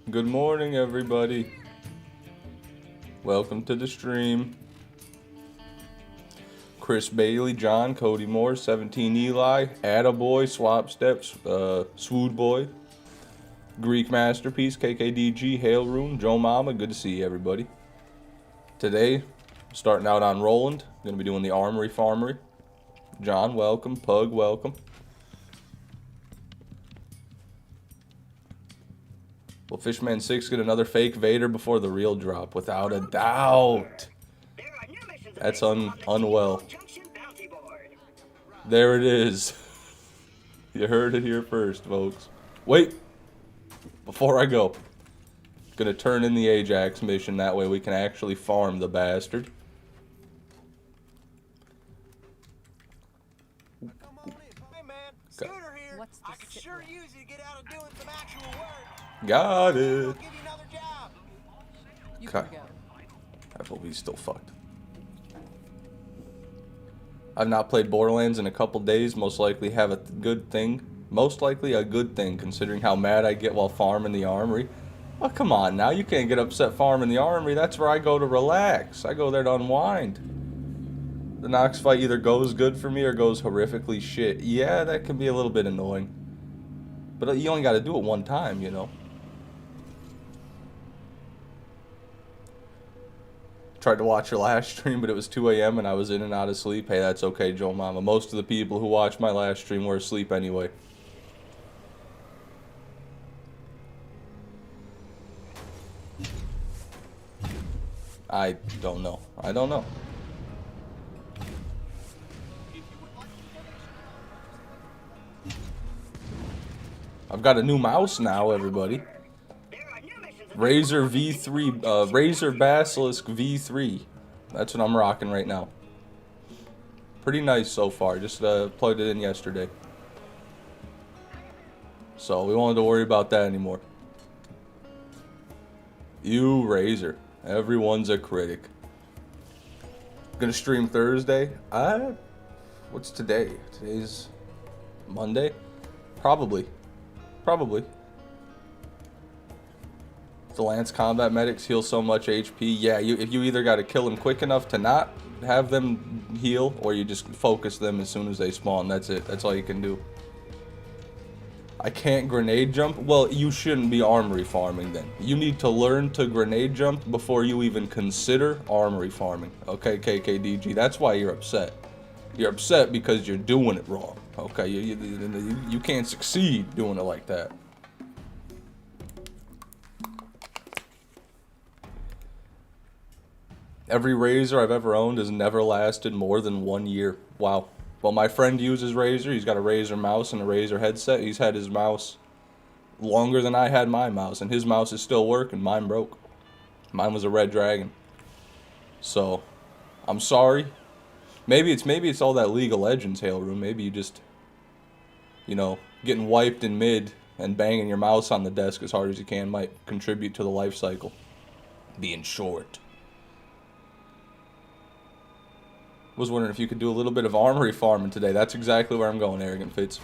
Good morning, everybody. Welcome to the stream. Chris Bailey, John, Cody Moore, 17 Eli, Attaboy, Swap Steps, Swood Boy, Greek Masterpiece, KKDG, Hail Room, Joe Mama. Good to see you, everybody. Today, starting out on Roland. Going to be doing the Armory Farmery. John, welcome. Pug, welcome. Will Fishman 6 get another fake Vader before the real drop? Without a doubt. That's unwell. There it is. You heard it here first, folks. Wait. Before I go. Gonna turn in the Ajax mission. That way we can actually farm the bastard. What's I could sure use you to get out of doing some actual work. Got it. I'll give you another job. You can go. FOB's still fucked. I've not played Borderlands in a couple days. Most likely have a good thing. Most likely a good thing, considering how mad I get while farming the Armory. Oh, come on now. You can't get upset farming the Armory. That's where I go to relax. I go there to unwind. The Nox fight either goes good for me or goes horrifically shit. Yeah, that can be a little bit annoying. But you only got to do it one time, you know. Tried to watch your last stream, but it was 2 a.m. and I was in and out of sleep. Hey, that's okay, Joe Mama. Most of the people who watched my last stream were asleep anyway. I don't know. I don't know. I've got a new mouse now, everybody. Razer V3, Razer Basilisk V3. That's what I'm rocking right now. Pretty nice so far. Just plugged it in yesterday. So we won't have to worry about that anymore. You, Razer. Everyone's a critic. Gonna stream Thursday. What's today? Today's Monday? Probably. The Lance combat medics heal so much HP. Yeah, if you either got to kill them quick enough to not have them heal, or you just focus them as soon as they spawn. That's it. That's all you can do. I can't grenade jump. Well, you shouldn't be Armory farming then. You need to learn to grenade jump before you even consider Armory farming. Okay, KKDG. That's why you're upset. You're upset because you're doing it wrong. Okay, you can't succeed doing it like that. Every Razer I've ever owned has never lasted more than 1 year. Wow. Well, my friend uses Razer. He's got a Razer mouse and a Razer headset. He's had his mouse longer than I had my mouse, and his mouse is still working. Mine broke. Mine was a Red Dragon. So, I'm sorry. Maybe it's all that League of Legends Hail Room. Maybe you just, you know, getting wiped in mid and banging your mouse on the desk as hard as you can might contribute to the life cycle being short. Was wondering if you could do a little bit of Armory farming today. That's exactly where I'm going, Arrogant Fits.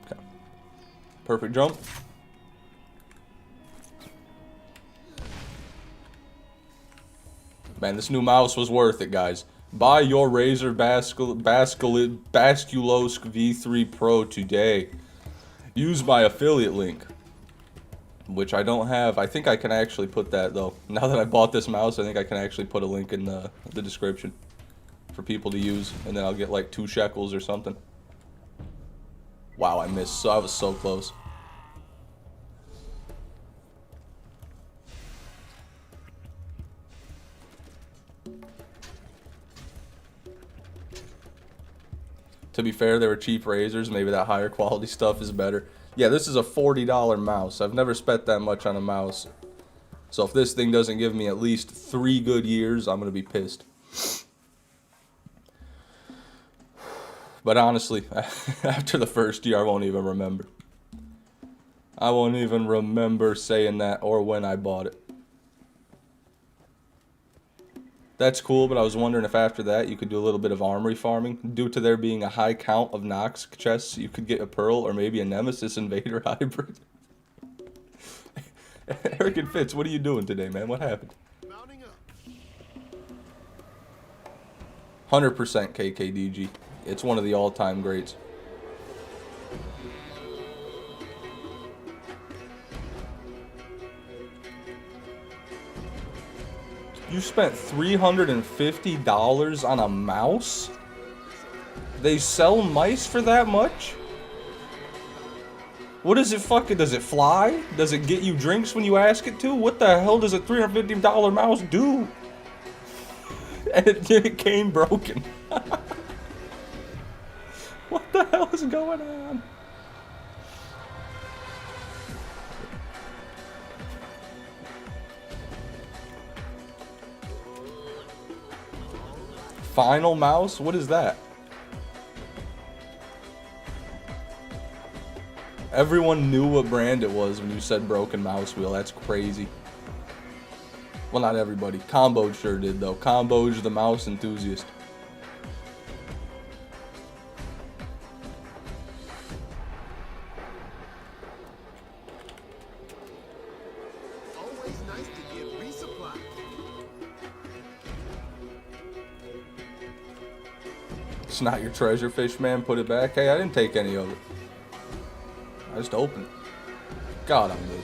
Okay. Perfect jump. Man, this new mouse was worth it, guys. Buy your Razer Basculosk V3 Pro today. Use my affiliate link, which I don't have. I think I can actually put that, though. Now that I bought this mouse, I think I can actually put a link in the description for people to use, and then I'll get like 2 shekels or something. Wow, I missed. So I was so close. To be fair, they were cheap Razers. Maybe that higher quality stuff is better. Yeah, this is a $40 mouse. I've never spent that much on a mouse. So if this thing doesn't give me at least 3 good years, I'm going to be pissed. But honestly, after the first year, I won't even remember. I won't even remember saying that or when I bought it. That's cool, but I was wondering if after that you could do a little bit of armory farming. Due to there being a high count of Nox chests, you could get a Pearl or maybe a Nemesis Invader hybrid. Eric and Fitz, what are you doing today, man? What happened? 100% KKDG. It's one of the all-time greats. You spent $350 on a mouse? They sell mice for that much? What does it fucking, does it fly? Does it get you drinks when you ask it to? What the hell does a $350 mouse do? And it came broken. What the hell is going on? Final mouse? What is that? Everyone knew what brand it was when you said broken mouse wheel. That's crazy. Well, not everybody. Comboj sure did, though. Comboj, the mouse enthusiast. Always nice to get resupply. It's not your treasure fish, man. Put it back. Hey, I didn't take any of it. I just opened it. God, I'm good.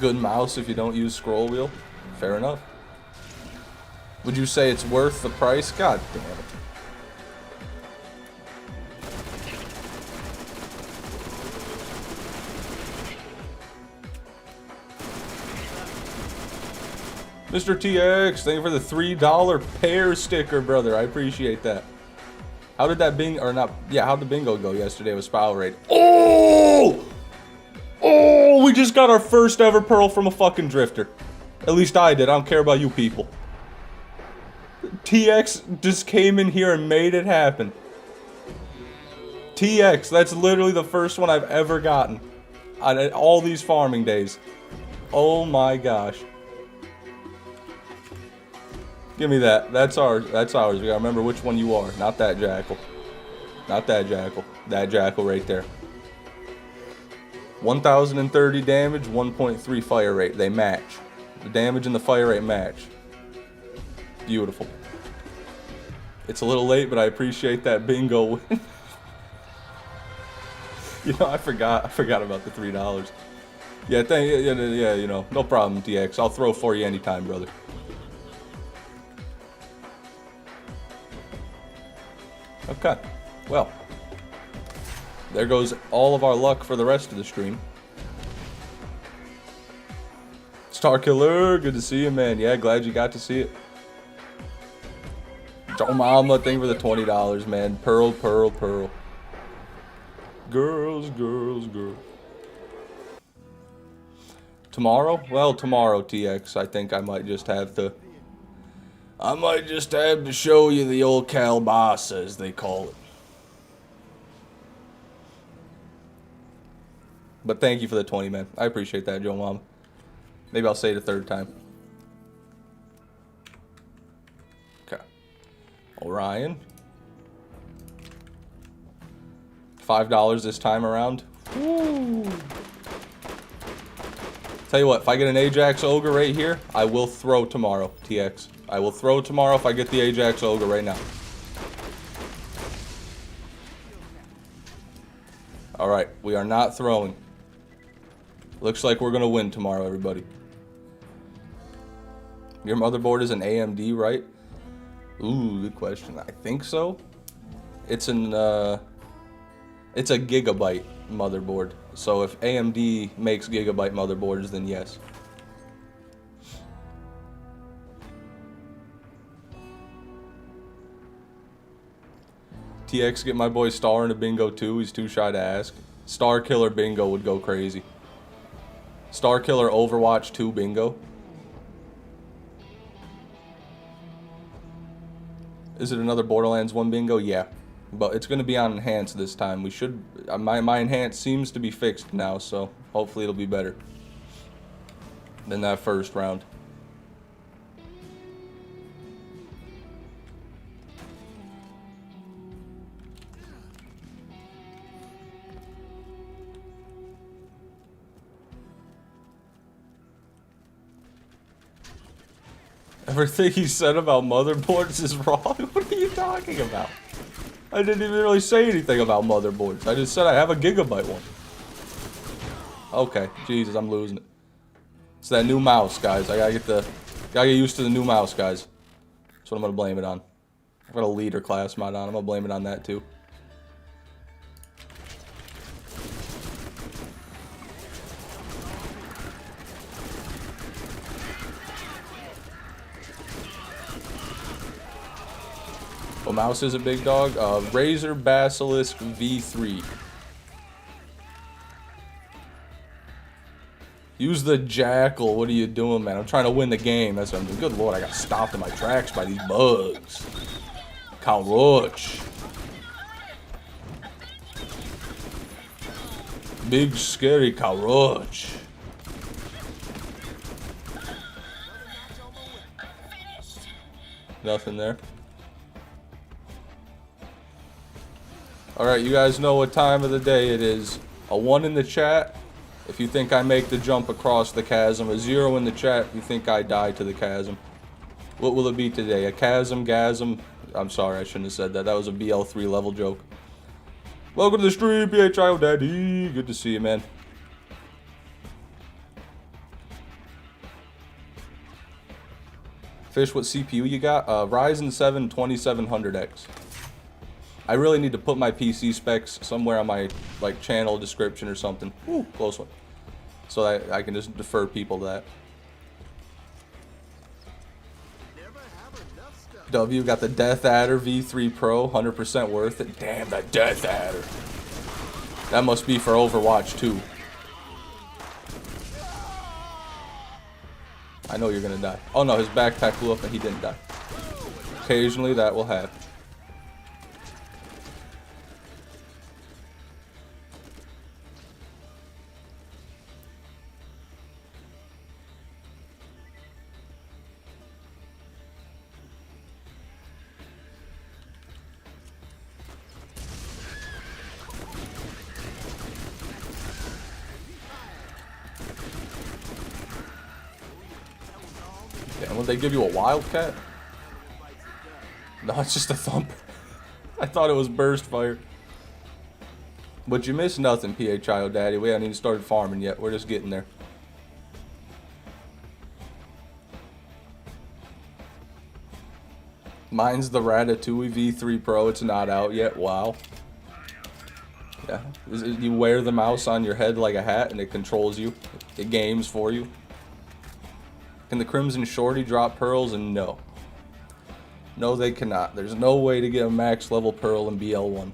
Good mouse if you don't use scroll wheel. Fair enough. Would you say it's worth the price? God damn it. Mr. TX, thank you for the $3 pair sticker, brother. I appreciate that. How did that bingo, or not, yeah, how'd the bingo go yesterday with Spow Raid? Oh! Oh, we just got our first ever pearl from a fucking drifter. At least I did. I don't care about you people. TX just came in here and made it happen. TX, that's literally the first one I've ever gotten on all these farming days. Oh my gosh. Give me that. That's ours. That's ours. We gotta remember which one you are. Not that jackal. Not that jackal. That jackal right there. 1,030 damage, 1.3 fire rate. They match. The damage and the fire rate match. Beautiful. It's a little late, but I appreciate that bingo win. You know, I forgot about the $3. Yeah, yeah, you know, no problem, TX. I'll throw for you anytime, brother. Okay, well, there goes all of our luck for the rest of the stream. Star Killer, good to see you, man. Yeah, glad you got to see it. Joe Mama, thank you for the $20, man. Pearl, pearl, pearl. Girls, girls, girls. Tomorrow? Well, tomorrow, TX. I think I might just have to show you the old Calbasa, as they call it. But thank you for the 20, man. I appreciate that, Joe Mom. Maybe I'll say it a third time. Okay. Orion. $5 this time around. Woo. Tell you what, if I get an Ajax Ogre right here, I will throw tomorrow, TX. I will throw tomorrow if I get the Ajax Ogre right now. Alright, we are not throwing. Looks like we're going to win tomorrow, everybody. Your motherboard is an AMD, right? Ooh, good question. I think so. It's it's a gigabyte motherboard. So if AMD makes gigabyte motherboards, then yes. TX, get my boy Star in a bingo too. He's too shy to ask. Star Killer Bingo would go crazy. Star Killer Overwatch 2 Bingo. Is it another Borderlands 1 Bingo? Yeah. But it's going to be on Enhanced this time. We should... my Enhanced seems to be fixed now, so hopefully it'll be better than that first round. Everything he said about motherboards is wrong? What are you talking about? I didn't even really say anything about motherboards. I just said I have a Gigabyte one. Okay, Jesus, I'm losing it. It's that new mouse, guys. I gotta get used to the new mouse, guys. That's what I'm gonna blame it on. I've got a leader class mod on. I'm gonna blame it on that too. What mouse is a big dog? Razer Basilisk V3. Use the jackal. What are you doing, man? I'm trying to win the game. That's what I'm doing. Good lord, I got stopped in my tracks by these bugs. Cockroach. Big scary cockroach. Nothing there. Alright, you guys know what time of the day it is. A 1 in the chat if you think I make the jump across the chasm. A 0 in the chat if you think I die to the chasm. What will it be today? A chasm, gasm? I'm sorry, I shouldn't have said that. That was a BL3 level joke. Welcome to the stream, PHIO Daddy. Good to see you, man. Fish, what CPU you got? Ryzen 7 2700X. I really need to put my PC specs somewhere on my channel description or something. Ooh, close one. So that I can just defer people to that. W got the Death Adder V3 Pro, 100% worth it. Damn, that Death Adder. That must be for Overwatch 2. I know you're gonna die. Oh no, his backpack blew up and he didn't die. Occasionally that will happen. Damn, would they give you a wildcat? No, it's just a thump. I thought it was burst fire. But you missed nothing, PHIO Daddy. We haven't even started farming yet. We're just getting there. Mine's the Ratatouille V3 Pro. It's not out yet. Wow. Yeah. You wear the mouse on your head like a hat and it controls you. It games for you. Can the Crimson Shorty drop pearls? And no. No, they cannot. There's no way to get a max level pearl in BL1.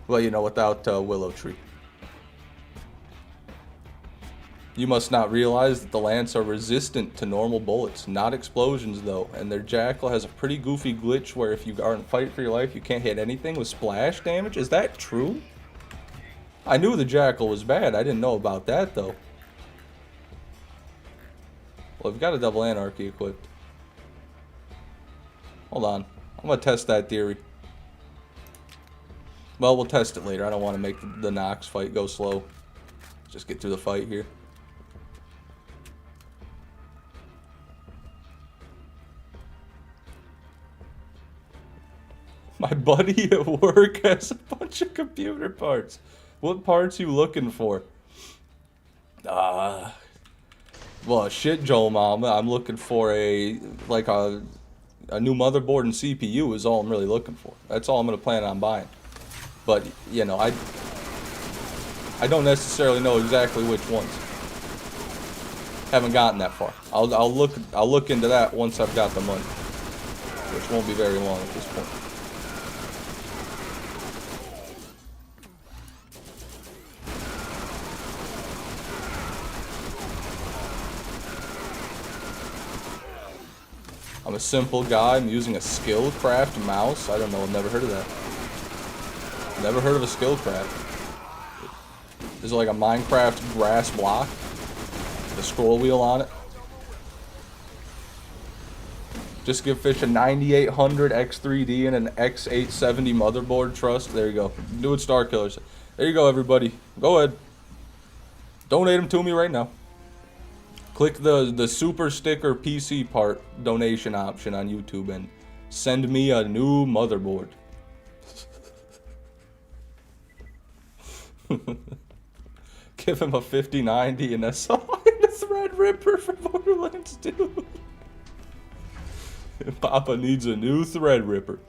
Well, you know, without Willow Tree. You must not realize that the Lance are resistant to normal bullets, not explosions though, and their Jackal has a pretty goofy glitch where if you are in a fight for your life, you can't hit anything with splash damage. Is that true? I knew the Jackal was bad. I didn't know about that though. Well, we've got a double anarchy equipped. Hold on. I'm going to test that theory. Well, we'll test it later. I don't want to make the Nox fight go slow. Just get through the fight here. My buddy at work has a bunch of computer parts. What parts you looking for? Well, shit, Joel Mama. I'm looking for a new motherboard and CPU is all I'm really looking for. That's all I'm gonna plan on buying. But you know, I don't necessarily know exactly which ones. Haven't gotten that far. I'll look into that once I've got the money, which won't be very long at this point. I'm a simple guy. I'm using a skill craft mouse. I don't know. I've never heard of that. Never heard of a skill craft. Is it like a Minecraft grass block? The scroll wheel on it? Just give Fish a 9800 X3D and an X870 motherboard. Trust. There you go. Do it, Star Killers. There you go, everybody. Go ahead. Donate them to me right now. Click the super sticker PC part donation option on YouTube and send me a new motherboard. Give him a 5090 and a saw and a Threadripper for Borderlands 2. Papa needs a new Threadripper.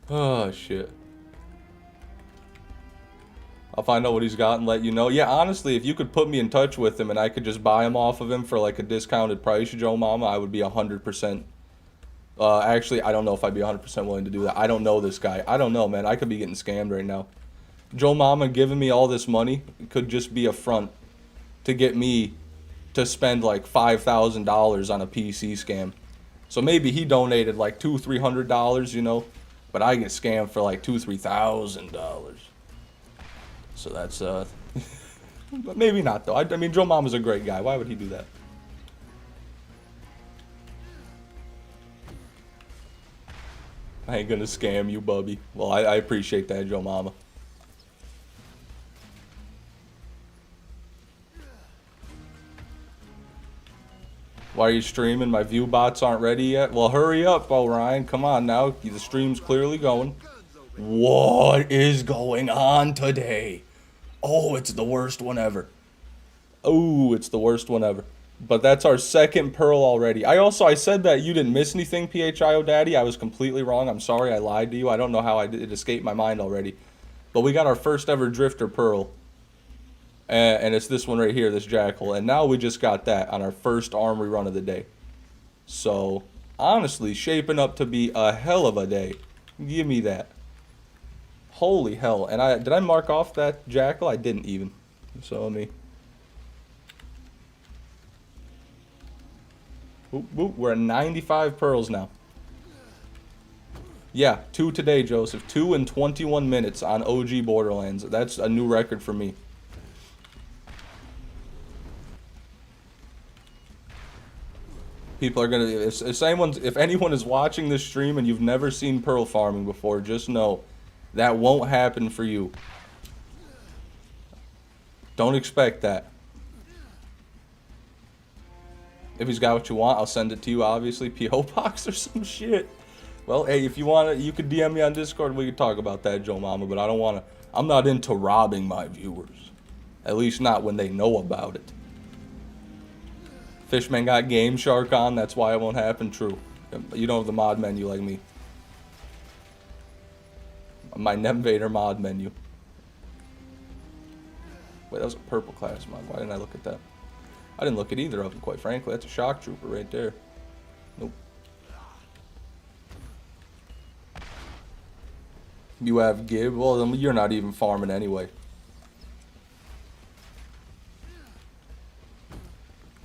Oh, shit. I'll find out what he's got and let you know. Yeah, honestly, if you could put me in touch with him and I could just buy him off of him for like a discounted price, Joe Mama, I would be 100%. Actually, I don't know if I'd be 100% willing to do that. I don't know this guy. I don't know, man. I could be getting scammed right now. Joe Mama giving me all this money could just be a front to get me to spend like $5,000 on a PC scam. So maybe he donated like $200-300, you know, but I get scammed for like $2,000-3,000. So that's but maybe not though. I mean, Joe Mama's a great guy. Why would he do that? I ain't gonna scam you, Bubby. Well, I appreciate that, Joe Mama. Why are you streaming? My view bots aren't ready yet. Well, hurry up, Orion. Come on now. The stream's clearly going. What is going on today? Oh, it's the worst one ever. Oh, it's the worst one ever. But that's our second pearl already. I said that you didn't miss anything, PHIO Daddy. I was completely wrong. I'm sorry I lied to you. I don't know how it escaped my mind already. But we got our first ever Drifter pearl. And it's this one right here, this Jackal. And now we just got that on our first Armory run of the day. So, honestly, shaping up to be a hell of a day. Give me that. Holy hell. And did I mark off that Jackal? I didn't even. So let me... Oop, oop, we're at 95 pearls now. Yeah, 2 today, Joseph. 2 in 21 minutes on OG Borderlands. That's a new record for me. People are gonna... If anyone is watching this stream and you've never seen pearl farming before, just know that won't happen for you. Don't expect that. If he's got what you want, I'll send it to you, obviously. P.O. Box or some shit. Well, hey, if you want it, you could DM me on Discord. We could talk about that, Joe Mama. But I don't want to... I'm not into robbing my viewers. At least not when they know about it. Fishman got Game Shark on. That's why it won't happen. True. You don't have the mod menu like me. My Invader mod menu. Wait, that was a purple class mod. Why didn't I look at that? I didn't look at either of them, quite frankly. That's a shock trooper right there. Nope. You have Gib? Well, then you're not even farming anyway.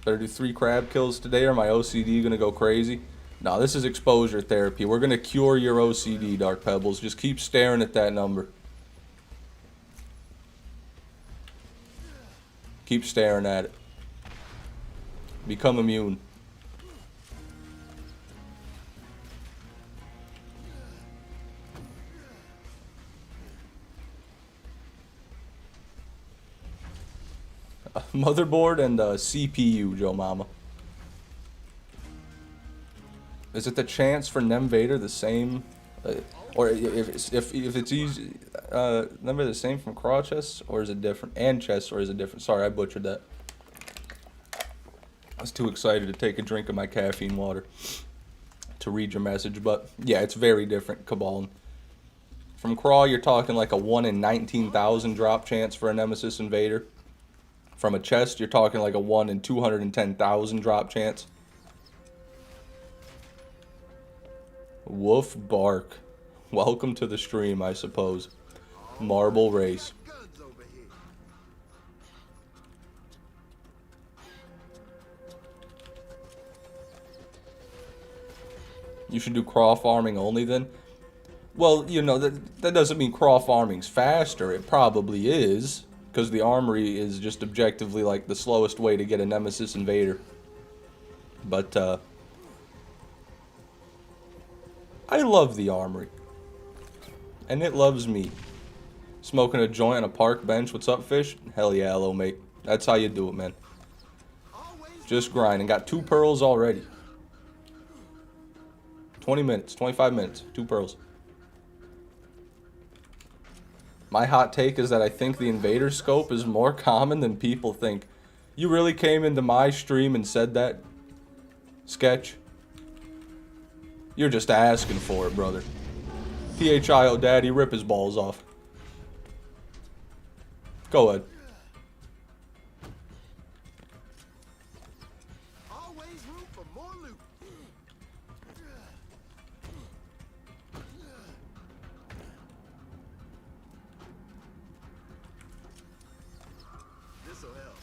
Better do 3 crab kills today or my OCD gonna go crazy? No, this is exposure therapy. We're gonna cure your OCD, Dark Pebbles. Just keep staring at that number. Keep staring at it. Become immune. Motherboard and CPU, Joe Mama. Is it the chance for Invader the same? Or if it's easy, number the same from craw chests, or is it different? And chests, or is it different? Sorry, I butchered that. I was too excited to take a drink of my caffeine water to read your message, but yeah, it's very different, Cabal. From craw, you're talking like a 1 in 19,000 drop chance for a Nemesis Invader. From a chest, you're talking like a 1 in 210,000 drop chance. Woof bark. Welcome to the stream, I suppose. Marble race. You should do craw farming only then. Well, you know, that doesn't mean craw farming's faster. It probably is, because the Armory is just objectively like the slowest way to get a Nemesis Invader. But I love the Armory. And it loves me. Smoking a joint on a park bench. What's up, fish? Hell yeah, hello, mate. That's how you do it, man. Just grinding. Got 2 pearls already. 20 minutes, 25 minutes, 2 pearls. My hot take is that I think the Invader scope is more common than people think. You really came into my stream and said that? Sketch? You're just asking for it, brother. PHIO daddy, rip his balls off. Go ahead. Always room for more loot. This'll help.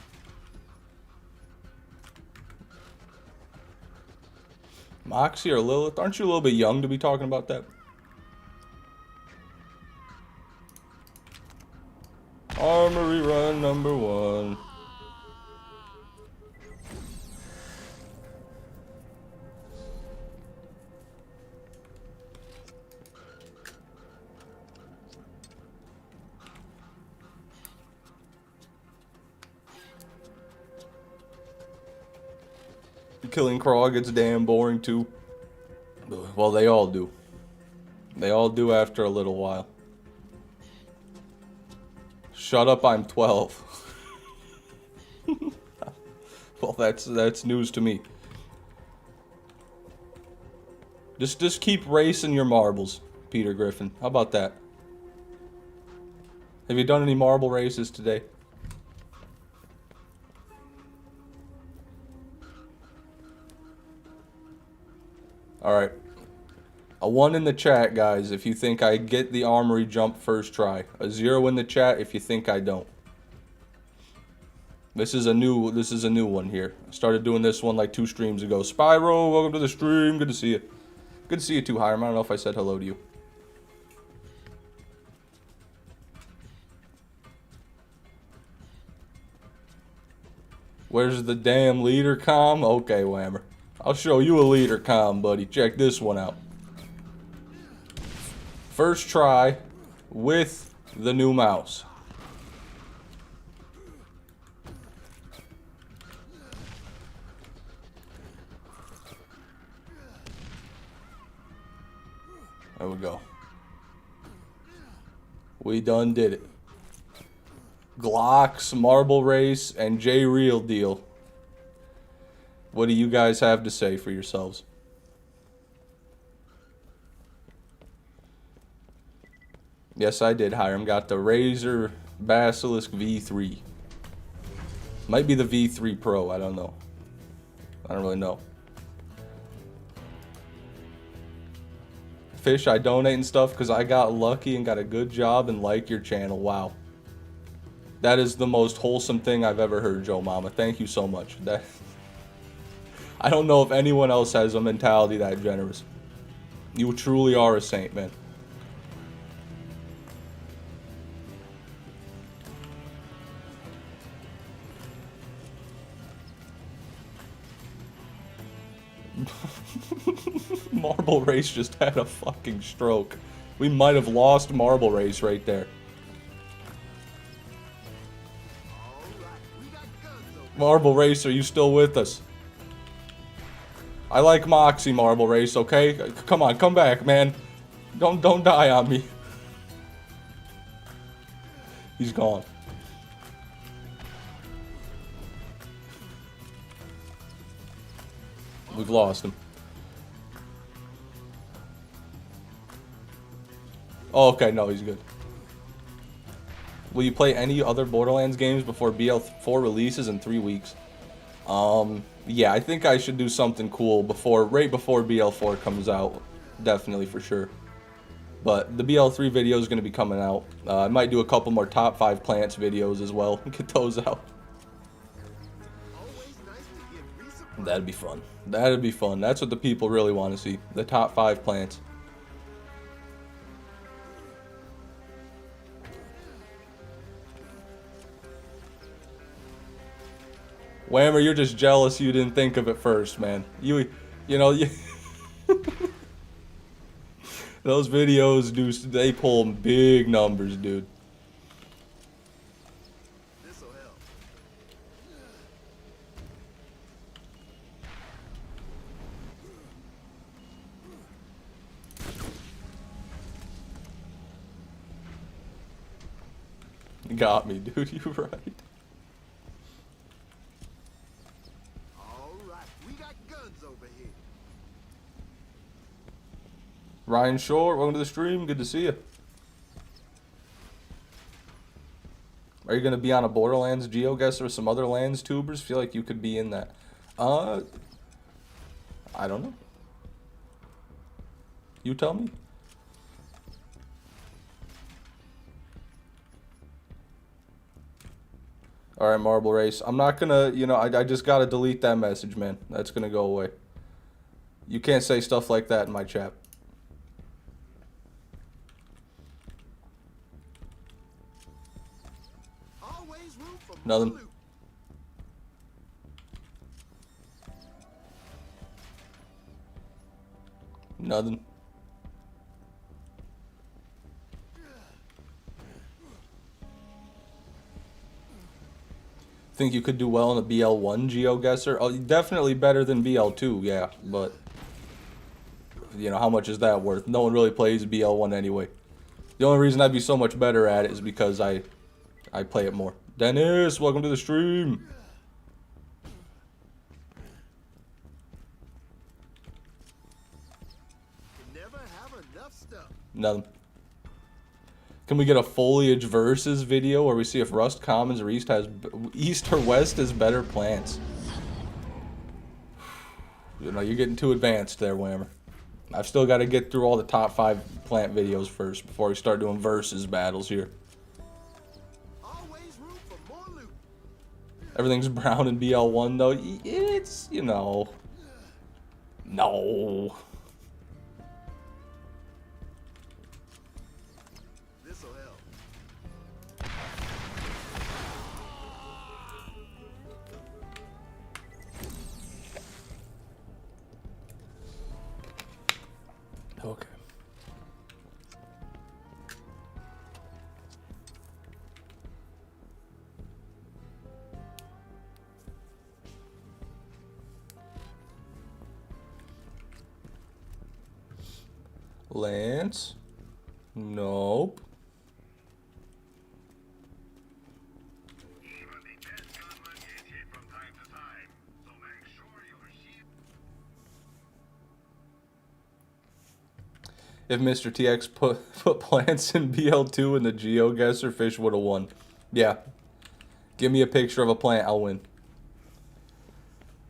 Moxie or Lilith, aren't you a little bit young to be talking about that? Armory run number 1. Killing craw gets damn boring too. Well, they all do. They all do after a little while. Shut up, I'm 12. Well, that's news to me. Just keep racing your marbles, Peter Griffin. How about that? Have you done any marble races today? Alright. A 1 in the chat, guys, if you think I get the Armory jump first try. A 0 in the chat if you think I don't. This is a new one here. I started doing this one like 2 streams ago. Spyro, welcome to the stream. Good to see you. Good to see you too, Hiram. I don't know if I said hello to you. Where's the damn leader comm? Okay, Whammer. I'll show you a leader comm, buddy. Check this one out. First try with the new mouse. There we go. We done did it. Glocks, Marble Race, and J Real Deal. What do you guys have to say for yourselves? Yes, I did, Hiram. Got the Razer Basilisk V3. Might be the V3 Pro. I don't know. I don't really know. Fish, I donate and stuff because I got lucky and got a good job and like your channel. Wow. That is the most wholesome thing I've ever heard, Joe Mama. Thank you so much. That I don't know if anyone else has a mentality that generous. You truly are a saint, man. Marble Race just had a fucking stroke. We might have lost Marble Race right there. Marble Race, are you still with us? I like Moxie, Marble Race, okay? Come on, come back, man. Don't die on me. He's gone. We've lost him. Oh, okay, no, he's good. Will you play any other Borderlands games before BL4 releases in 3 weeks? Yeah, I think I should do something cool right before BL4 comes out. Definitely, for sure. But the BL3 video is going to be coming out. I might do a couple more top 5 plants videos as well. Get those out. That'd be fun. That'd be fun. That's what the people really want to see. The top 5 plants. Whammer, you're just jealous you didn't think of it first, man. You know, those videos, dude, they pull big numbers, dude. This'll help. Got me, dude. You're right. All right, we got guns over here. Ryan Shore, welcome to the stream. Good to see you. Are you gonna be on a Borderlands GeoGuessr or some other lands tubers? Feel like you could be in that. I don't know. You tell me. Alright, Marble Race. I'm not gonna, you know, I just gotta delete that message, man. That's gonna go away. You can't say stuff like that in my chat. Always room for more Nothing. loot. Nothing. Think you could do well in a BL1 GeoGuessr? Oh, definitely better than BL2, yeah, but you know, how much is that worth? No one really plays BL1 anyway. The only reason I'd be so much better at it is because I play it more. Dennis, welcome to the stream. Can never have enough stuff. Nothing. Can we get a foliage versus video where we see if Rust Commons or East or West has better plants? You know, you're getting too advanced there, Whammer. I've still got to get through all the top 5 plant videos first before we start doing versus battles here. Always room for more loot. Everything's brown in BL1 though. It's, you know, no. This'll help. Okay. Lance? Nope. If Mr. TX put plants in BL2 and the GeoGuessr, fish would have won. Yeah. Give me a picture of a plant, I'll win.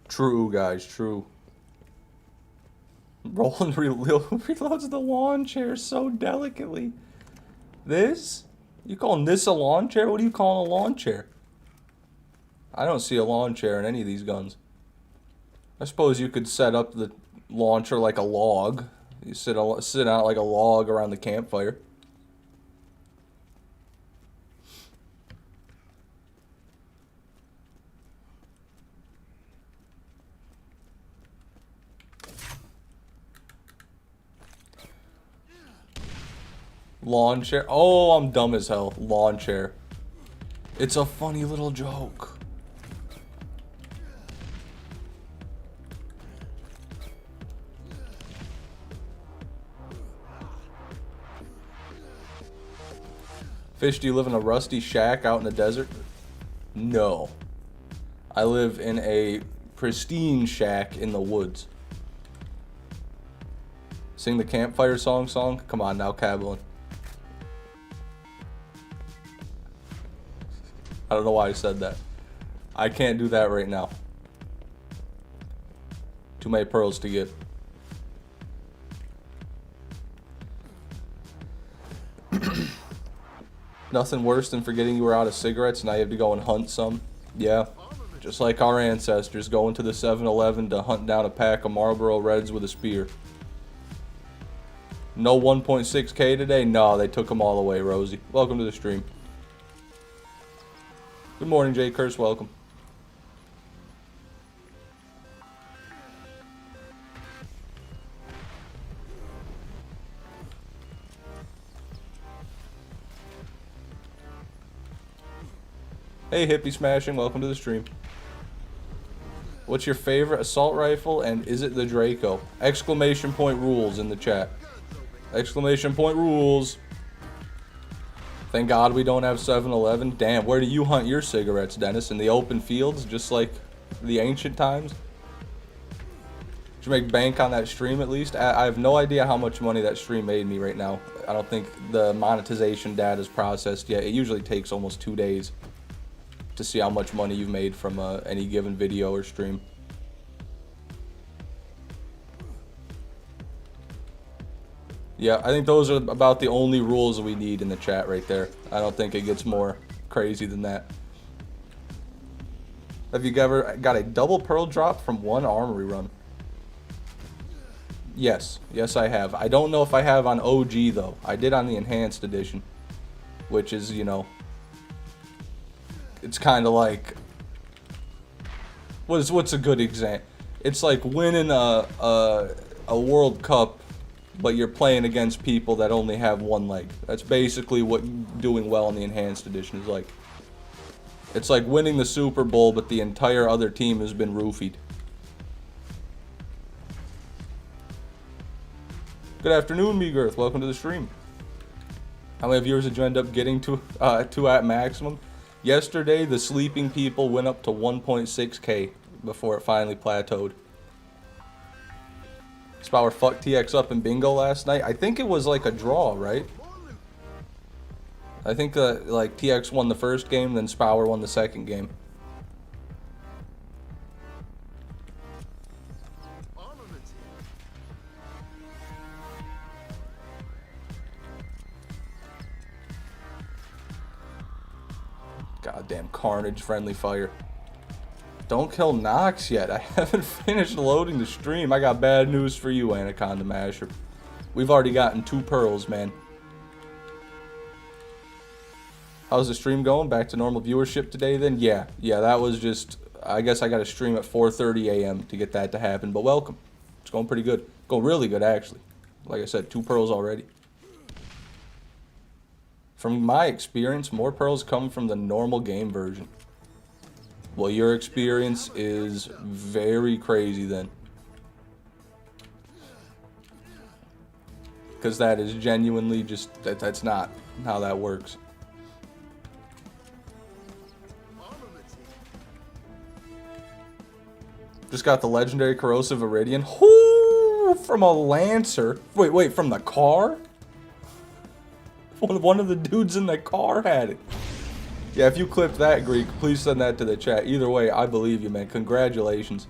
True, guys, true. Roland reloads the lawn chair so delicately. This? You calling this a lawn chair? What do you call a lawn chair? I don't see a lawn chair in any of these guns. I suppose you could set up the launcher like a log. You sit out like a log around the campfire. Lawn chair. Oh, I'm dumb as hell. Lawn chair. It's a funny little joke. Fish, do you live in a rusty shack out in the desert? No. I live in a pristine shack in the woods. Sing the campfire song? Come on now, Cablin. I don't know why I said that. I can't do that right now. Too many pearls to get. Nothing worse than forgetting you were out of cigarettes. Now you have to go and hunt some. Yeah. Armament Just like our ancestors going to the 7-Eleven to hunt down a pack of Marlboro Reds with a spear. No 1.6K today? No, they took them all away, Rosie. Welcome to the stream. Good morning, Jay Curse. Welcome. Hey, Hippie Smashing. Welcome to the stream. What's your favorite assault rifle, and is it the Draco? Exclamation point rules in the chat. Exclamation point rules. Thank God we don't have 7-Eleven. Damn, where do you hunt your cigarettes, Dennis? In the open fields, just like the ancient times? Did you make bank on that stream at least? I have no idea how much money that stream made me right now. I don't think the monetization data is processed yet. It usually takes almost 2 days to see how much money you've made from any given video or stream. Yeah, I think those are about the only rules we need in the chat right there. I don't think it gets more crazy than that. Have you ever got a double pearl drop from one Armory run? Yes. Yes, I have. I don't know if I have on OG, though. I did on the Enhanced Edition, which is, you know, it's kind of like, what's a good example? It's like winning a World Cup, but you're playing against people that only have one leg. That's basically what doing well in the Enhanced Edition is like. It's like winning the Super Bowl, but the entire other team has been roofied. Good afternoon, Meagirth. Welcome to the stream. How many viewers did you end up getting to at maximum? Yesterday, the sleeping people went up to 1.6K before it finally plateaued. Spower fucked TX up in bingo last night. I think it was like a draw, right? I think like TX won the first game, then Spower won the second game. Goddamn Carnage friendly fire. Don't kill Nox yet. I haven't finished loading the stream. I got bad news for you, Anaconda Masher. We've already gotten 2 pearls, man. How's the stream going? Back to normal viewership today then? Yeah, that was just, I guess I got to stream at 4:30 a.m. to get that to happen, but welcome. It's going pretty good. Going really good, actually. Like I said, 2 pearls already. From my experience, more pearls come from the normal game version. Well, your experience is very crazy then. Because that is genuinely just, that's not how that works. Just got the legendary corrosive Iridian. Whoo! From a Lancer. Wait, from the car? One of the dudes in the car had it. Yeah, if you clipped that, Greek, please send that to the chat. Either way, I believe you, man. Congratulations.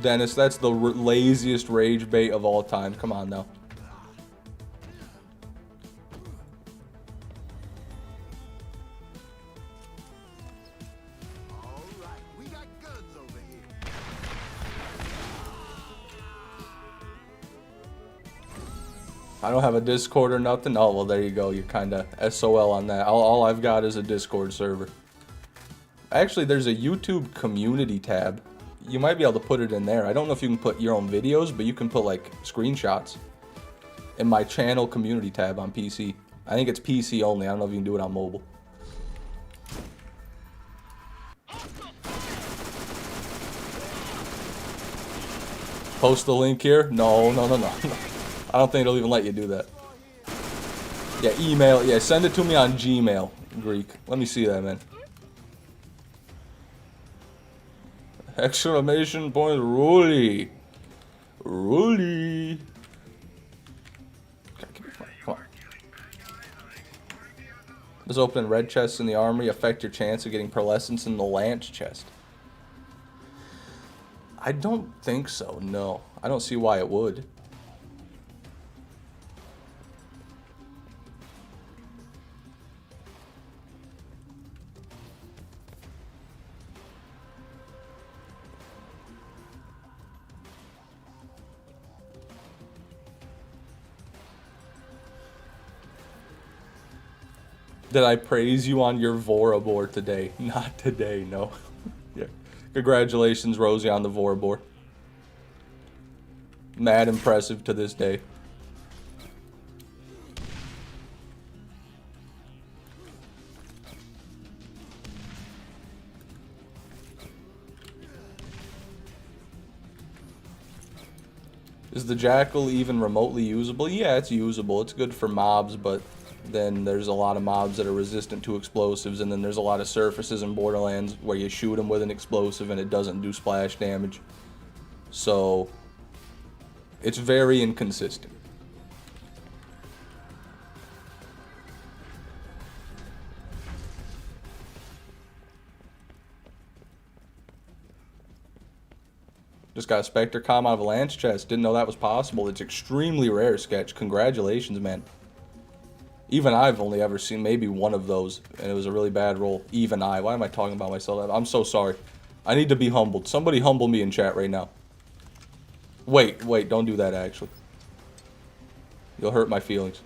Dennis, that's the laziest rage bait of all time. Come on now. I don't have a Discord or nothing. Oh, well, there you go. You're kind of SOL on that. All I've got is a Discord server. Actually, there's a YouTube community tab. You might be able to put it in there. I don't know if you can put your own videos, but you can put, like, screenshots in my channel community tab on PC. I think it's PC only. I don't know if you can do it on mobile. Post the link here? No. I don't think it'll even let you do that. Yeah, email. Yeah, send it to me on Gmail, Greek. Let me see that, man. Exclamation point, Roly. Roly. Come on. Does opening red chests in the Armory affect your chance of getting pearlescence in the Lance chest? I don't think so, no. I don't see why it would. Did I praise you on your Vorabor today? Not today, no. Yeah. Congratulations, Rosie, on the Vorabor. Mad impressive to this day. Is the Jackal even remotely usable? Yeah, it's usable. It's good for mobs, but then there's a lot of mobs that are resistant to explosives, and then there's a lot of surfaces in Borderlands where you shoot them with an explosive and it doesn't do splash damage. So, it's very inconsistent. Just got a Spectre comm out of a Lance chest. Didn't know that was possible. It's extremely rare, Sketch. Congratulations, man. Even I've only ever seen maybe one of those, and it was a really bad roll. Even I. Why am I talking about myself? I'm so sorry. I need to be humbled. Somebody humble me in chat right now. Wait, don't do that, actually. You'll hurt my feelings.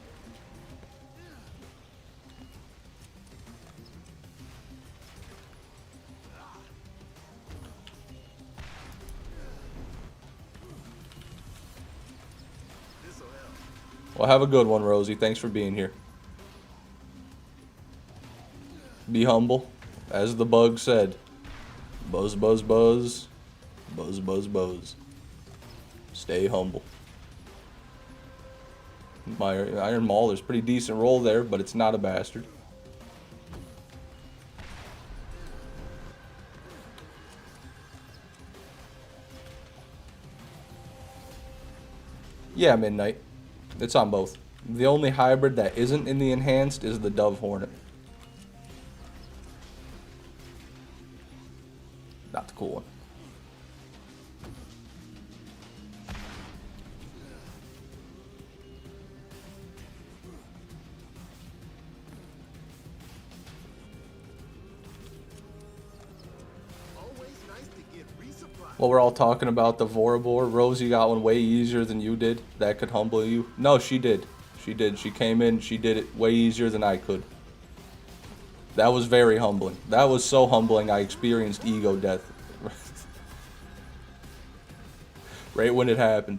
Well, have a good one, Rosie. Thanks for being here. Be humble. As the bug said. Buzz, buzz, buzz. Buzz, buzz, buzz. Stay humble. My Iron Mauler's pretty decent roll there, but it's not a bastard. Yeah, Midnight. It's on both. The only hybrid that isn't in the enhanced is the Dove Hornet. Not the cool one. Well, we're all talking about the Vorabor. Rosie got one way easier than you did. That could humble you. No, she did. She did. She came in. She did it way easier than I could. That was very humbling. That was so humbling I experienced ego death. Right when it happened.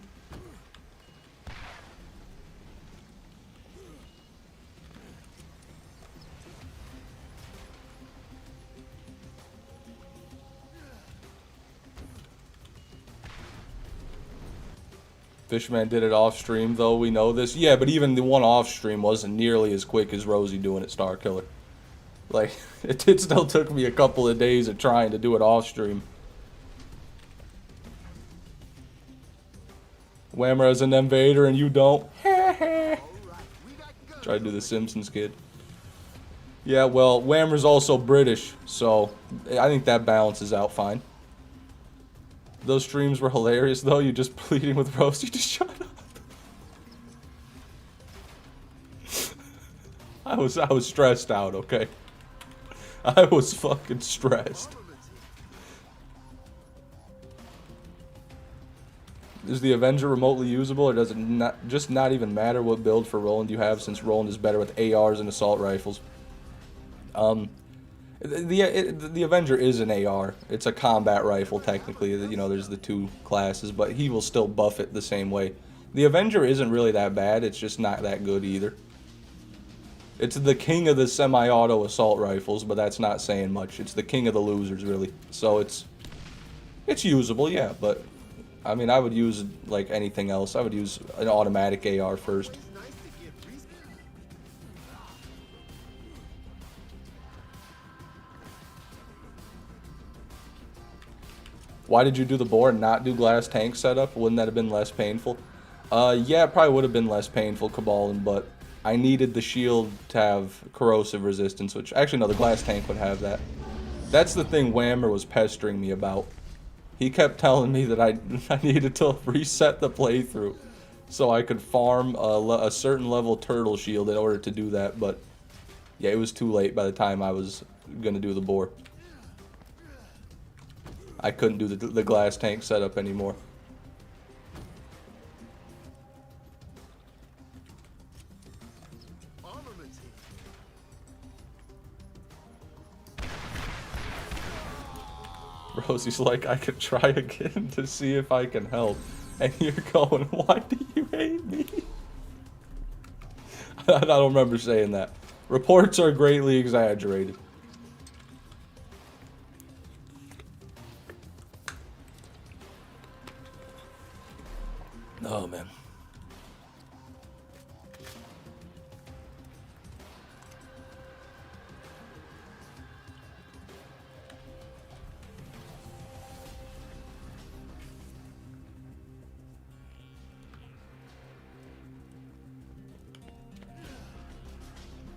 Fishman did it off stream, though, we know this. Yeah, but even the one off stream wasn't nearly as quick as Rosie doing it Star Killer. Like, it still took me a couple of days of trying to do it off stream. Whammer has an Invader and you don't. Try to do the Simpsons kid. Yeah, well, Whammer's also British, so I think that balances out fine. Those streams were hilarious, though. You just pleading with Rosie to shut up. I was stressed out, okay? I was fucking stressed. Is the Avenger remotely usable, or does it not even matter what build for Roland you have, since Roland is better with ARs and assault rifles? The Avenger is an AR. It's a combat rifle, technically. You know, there's the two classes, but he will still buff it the same way. The Avenger isn't really that bad. It's just not that good either. It's the king of the semi-auto assault rifles, but that's not saying much. It's the king of the losers, really. So it's usable, yeah, but I mean, I would use like anything else. I would use an automatic AR first. Why did you do the bore and not do glass tank setup? Wouldn't that have been less painful? Yeah, it probably would have been less painful, Cabalin, but I needed the shield to have corrosive resistance, which, actually no, the glass tank would have that. That's the thing Whammer was pestering me about. He kept telling me that I needed to reset the playthrough so I could farm a certain level turtle shield in order to do that, but yeah, it was too late by the time I was going to do the bore. I couldn't do the glass tank setup anymore. Rosie's like, I could try again to see if I can help. And you're going, why do you hate me? I don't remember saying that. Reports are greatly exaggerated. Oh, man.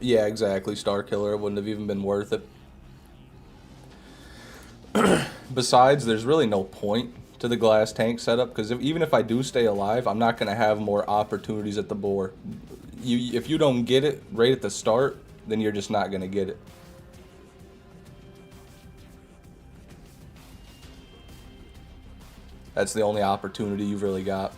Yeah, exactly. Star Killer. It wouldn't have even been worth it. Besides, there's really no point to the glass tank setup, because even if I do stay alive, I'm not going to have more opportunities at the bore. If you don't get it right at the start, then you're just not going to get it. That's the only opportunity you've really got.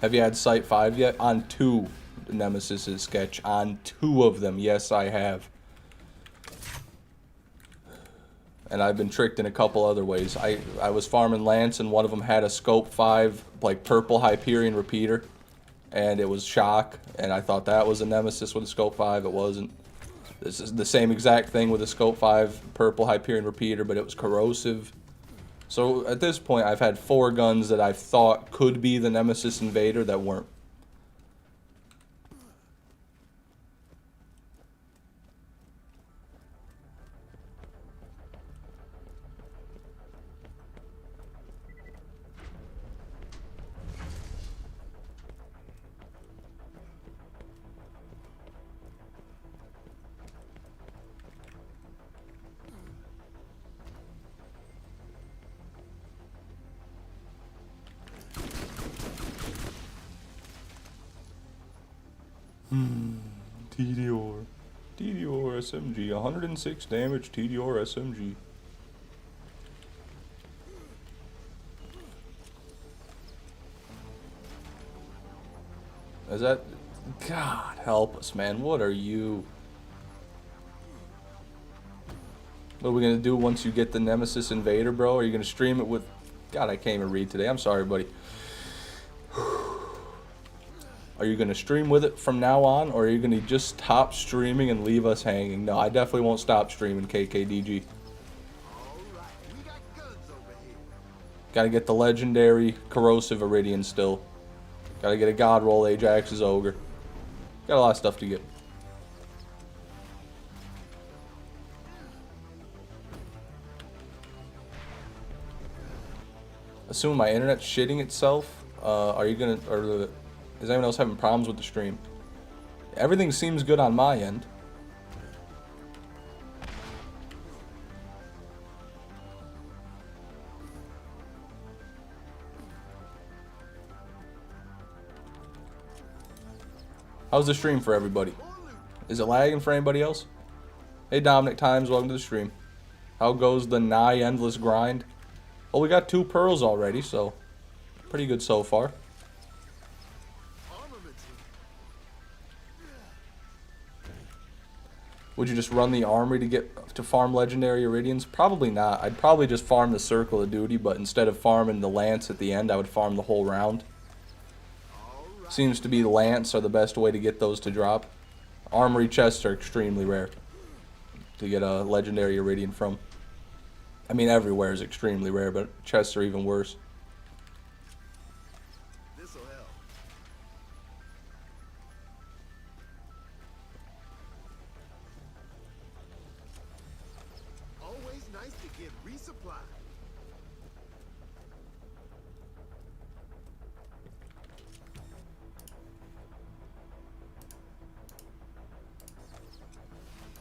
Have you had Sight 5 yet? On 2 Nemesis' sketch. On 2 of them. Yes, I have. And I've been tricked in a couple other ways. I was farming Lance, and one of them had a Scope 5, like, purple Hyperion repeater. And it was shock, and I thought that was a Nemesis with a Scope 5. It wasn't. This is the same exact thing with a Scope 5 purple Hyperion repeater, but it was corrosive. So at this point, I've had 4 guns that I thought could be the Nemesis Invader that weren't. TDR. TDR SMG. 106 damage TDR SMG. Is that... God help us, man. What are you... What are we going to do once you get the Nemesis Invader, bro? Are you going to stream it with... God, I can't even read today. I'm sorry, buddy. Are you going to stream with it from now on, or are you going to just stop streaming and leave us hanging? No, I definitely won't stop streaming, KKDG. Got to get the legendary corrosive Iridian still. Got to get a God Roll Ajax's Ogre. Got a lot of stuff to get. Assuming my internet's shitting itself, are you going to... or is anyone else having problems with the stream? Everything seems good on my end. How's the stream for everybody? Is it lagging for anybody else? Hey Dominic Times, welcome to the stream. How goes the nigh endless grind? Well, we got 2 pearls already, so pretty good so far. Would you just run the Armory to farm legendary Iridians? Probably not. I'd probably just farm the Circle of Duty, but instead of farming the Lance at the end, I would farm the whole round. Seems to be the Lance are the best way to get those to drop. Armory chests are extremely rare to get a legendary Iridian from. I mean, everywhere is extremely rare, but chests are even worse. This'll help. Always nice to get resupply.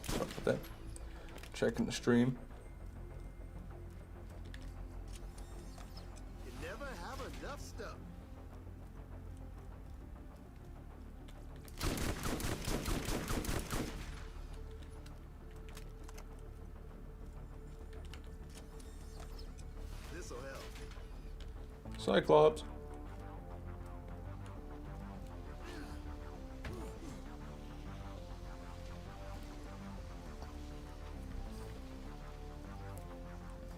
Sorry about that. Checking the stream. You never have enough stuff. This'll help. Cyclops.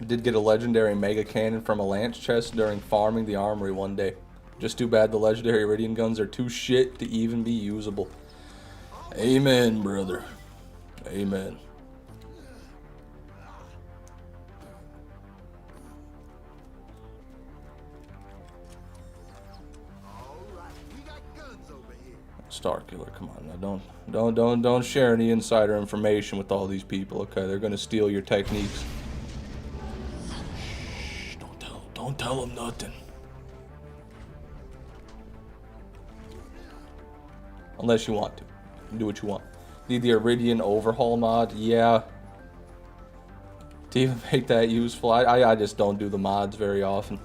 Did get a legendary mega cannon from a lance chest during farming the armory one day. Just too bad the legendary iridium guns are too shit to even be usable. Amen, brother. Amen. Starkiller, come on now, don't share any insider information with all these people, okay? They're gonna steal your techniques. Shh, don't tell them nothing. Unless you want to. Do what you want. Need the Iridian overhaul mod? Yeah. To even make that useful, I just don't do the mods very often.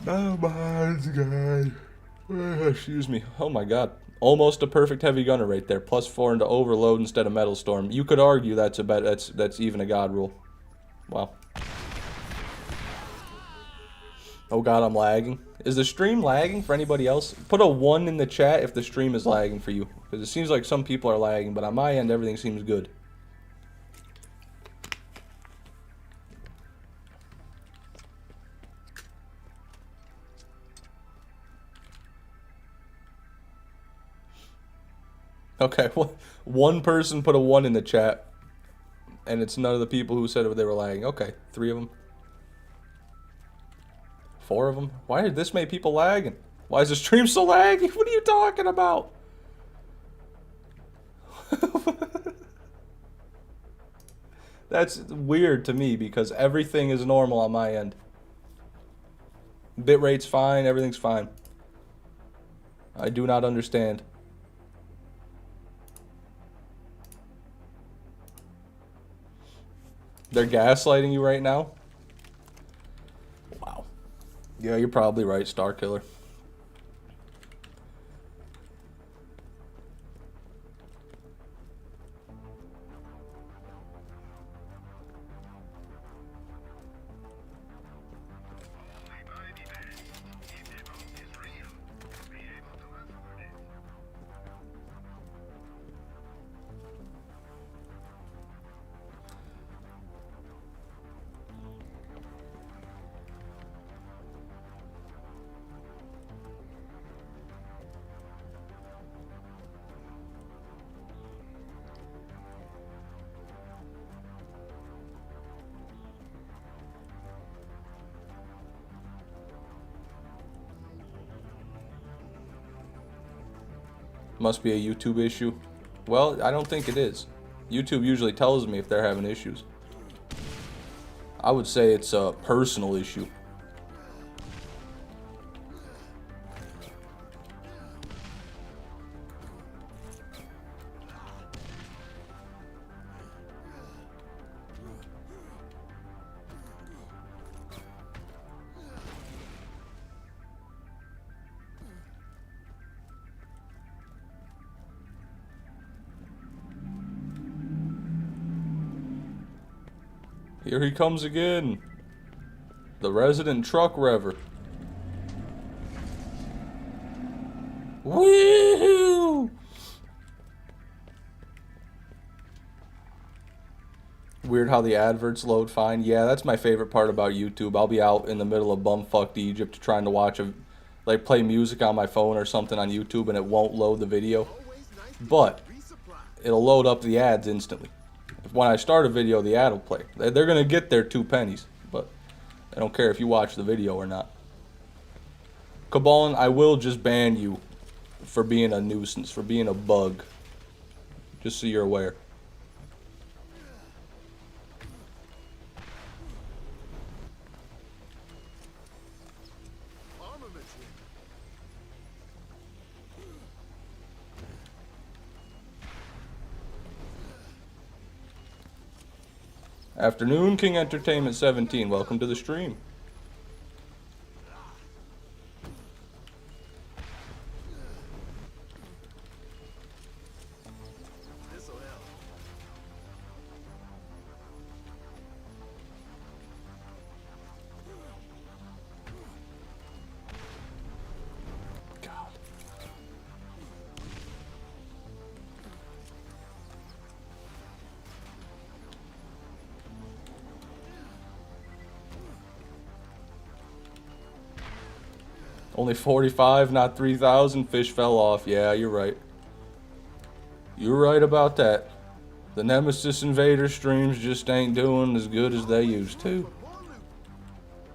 No mods, guys. Excuse me. Oh my god. Almost a perfect heavy gunner right there. +4 into overload instead of metal storm. You could argue that's that's even a god rule. Wow. Oh god, I'm lagging. Is the stream lagging for anybody else? Put a 1 in the chat if the stream is lagging for you. Because it seems like some people are lagging, but on my end, everything seems good. Okay, one person put a 1 in the chat. And it's none of the people who said they were lagging. Okay, 3 of them. 4 of them? Why are this many people lagging? Why is the stream so laggy? What are you talking about? That's weird to me because everything is normal on my end. Bitrate's fine, everything's fine. I do not understand. They're gaslighting you right now? Wow. Yeah, you're probably right, Starkiller. Must be a YouTube issue. Well, I don't think it is. YouTube usually tells me if they're having issues. I would say it's a personal issue. Here he comes again. The resident truck rever. Woohoo! Weird how the adverts load fine. Yeah, that's my favorite part about YouTube. I'll be out in the middle of bumfucked Egypt trying to watch like play music on my phone or something on YouTube and it won't load the video. But it'll load up the ads instantly. When I start a video, the ad will play. They're going to get their 2 pennies, but I don't care if you watch the video or not. Cabalin, I will just ban you for being a nuisance, for being a bug. Just so you're aware. Afternoon, King Entertainment 17. Welcome to the stream. Only 45, not 3,000. Fish fell off. Yeah, you're right. You're right about that. The Nemesis Invader streams just ain't doing as good as they used to.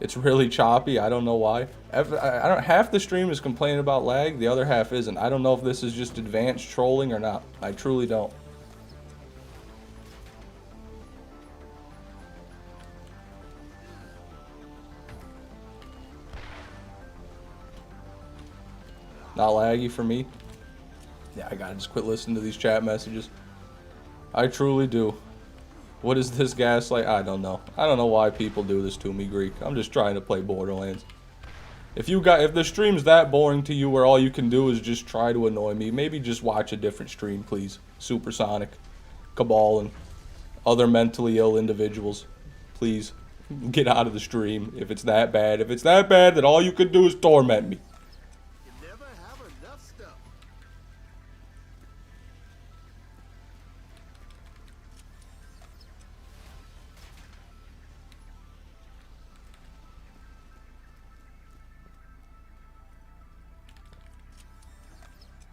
It's really choppy. I don't know why. I don't. Half the stream is complaining about lag. The other half isn't. I don't know if this is just advanced trolling or not. I truly don't. Not laggy for me. Yeah, I gotta just quit listening to these chat messages. I truly do. What is this gaslight? I don't know. I don't know why people do this to me, Greek. I'm just trying to play Borderlands. If the stream's that boring to you where all you can do is just try to annoy me, maybe just watch a different stream, please. Supersonic, Cabal, and other mentally ill individuals. Please, get out of the stream if it's that bad. If it's that bad that all you can do is torment me. You never have enough stuff.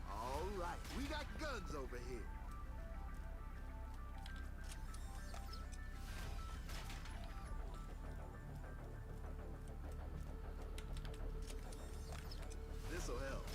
All right, we got guns over here. This'll help.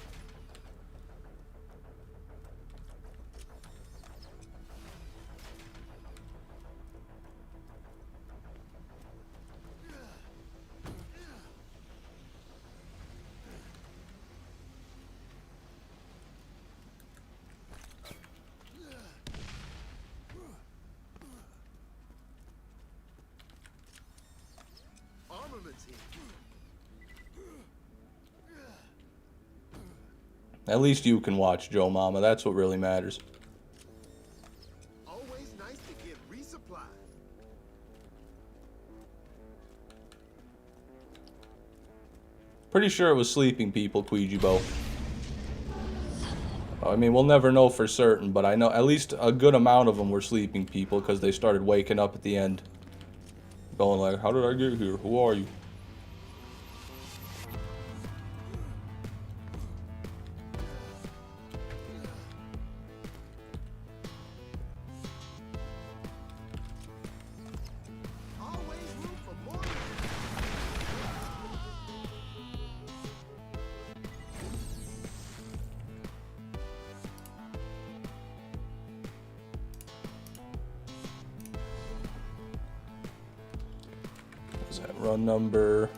Armaments here. At least you can watch, Joe Mama. That's what really matters. Always nice to get resupplied. Pretty sure it was sleeping people, Queejibo. I mean, we'll never know for certain, but I know at least a good amount of them were sleeping people because they started waking up at the end. Going like, how did I get here? Who are you? Always room for more. What's that run number?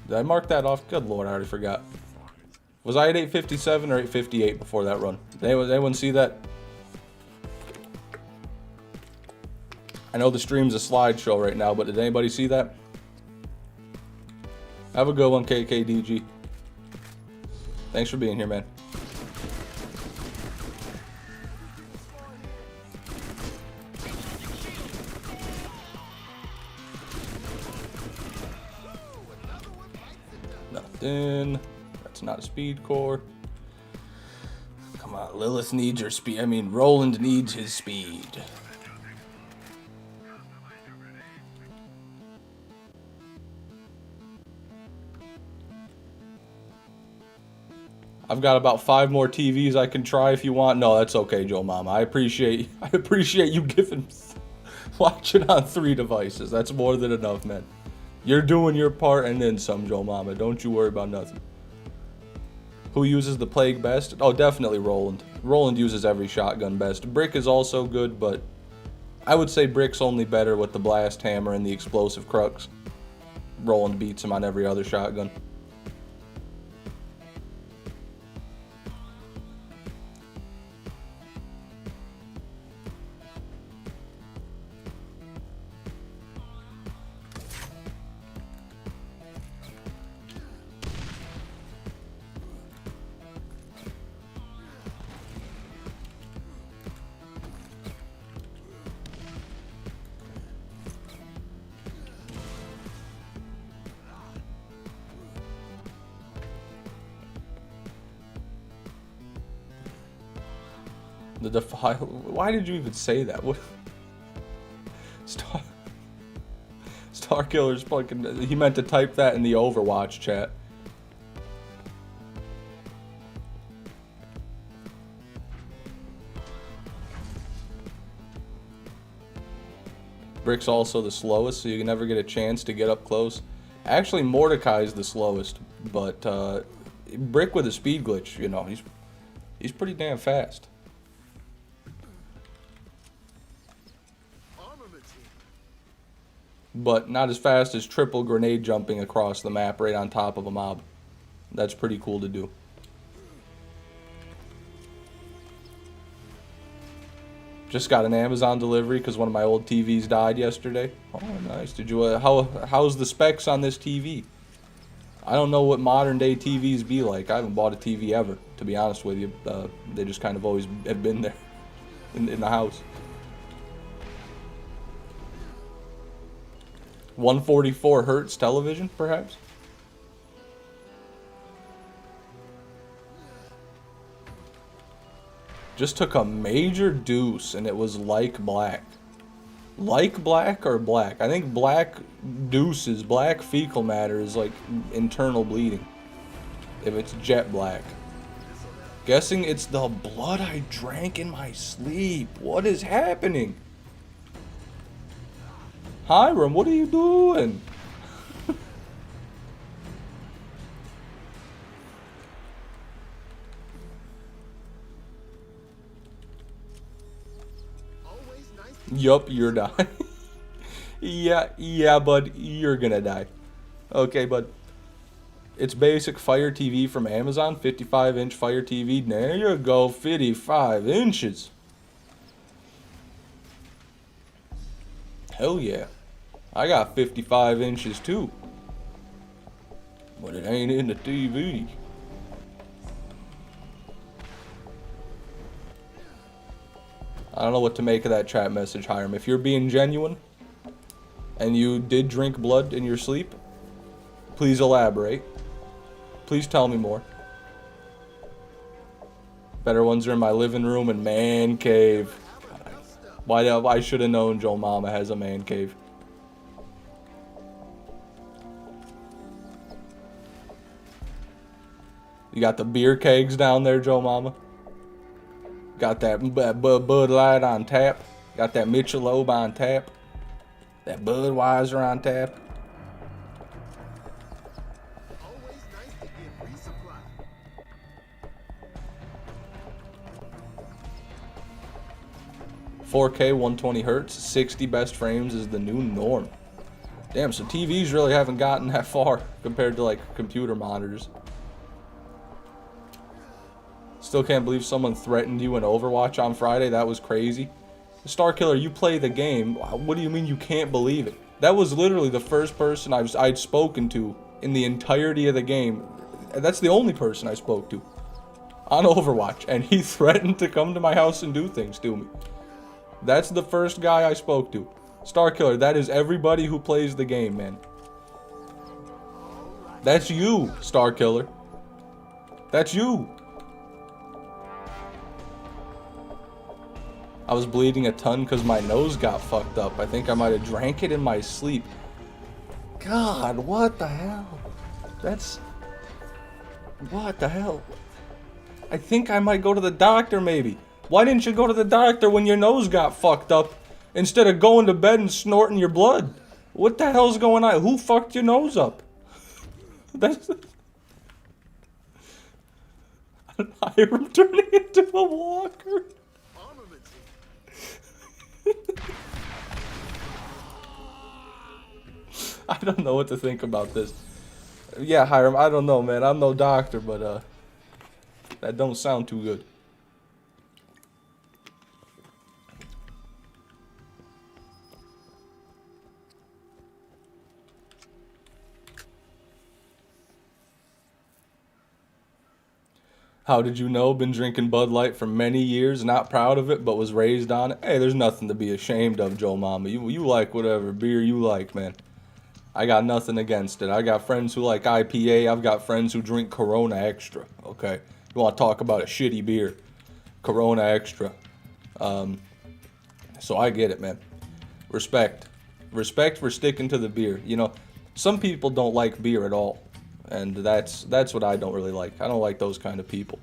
Did I mark that off? Good lord, I already forgot. Was I at 857 or 858 before that run? Did anyone see that? I know the stream's a slideshow right now, but did anybody see that? Have a good one, KKDG. Thanks for being here, man. Nothing. That's not a speed core. Come on, Lilith needs her speed. I mean, Roland needs his speed. I've got about 5 more TVs I can try if you want. No, that's okay, Joe Mama. I appreciate you giving watching on 3 devices. That's more than enough, man. You're doing your part and then some, Joe Mama. Don't you worry about nothing. Who uses the Plague best? Oh, definitely Roland. Roland uses every shotgun best. Brick is also good, but I would say Brick's only better with the Blast Hammer and the Explosive Crux. Roland beats him on every other shotgun. The Defile. Why did you even say that? What? Star Killer's fucking. He meant to type that in the Overwatch chat. Brick's also the slowest, so you can never get a chance to get up close. Actually, Mordecai's the slowest, but Brick with a speed glitch, you know, he's pretty damn fast. But not as fast as triple grenade jumping across the map right on top of a mob. That's pretty cool to do. Just got an Amazon delivery because one of my old TVs died yesterday. Oh, nice. Did you? How's the specs on this TV? I don't know what modern day TVs be like. I haven't bought a TV ever, to be honest with you. They just kind of always have been there in the house. 144 hertz television, perhaps? Just took a major deuce, and it was like black. Like black or black? I think black deuces, black fecal matter is like internal bleeding. If it's jet black. Guessing it's the blood I drank in my sleep. What is happening? Hiram, what are you doing? Yup, you're dying. yeah, bud, you're gonna die. Okay, bud. It's basic Fire TV from Amazon, 55-inch Fire TV. There you go, 55 inches. Hell yeah. I got 55 inches too. But it ain't in the TV. I don't know what to make of that chat message, Hiram. If you're being genuine, and you did drink blood in your sleep, please elaborate. Please tell me more. Better ones are in my living room and man cave. Why I should have known Joe Mama has a man cave. You got the beer kegs down there, Joe Mama. Got that Bud Light on tap. Got that Michelob on tap. That Budweiser on tap. Always nice to get resupplied. 4K 120 hertz, 60 best frames is the new norm. Damn, so TVs really haven't gotten that far compared to like computer monitors. Still can't believe someone threatened you in Overwatch on Friday. That was crazy. Starkiller, you play the game. What do you mean you can't believe it? That was literally the first person I'd spoken to in the entirety of the game. That's the only person I spoke to on Overwatch, and he threatened to come to my house and do things to me. That's the first guy I spoke to. Starkiller, that is everybody who plays the game, man. That's you, Starkiller. That's you. I was bleeding a ton because my nose got fucked up. I think I might have drank it in my sleep. God, what the hell? What the hell? I think I might go to the doctor maybe. Why didn't you go to the doctor when your nose got fucked up instead of going to bed and snorting your blood? What the hell's going on? Who fucked your nose up? That's... I'm turning into a walker. I don't know what to think about this. Yeah, Hiram, I don't know, man. I'm no doctor, but that don't sound too good. How did you know? Been drinking Bud Light for many years, not proud of it, but was raised on it. Hey, there's nothing to be ashamed of, Joe Mama. You like whatever beer you like, man. I got nothing against it. I got friends who like IPA. I've got friends who drink Corona Extra, okay? You want to talk about a shitty beer. Corona Extra. So I get it, man. Respect. Respect for sticking to the beer. You know, some people don't like beer at all. And that's what I don't really like. I don't like those kind of people.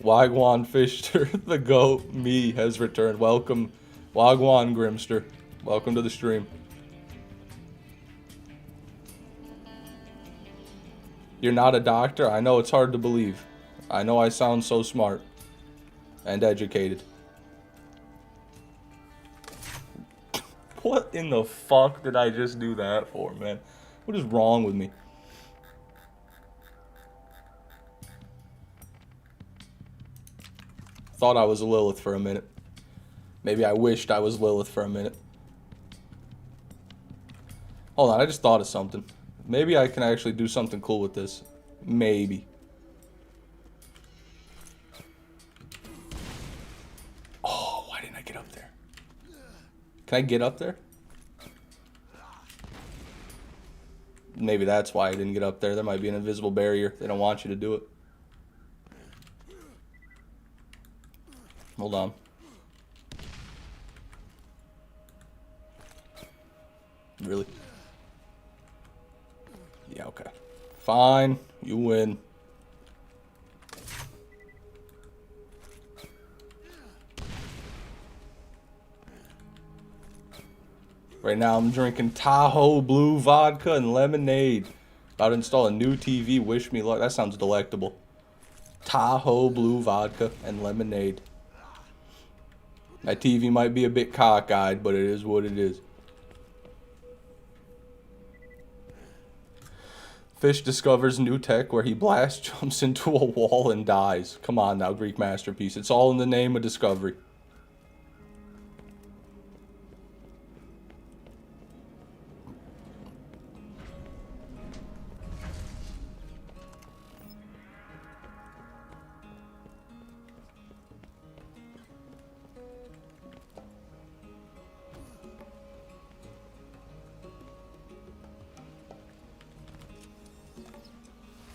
Wagwan Fishter, the goat, me, has returned. Welcome, Wagwan Grimster. Welcome to the stream. You're not a doctor? I know it's hard to believe. I know I sound so smart and educated. What in the fuck did I just do that for, man? What is wrong with me? Thought I was Lilith for a minute. Maybe I wished I was Lilith for a minute. Hold on, I just thought of something. Maybe I can actually do something cool with this. Maybe. Oh, why didn't I get up there? Can I get up there? Maybe that's why I didn't get up there. There might be an invisible barrier. They don't want you to do it. Hold on. Really? Yeah, okay. Fine. You win. Right now I'm drinking Tahoe Blue vodka and lemonade. About to install a new TV. Wish me luck. That sounds delectable. Tahoe Blue vodka and lemonade. My TV might be a bit cockeyed, but it is what it is. Fish discovers new tech where he blast jumps into a wall and dies. Come on now, Greek masterpiece. It's all in the name of discovery.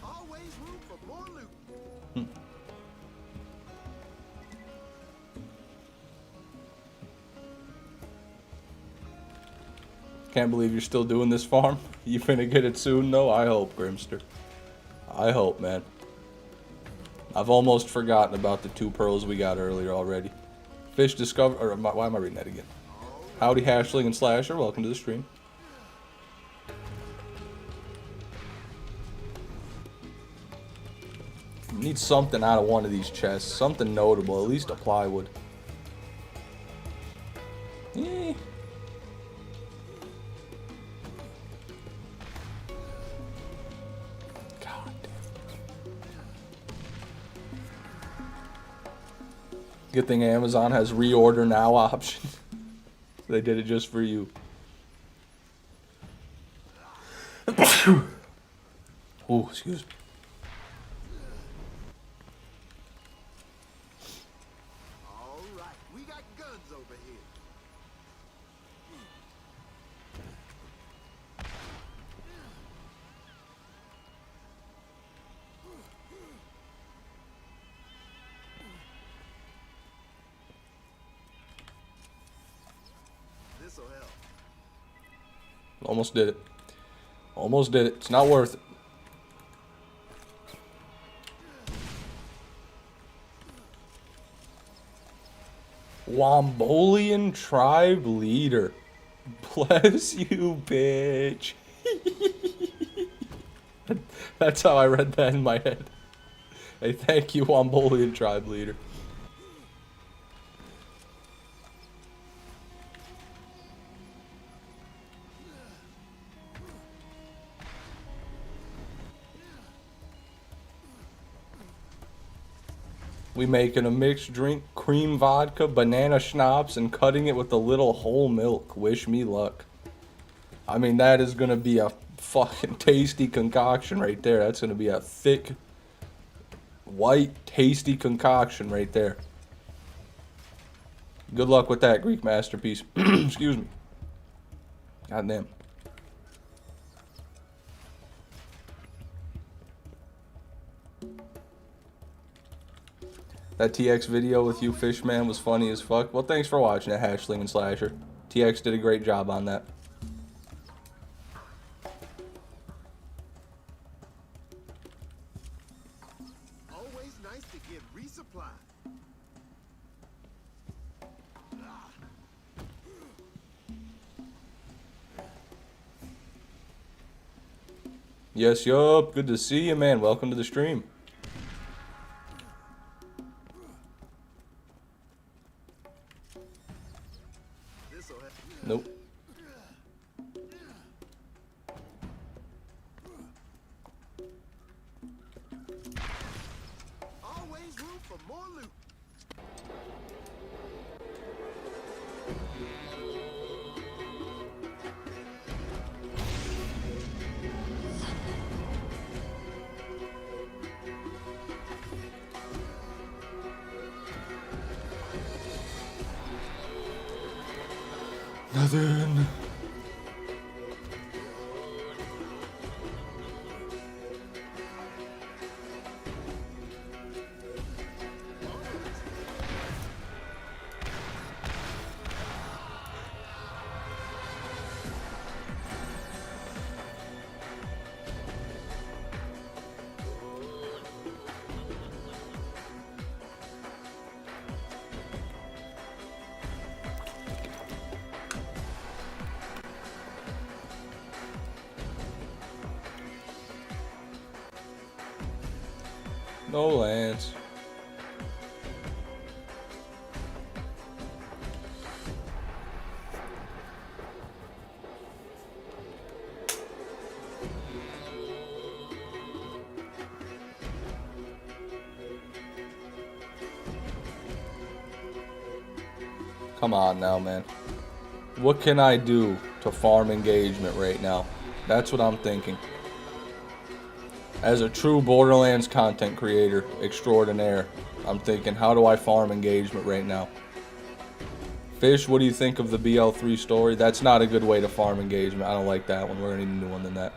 Always room for more loot. Can't believe you're still doing this farm. You finna get it soon, though? I hope, Grimster. I hope, man. I've almost forgotten about the 2 pearls we got earlier already. Fish discover... Or, why am I reading that again? Howdy, Hashling and Slasher. Welcome to the stream. Need something out of one of these chests. Something notable. At least a plywood. Eh. God damn. Good thing Amazon has reorder now option. They did it just for you. Oh, excuse me. All right, we got guns over here. This'll help. Almost did it. Almost did it. It's not worth it. Wombolian tribe leader. Bless you, bitch. That's how I read that in my head. Hey, thank you, Wombolian tribe leader. We making a mixed drink, cream vodka, banana schnapps, and cutting it with a little whole milk. Wish me luck. I mean, that is gonna be a fucking tasty concoction right there. That's gonna be a thick, white, tasty concoction right there. Good luck with that, Greek masterpiece. Excuse me. God damn. That TX video with you, Fishman, was funny as fuck. Well, thanks for watching it, Hashling and Slasher. TX did a great job on that. Always nice to get resupply. Yes, yup. Good to see you, man. Welcome to the stream. Nope. Always room for more loot. Nothing. No Lance. Come on now, man. What can I do to farm engagement right now? That's what I'm thinking. As a true Borderlands content creator extraordinaire, I'm thinking, how do I farm engagement right now? Fish, what do you think of the BL3 story? That's not a good way to farm engagement. I don't like that one. We're gonna need a new one than that.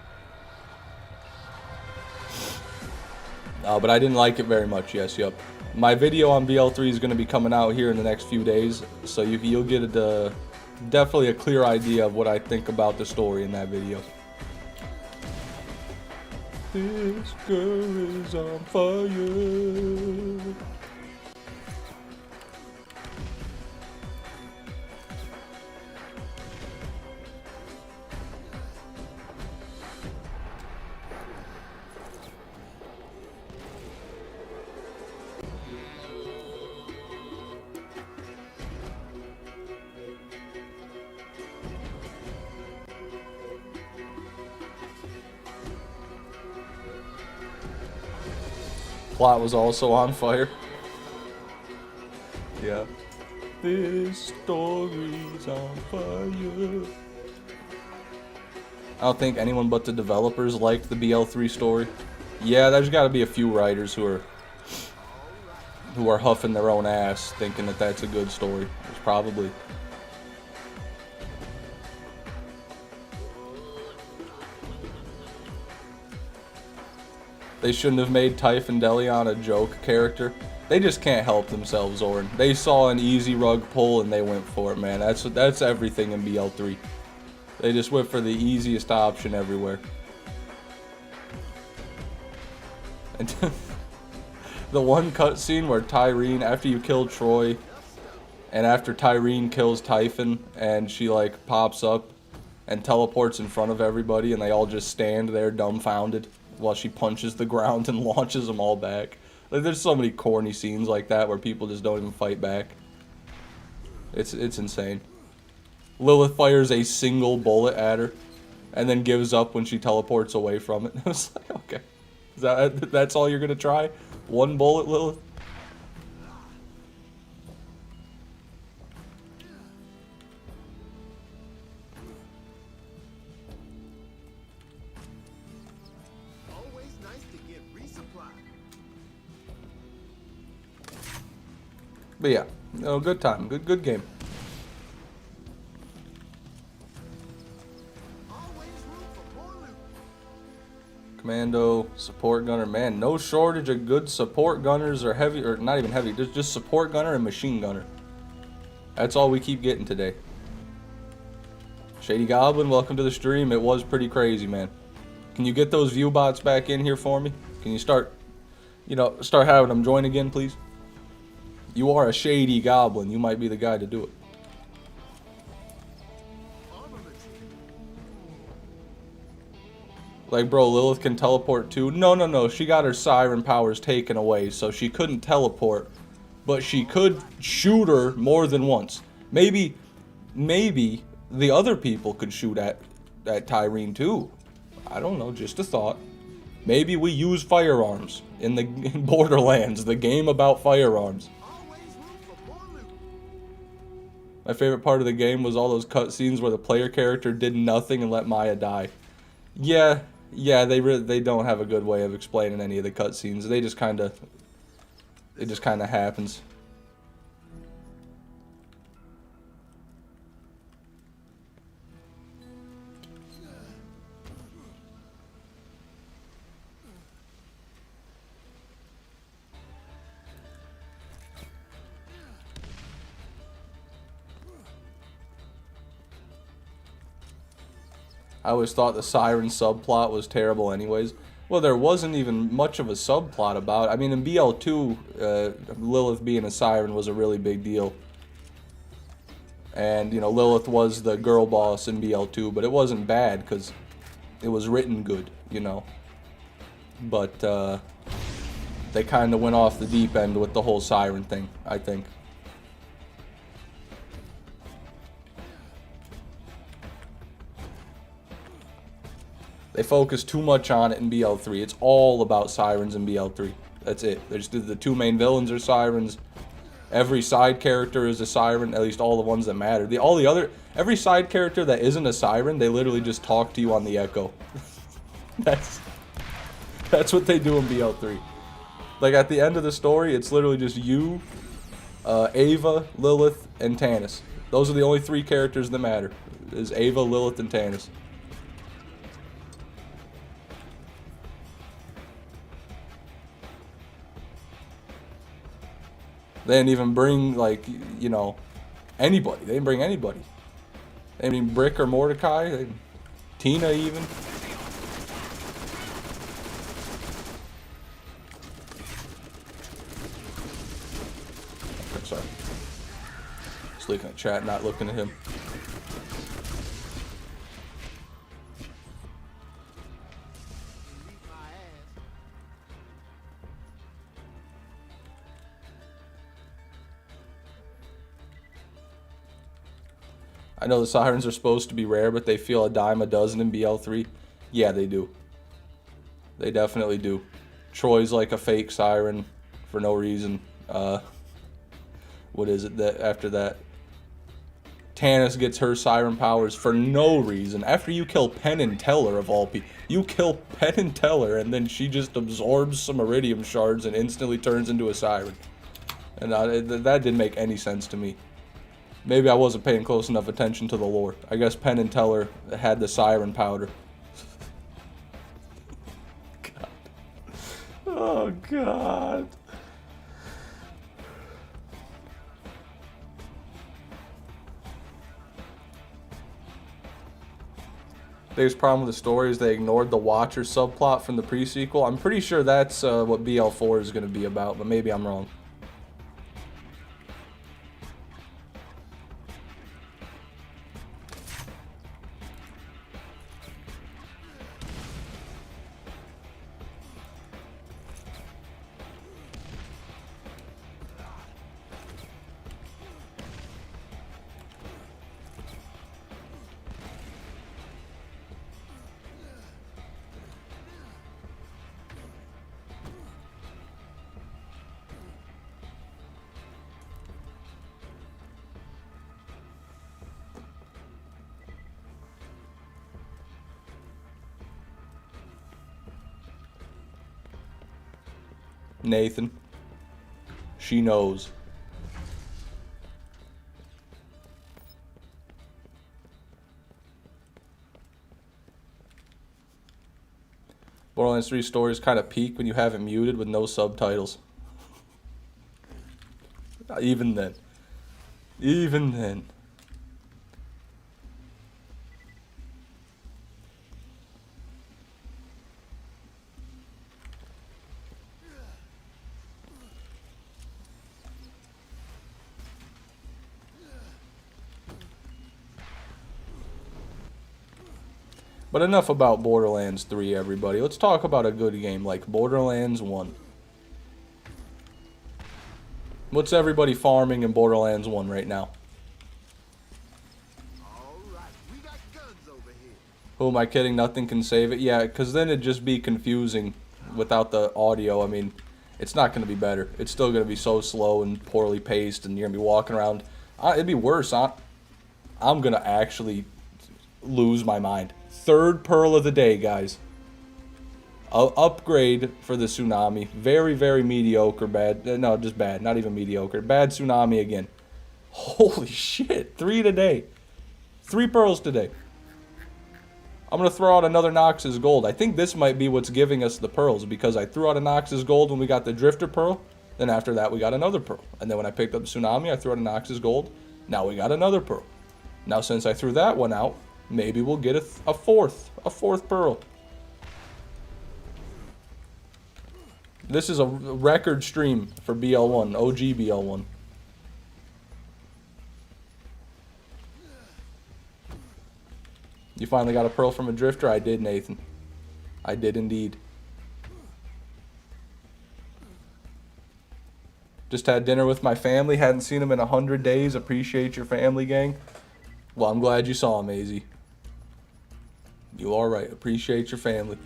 But I didn't like it very much. Yes, yup. My video on BL3 is going to be coming out here in the next few days, so you'll get definitely a clear idea of what I think about the story in that video. This girl is on fire. Plot was also on fire. Yeah. This story's on fire. I don't think anyone but the developers liked the BL3 story. Yeah, there's got to be a few writers who are huffing their own ass, thinking that that's a good story. It's probably. They shouldn't have made Typhon Delion a joke character. They just can't help themselves, Orin. They saw an easy rug pull and they went for it, man. That's everything in BL3. They just went for the easiest option everywhere. And the one cutscene where Tyreen, after you kill Troy, and after Tyreen kills Typhon, and she like pops up and teleports in front of everybody, and they all just stand there dumbfounded while she punches the ground and launches them all back. Like, there's so many corny scenes like that where people just don't even fight back. It's insane. Lilith fires a single bullet at her, and then gives up when she teleports away from it. I was like, okay, that's all you're gonna try? One bullet, Lilith? Always nice to get resupply. But yeah, no, good time, good game. Always room for more loot. Commando, support gunner, man, no shortage of good support gunners or heavy, or not even heavy, just support gunner and machine gunner. That's all we keep getting today. Shady Goblin, welcome to the stream. It was pretty crazy, man. Can you get those view bots back in here for me? Can you start having them join again, please? You are a Shady Goblin. You might be the guy to do it. Like, bro, Lilith can teleport too. No, no, no. She got her siren powers taken away, so she couldn't teleport. But she could shoot her more than once. Maybe the other people could shoot at Tyreen too. I don't know, just a thought. Maybe we use firearms in Borderlands, the game about firearms. My favorite part of the game was all those cutscenes where the player character did nothing and let Maya die. Yeah, they don't have a good way of explaining any of the cutscenes. It just kind of happens. I always thought the siren subplot was terrible anyways. Well, there wasn't even much of a subplot about it. I mean, in BL2, Lilith being a siren was a really big deal. And, you know, Lilith was the girl boss in BL2, but it wasn't bad because it was written good, you know. But they kind of went off the deep end with the whole siren thing, I think. They focus too much on it in BL3. It's all about sirens in BL3. That's it. There's the two main villains are sirens. Every side character is a siren, at least all the ones that matter. Every side character that isn't a siren, they literally just talk to you on the echo. That's what they do in BL3. Like at the end of the story, it's literally just you, Ava, Lilith, and Tannis. Those are the only three characters that matter. Is Ava, Lilith, and Tannis. They didn't even bring, like, you know, anybody. They didn't bring anybody. They didn't bring Brick or Mordecai. Tina, even. Okay, sorry. Just looking at chat, not looking at him. I know the sirens are supposed to be rare, but they feel a dime a dozen in BL3. Yeah, they do. They definitely do. Troy's like a fake siren for no reason. What is it that after that? Tannis gets her siren powers for no reason. After you kill Penn and Teller of all people. You kill Penn and Teller and then she just absorbs some iridium shards and instantly turns into a siren. And that didn't make any sense to me. Maybe I wasn't paying close enough attention to the lore. I guess Penn and Teller had the siren powder. God. Oh, God. Biggest problem with the story is they ignored the Watcher subplot from the pre-sequel. I'm pretty sure that's what BL4 is going to be about, but maybe I'm wrong. Nathan. She knows. Borderlands 3 stories kind of peak when you have it muted with no subtitles. Even then. Even then. But enough about Borderlands 3, everybody. Let's talk about a good game like Borderlands 1. What's everybody farming in Borderlands 1 right now? Alright, we got guns over here. Who am I kidding? Nothing can save it? Yeah, because then it'd just be confusing without the audio. I mean, it's not going to be better. It's still going to be so slow and poorly paced, and you're going to be walking around. It'd be worse. I'm going to actually lose my mind. Third pearl of the day, guys. Upgrade for the tsunami. Very, very mediocre. Bad. No, just bad. Not even mediocre. Bad tsunami again. Holy shit. 3 today. 3 pearls today. I'm going to throw out another Nox's gold. I think this might be what's giving us the pearls, because I threw out a Nox's gold when we got the Drifter pearl. Then after that, we got another pearl. And then when I picked up tsunami, I threw out a Nox's gold. Now we got another pearl. Now since I threw that one out, maybe we'll get a fourth pearl. This is a record stream for BL1, OG BL1. You finally got a pearl from a drifter? I did, Nathan. I did indeed. Just had dinner with my family. Hadn't seen them in 100 days. Appreciate your family, gang. Well, I'm glad you saw him, AZ. You are right. Appreciate your family.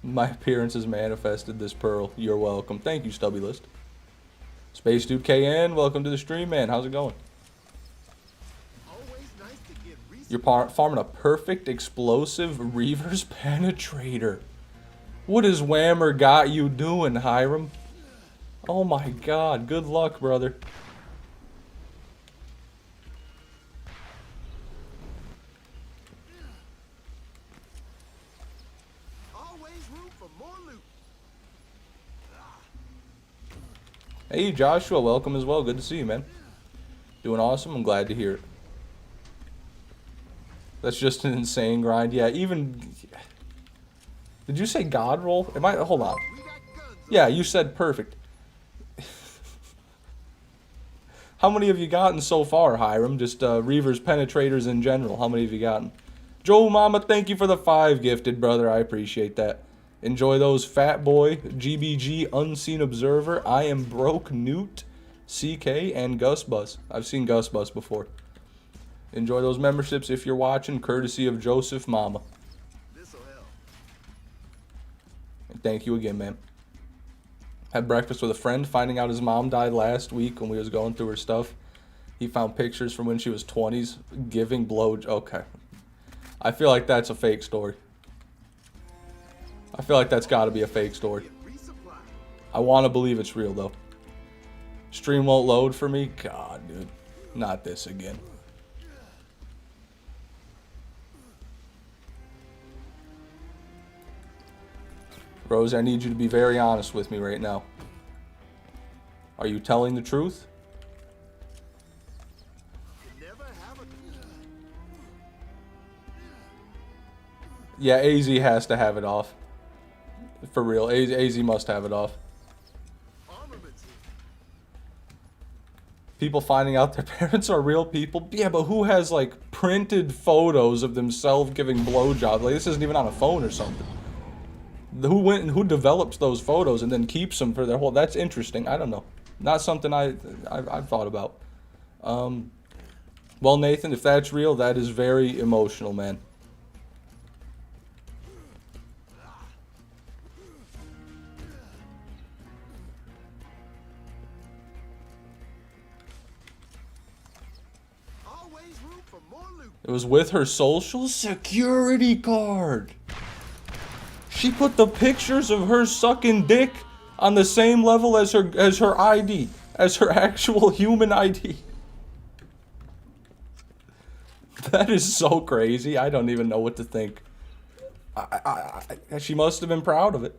My appearance has manifested this pearl. You're welcome. Thank you, Stubby List. Space Dude KN, welcome to the stream, man. How's it going? Always nice to get You're farming a perfect explosive reverse penetrator. What has Whammer got you doing, Hiram? Oh my god. Good luck, brother. Hey, Joshua, welcome as well. Good to see you, man. Doing awesome. I'm glad to hear it. That's just an insane grind. Yeah, even... Did you say God roll? Hold on. Yeah, you said perfect. How many have you gotten so far, Hiram? Just Reavers penetrators in general. How many have you gotten? Joe Mama, thank you for the 5 gifted, brother. I appreciate that. Enjoy those, Fat Boy, GBG, Unseen Observer, I Am Broke, Newt, CK, and Gus Bus. I've seen Gus Bus before. Enjoy those memberships if you're watching, courtesy of Joseph Mama. This'll help. And thank you again, man. Had breakfast with a friend, finding out his mom died last week when we was going through her stuff. He found pictures from when she was 20s, giving okay. I feel like that's a fake story. I feel like that's got to be a fake story. I want to believe it's real, though. Stream won't load for me? God, dude. Not this again. Rose, I need you to be very honest with me right now. Are you telling the truth? Yeah, AZ has to have it off. For real, AZ must have it off. People finding out their parents are real people? Yeah, but who has, like, printed photos of themselves giving blowjobs? Like, this isn't even on a phone or something. Who develops those photos and then keeps them for their whole... That's interesting. I don't know. Not something I've thought about. Well, Nathan, if that's real, that is very emotional, man. It was with her social security card. She put the pictures of her sucking dick on the same level as her ID, as her actual human ID. That is so crazy. I don't even know what to think. She must have been proud of it.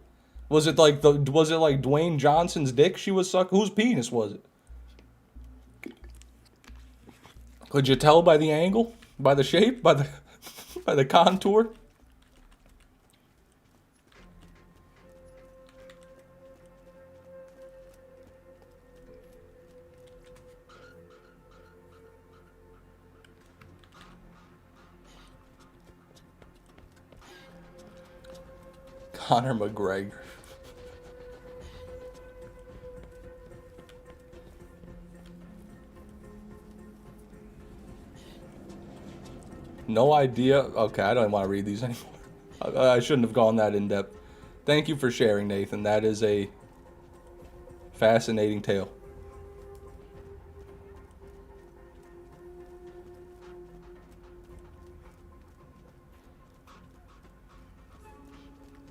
Was it like Dwayne Johnson's dick she was sucking? Whose penis was it? Could you tell by the angle? By the shape? By the contour? Conor McGregor. No idea. Okay, I don't want to read these anymore. I shouldn't have gone that in depth. Thank you for sharing, Nathan. That is a fascinating tale.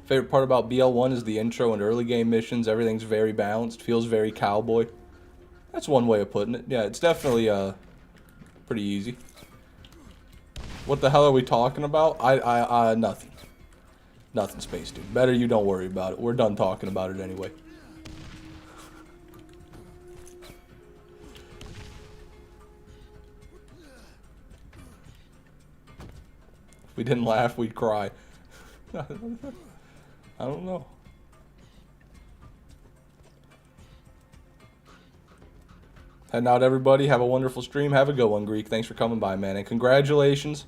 Favorite part about BL1 is the intro and early game missions. Everything's very balanced. Feels very cowboy. That's one way of putting it. Yeah, it's definitely pretty easy. What the hell are we talking about? Nothing. Nothing, Space Dude. Better you don't worry about it. We're done talking about it anyway. If we didn't laugh, we'd cry. I don't know. Heading out, everybody. Have a wonderful stream. Have a good one, Greek. Thanks for coming by, man. And congratulations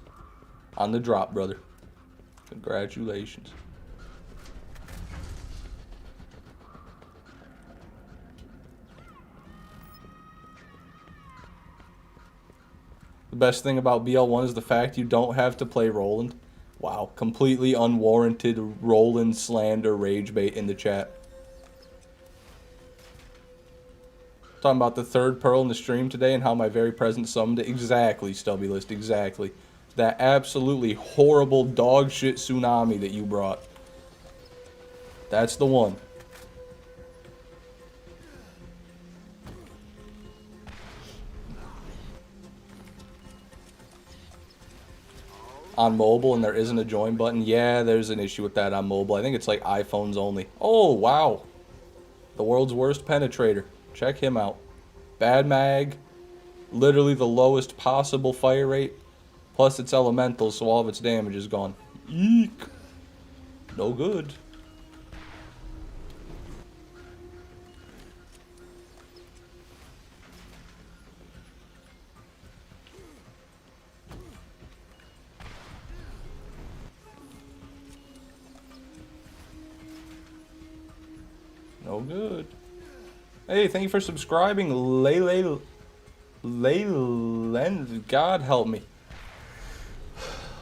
on the drop, brother. Congratulations. The best thing about BL1 is the fact you don't have to play Roland. Wow, completely unwarranted Roland slander rage bait in the chat. Talking about the third pearl in the stream today and how my very present summoned it. Exactly, Stubby List, exactly. That absolutely horrible dog shit tsunami that you brought. That's the one. On mobile and there isn't a join button. Yeah, there's an issue with that on mobile. I think it's like iPhones only. Oh, wow. The world's worst penetrator. Check him out. Bad mag. Literally the lowest possible fire rate. Plus it's elemental, so all of its damage is gone. Eek. No good. No good. Hey, thank you for subscribing, Lele. God help me.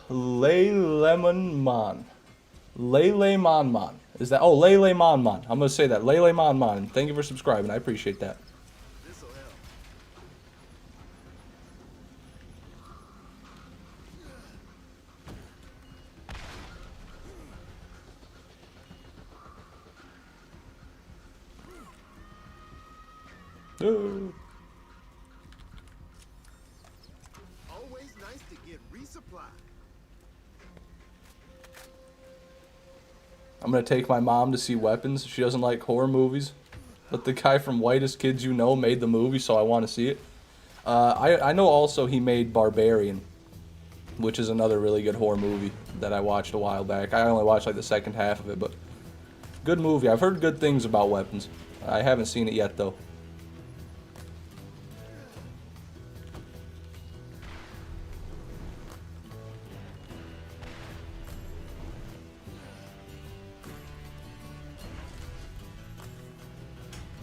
Lemon Man. Lele Man Man. Is that? Oh, Lele Man Man. I'm gonna say that. Lele Man Man. Thank you for subscribing. I appreciate that. This'll help. Always nice to get resupply. I'm gonna take my mom to see Weapons. She doesn't like horror movies, but the guy from Whitest Kids You Know made the movie, so I want to see it. I know also he made Barbarian, which is another really good horror movie that I watched a while back. I only watched like the second half of it, but good movie. I've heard good things about Weapons. I haven't seen it yet though.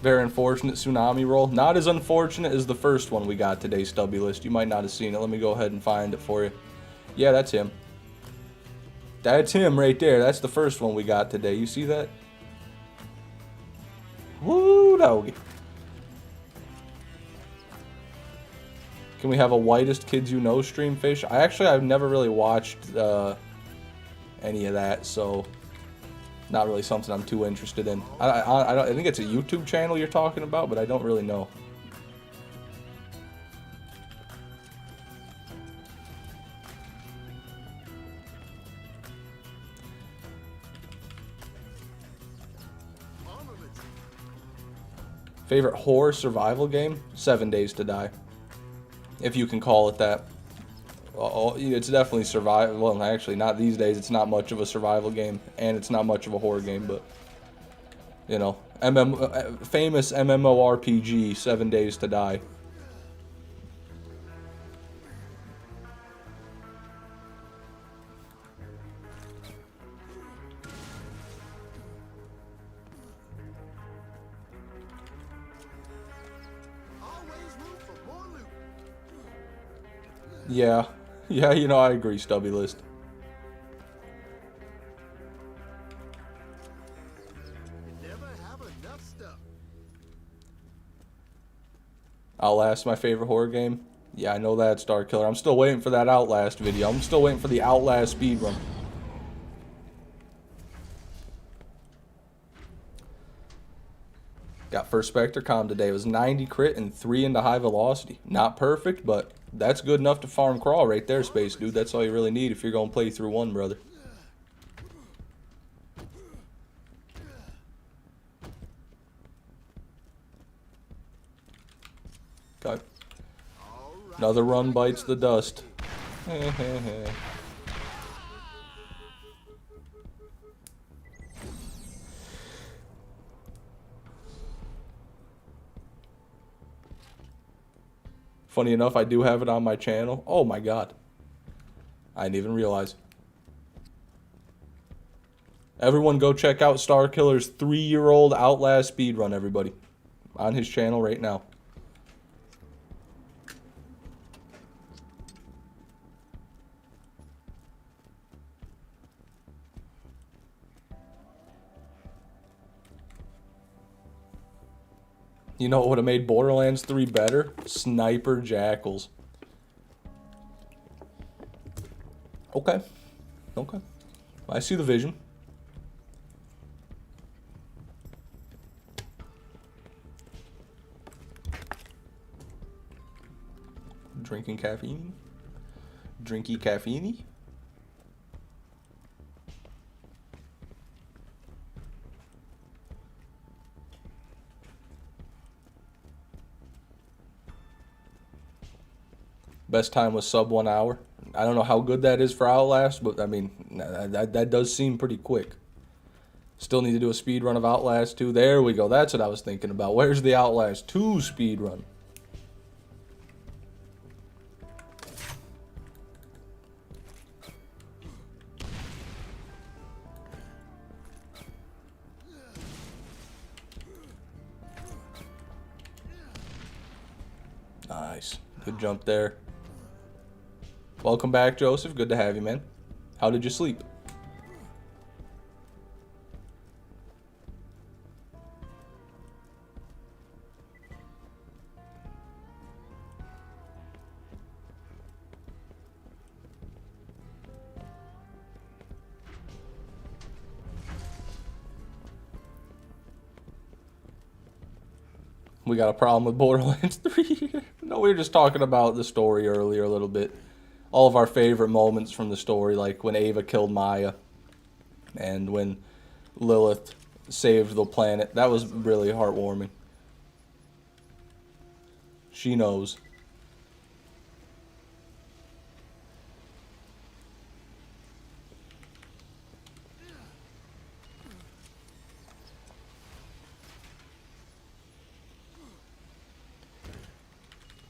Very unfortunate tsunami roll. Not as unfortunate as the first one we got today, Stubby List. You might not have seen it. Let me go ahead and find it for you. Yeah, that's him. That's him right there. That's the first one we got today. You see that? Woo, doggy. Can we have a Whitest Kids You Know stream, Fish? I've never really watched any of that, so not really something I'm too interested in. I think it's a YouTube channel you're talking about, but I don't really know. Favorite horror survival game? 7 Days to Die. If you can call it that. It's definitely survival. Well, actually, not these days. It's not much of a survival game, and it's not much of a horror game. But you know, famous MMORPG, 7 Days to Die. Yeah. Yeah, you know, I agree, Stubby List. Never have enough stuff. Outlast, my favorite horror game. Yeah, I know that, Star Killer. I'm still waiting for that Outlast video. I'm still waiting for the Outlast speedrun. Got first Spectre Comm today. It was 90 crit and 3 into high velocity. Not perfect, but that's good enough to farm crawl right there, Space Dude. That's all you really need if you're going to play through one, brother. Okay. Another run bites the dust. Funny enough, I do have it on my channel. Oh my god. I didn't even realize. Everyone go check out Star Killer's 3-year-old Outlast speedrun, everybody. On his channel right now. You know what would have made Borderlands 3 better? Sniper Jackals. Okay. Okay. I see the vision. Drinking caffeine. Drinky caffeine. Best time was sub 1 hour. I don't know how good that is for Outlast, but I mean, that does seem pretty quick. Still need to do a speed run of Outlast 2. There we go. That's what I was thinking about. Where's the Outlast 2 speed run? Nice. Good jump there. Welcome back, Joseph. Good to have you, man. How did you sleep? We got a problem with Borderlands 3. No, we were just talking about the story earlier a little bit. All of our favorite moments from the story, like when Ava killed Maya and when Lilith saved the planet. That was really heartwarming. She knows.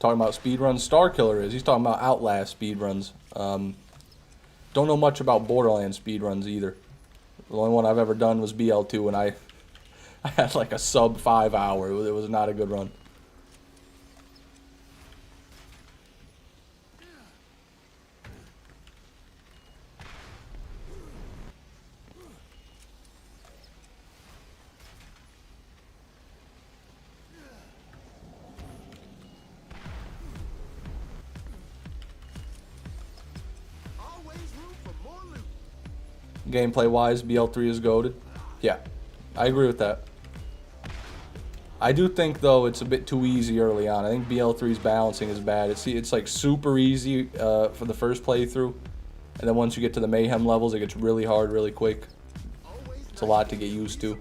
Talking about speedruns, Star Killer is. He's talking about Outlast speedruns. Don't know much about Borderlands speedruns either. The only one I've ever done was BL2, and I had like a sub 5 hour. It was not a good run. Gameplay wise, BL3 is goated. Yeah, I agree with that. I do think though it's a bit too easy early on. I think BL3's balancing is bad. It's like super easy for the first playthrough, and then once you get to the mayhem levels, it gets really hard really quick. It's a lot to get used to.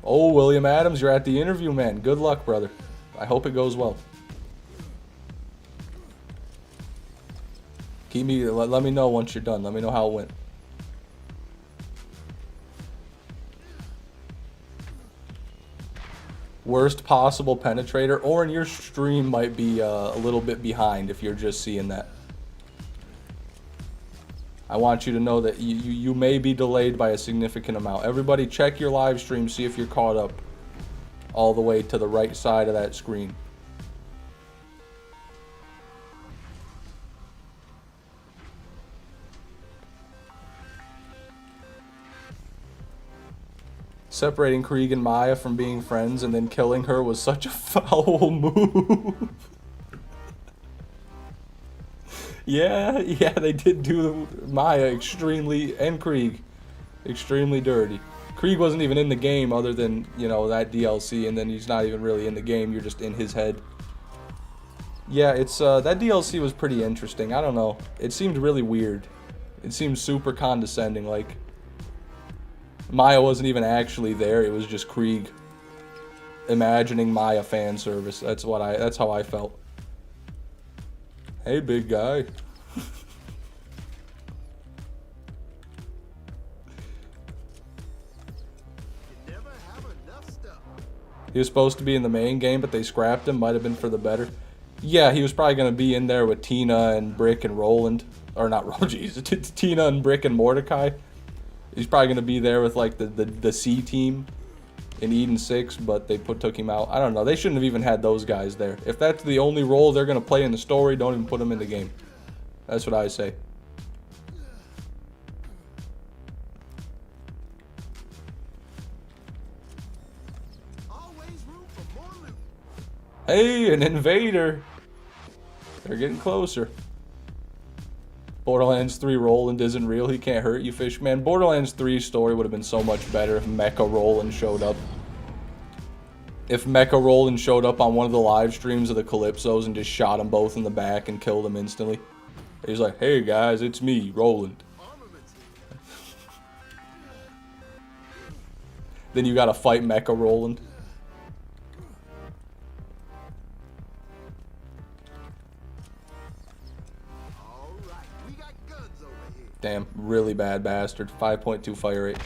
Oh, William Adams, you're at the interview, man. Good luck, brother. I hope it goes well. Let me know once you're done. Let me know how it went. Worst possible penetrator, or in your stream might be a little bit behind if you're just seeing that. I want you to know that you may be delayed by a significant amount. Everybody check your live stream, see if you're caught up all the way to the right side of that screen. Separating Krieg and Maya from being friends and then killing her was such a foul move. Yeah, they did do Maya extremely, and Krieg, extremely dirty. Krieg wasn't even in the game other than, you know, that DLC, and then he's not even really in the game, you're just in his head. Yeah, it's, that DLC was pretty interesting, I don't know. It seemed really weird. It seemed super condescending, like, Maya wasn't even actually there, it was just Krieg imagining Maya fan service. That's how I felt. Hey, big guy. He was supposed to be in the main game, but they scrapped him. Might have been for the better. Yeah, he was probably going to be in there with Tina and Brick and Roland. Or not Roland, jeez. Tina and Brick and Mordecai. He's probably going to be there with, like, the C team in Eden 6, but they took him out. I don't know. They shouldn't have even had those guys there. If that's the only role they're going to play in the story, don't even put them in the game. That's what I say. Hey, an invader. They're getting closer. Borderlands 3 Roland isn't real. He can't hurt you, fish man. Borderlands 3 story would have been so much better if Mecha Roland showed up. If Mecha Roland showed up on one of the live streams of the Calypsos and just shot them both in the back and killed them instantly. He's like, hey guys, it's me, Roland. Then you gotta fight Mecha Roland. Damn, really bad bastard. 5.2 fire rate.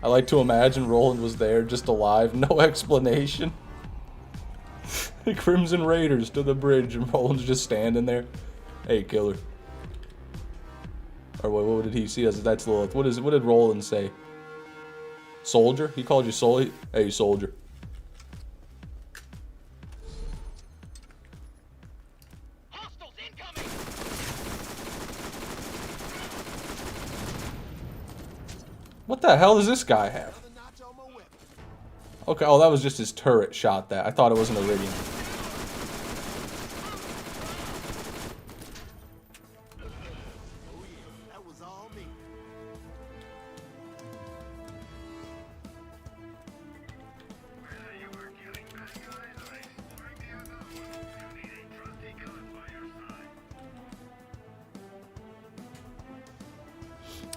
I like to imagine Roland was there, just alive, no explanation. The Crimson Raiders to the bridge, and Roland's just standing there. Hey, killer. Or what did he see? That's Lilith. What did Roland say? Soldier? He called you soldier? Hey, soldier. What the hell does this guy have? Okay, oh, that was just his turret shot that. I thought it was an Iridium.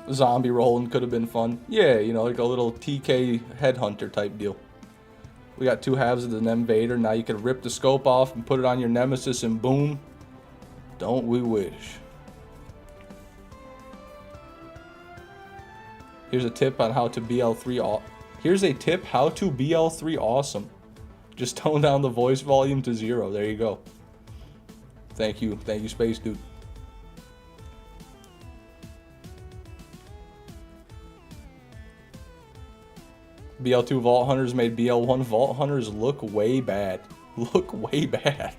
Zombie Roland could have been fun. Yeah, you know, like a little TK headhunter type deal. We got two halves of the Invader. Now you can rip the scope off and put it on your Nemesis and boom. Don't we wish. Here's a tip on how to BL3 Here's a tip how to BL3 awesome. Just tone down the voice volume to 0. There you go. Thank you, Space Dude. BL2 Vault Hunters made BL1 Vault Hunters look way bad. Look way bad.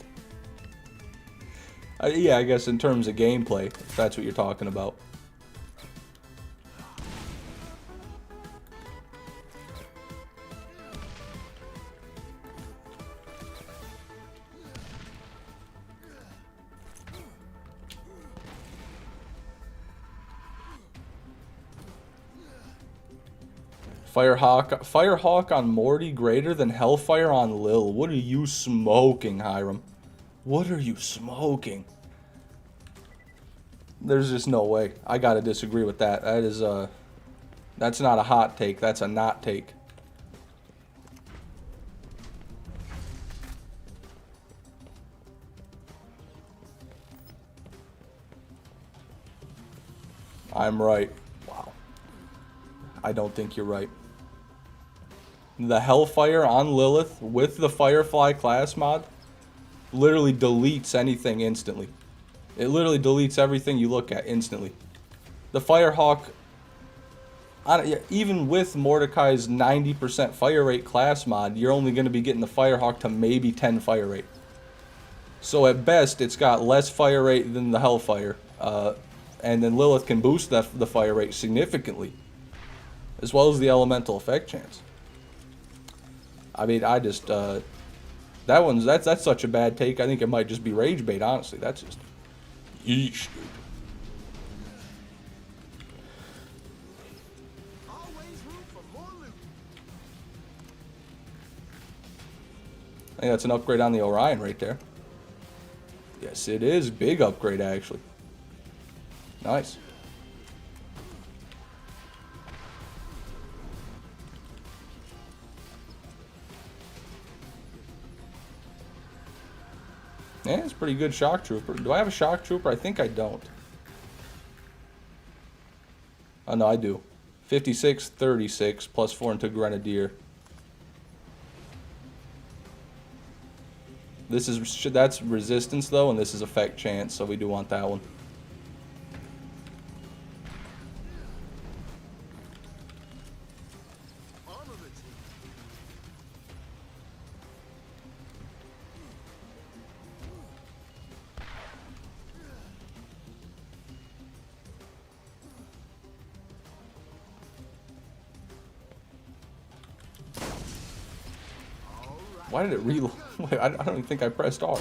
Yeah, I guess in terms of gameplay, if that's what you're talking about. Firehawk on Morty greater than Hellfire on Lil. What are you smoking, Hiram? What are you smoking? There's just no way. I gotta disagree with that. That is that's not a hot take. That's a not take. I'm right. Wow. I don't think you're right. The Hellfire on Lilith with the Firefly class mod literally deletes anything instantly. It literally deletes everything you look at instantly. The Firehawk, even with Mordecai's 90% fire rate class mod, you're only going to be getting the Firehawk to maybe 10 fire rate. So at best, it's got less fire rate than the Hellfire. And then Lilith can boost the fire rate significantly, as well as the elemental effect chance. I mean, I just that's such a bad take. I think it might just be rage bait. Honestly, that's just yeesh, dude. Always room for more loot. I think that's an upgrade on the Orion right there. Yes, it is. Big upgrade, actually. Nice. Yeah, it's pretty good shock trooper. Do I have a shock trooper? I think I don't. Oh, no, I do. 56, 36, plus 4 into Grenadier. That's resistance though, and this is effect chance, so we do want that one. Armament. Why did it reload? Wait, I don't even think I pressed R.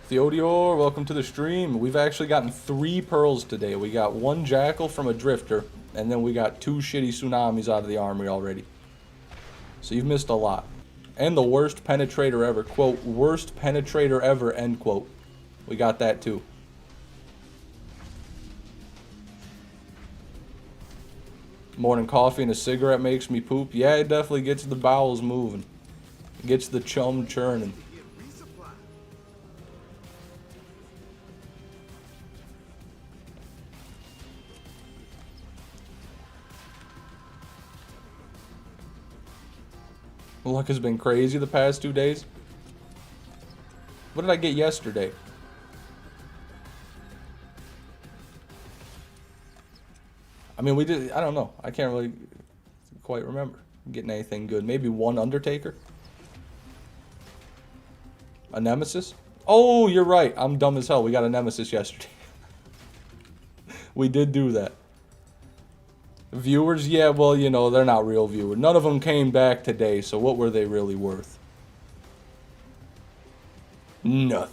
Theodior, welcome to the stream. We've actually gotten 3 pearls today. We got 1 jackal from a drifter, and then we got 2 shitty tsunamis out of the armory already. So you've missed a lot. And the worst penetrator ever. Quote, worst penetrator ever, end quote. We got that too. Morning coffee and a cigarette makes me poop. Yeah, it definitely gets the bowels moving. It gets the chum churning. Get resupply. Luck has been crazy the past 2 days. What did I get yesterday? I mean, we did. I don't know. I can't really quite remember getting anything good. Maybe 1 Undertaker? A Nemesis? Oh, you're right. I'm dumb as hell. We got a Nemesis yesterday. We did do that. Viewers? Yeah, well, you know, they're not real viewers. None of them came back today, so what were they really worth? Nothing.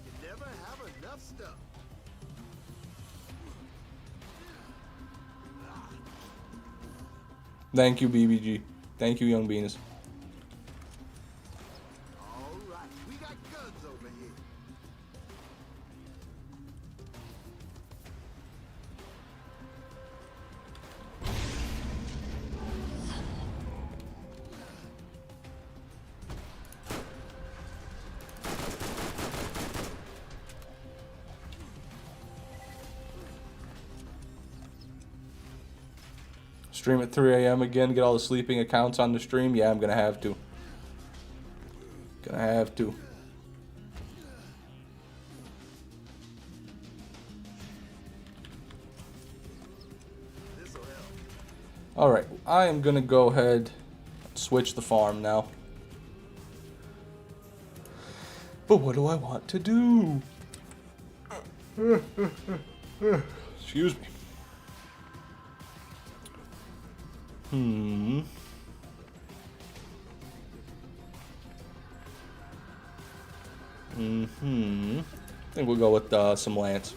You never have enough stuff. Thank you, BBG. Thank you, Young Venus. All right, we got guns over here. Stream at 3 a.m. again, get all the sleeping accounts on the stream? Yeah, I'm gonna have to. Gonna have to. This'll help. Alright, I am gonna go ahead and switch the farm now. But what do I want to do? Excuse me. I think we'll go with some Lance.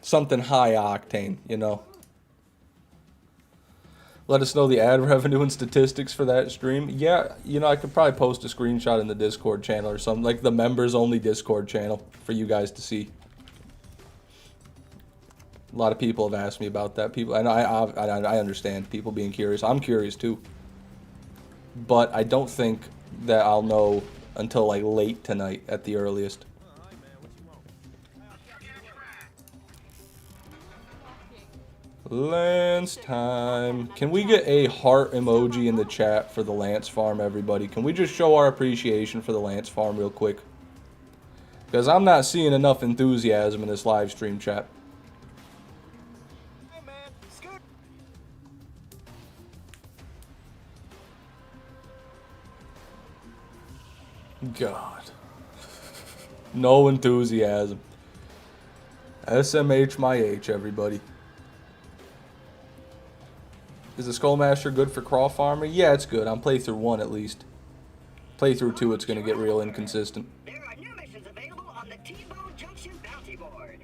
Something high octane, you know. Let us know the ad revenue and statistics for that stream. Yeah, you know, I could probably post a screenshot in the Discord channel or something, like the members only Discord channel for you guys to see. A lot of people have asked me about that. People, and I understand people being curious. I'm curious too. But I don't think that I'll know until like late tonight at the earliest. Lance time. Can we get a heart emoji in the chat for the Lance farm, everybody? Can we just show our appreciation for the Lance farm real quick? Because I'm not seeing enough enthusiasm in this live stream chat. Hey man, scoot. God. No enthusiasm. SMH my H, everybody. Is the Skullmaster good for Craw Farmer? Yeah, it's good. On playthrough 1 at least. Playthrough 2, it's going to get real inconsistent. There are new missions available on the T-Bone Junction bounty board.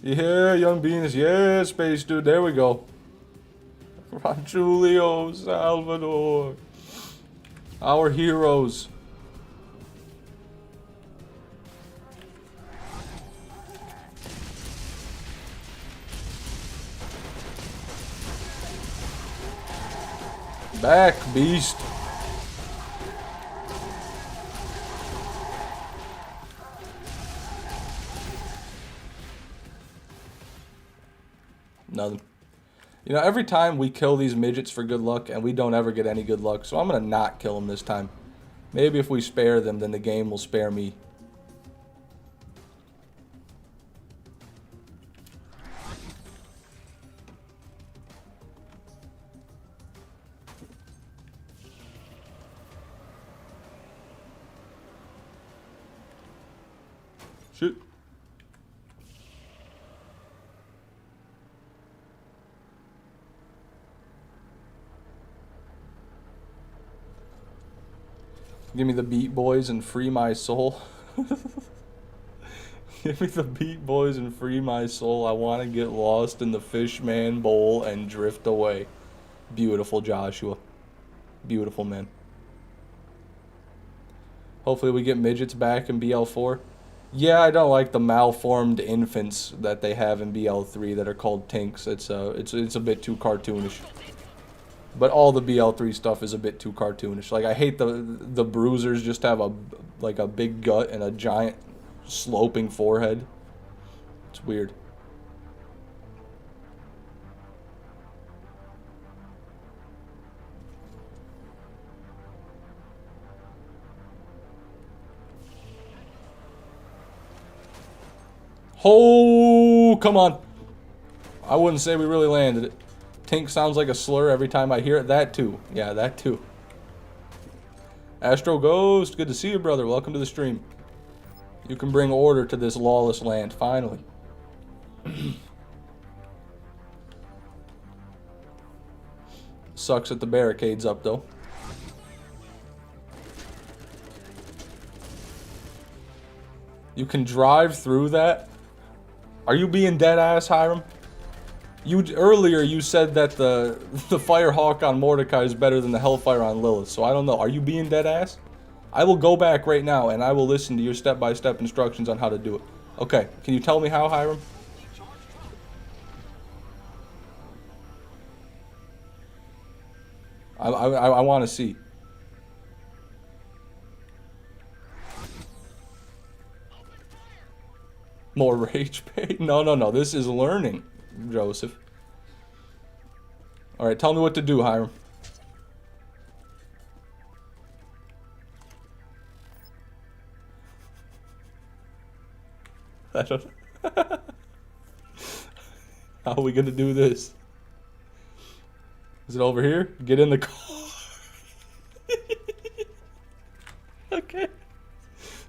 Yeah, Young Beans. Yeah, Space Dude. There we go. Julio Salvador. Our heroes. Back, beast. Nothing. You know, every time we kill these midgets for good luck, and we don't ever get any good luck, so I'm going to not kill them this time. Maybe if we spare them, then the game will spare me. Shoot. Give me the Beat Boys and free my soul. Give me the Beat Boys and free my soul. I want to get lost in the Fishman Bowl and drift away. Beautiful, Joshua. Beautiful, man. Hopefully we get midgets back in BL4. Yeah, I don't like the malformed infants that they have in BL3 that are called tinks. It's a bit too cartoonish. But all the BL3 stuff is a bit too cartoonish. Like, I hate the bruisers just have a big gut and a giant sloping forehead. It's weird. Oh, come on. I wouldn't say we really landed it. Tink sounds like a slur every time I hear it. That too. Yeah, that too. Astro Ghost, good to see you, brother. Welcome to the stream. You can bring order to this lawless land, finally. Sucks that the barricade's up, though. You can drive through that? Are you being dead ass, Hiram? Earlier you said that the Firehawk on Mordecai is better than the Hellfire on Lilith, so I don't know. Are you being dead ass? I will go back right now and I will listen to your step-by-step instructions on how to do it. Okay, can you tell me how, Hiram? I want to see. More rage bait? No. This is learning, Joseph. Alright, tell me what to do, Hiram. I don't... How are we gonna do this? Is it over here? Get in the car. Okay.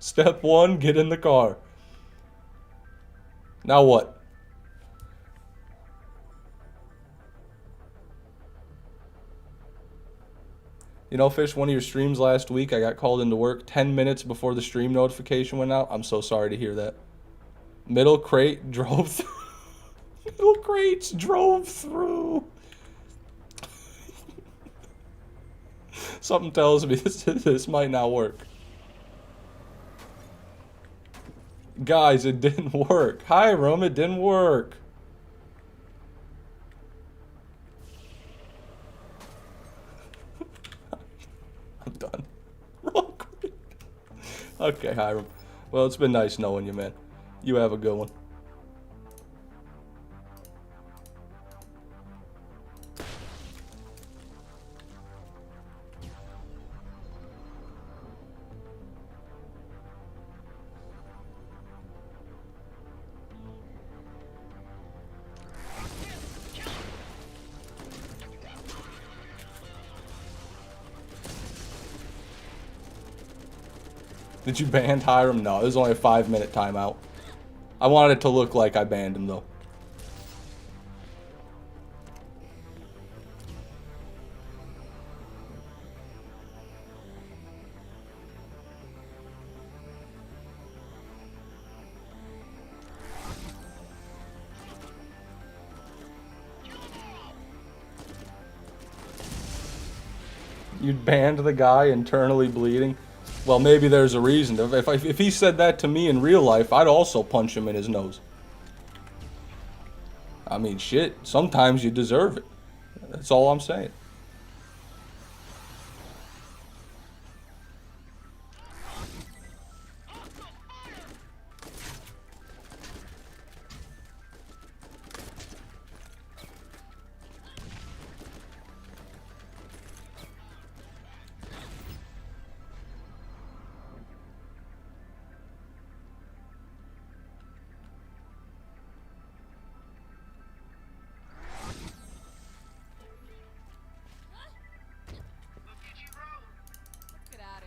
Step 1, get in the car. Now what? You know, Fish, one of your streams last week, I got called into work 10 minutes before the stream notification went out. I'm so sorry to hear that. Middle crate drove through. Middle crates drove through. Something tells me this might not work. Guys, it didn't work. Hiram, it didn't work. I'm done. Wrong crate. Okay, Hiram. Well, it's been nice knowing you, man. You have a good one. Did you ban Hiram? No, it was only a 5-minute timeout. I wanted it to look like I banned him, though. You banned the guy internally bleeding? Well, maybe there's a reason. If he said that to me in real life, I'd also punch him in his nose. I mean, shit. Sometimes you deserve it. That's all I'm saying.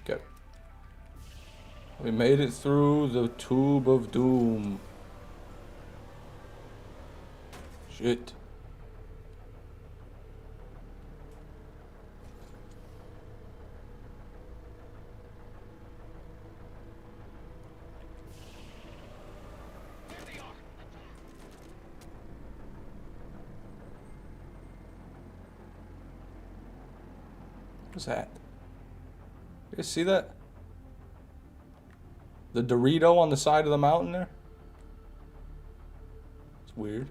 Okay. We made it through the Tube of Doom. Shit. What's that? You guys see that? The Dorito on the side of the mountain there? It's weird.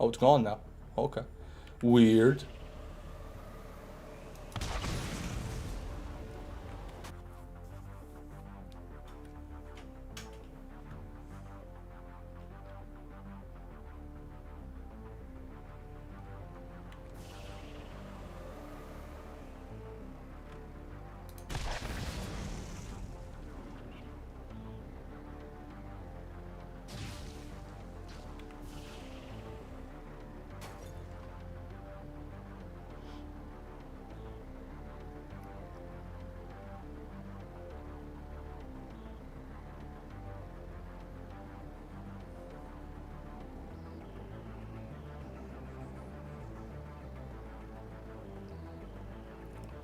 Oh, it's gone now. Okay. Weird.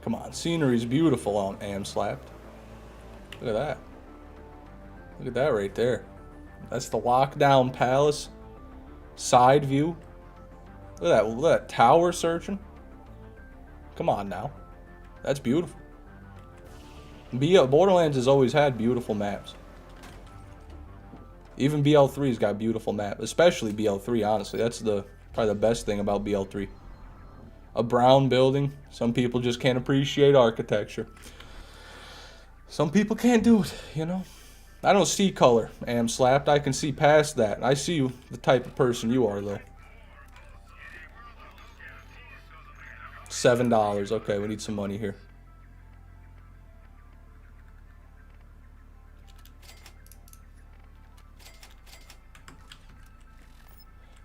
Come on, scenery's beautiful on Am Slapped. Look at that. Look at that right there. That's the Lockdown Palace side view. Look at that tower searching. Come on now. That's beautiful. Borderlands has always had beautiful maps. Even BL3's got beautiful maps, especially BL3, honestly. That's probably the best thing about BL3. A brown building. Some people just can't appreciate architecture. Some people can't do it, you know. I don't see color, Am Slapped. I can see past that. I see the type of person you are, though. $7. Okay, we need some money here.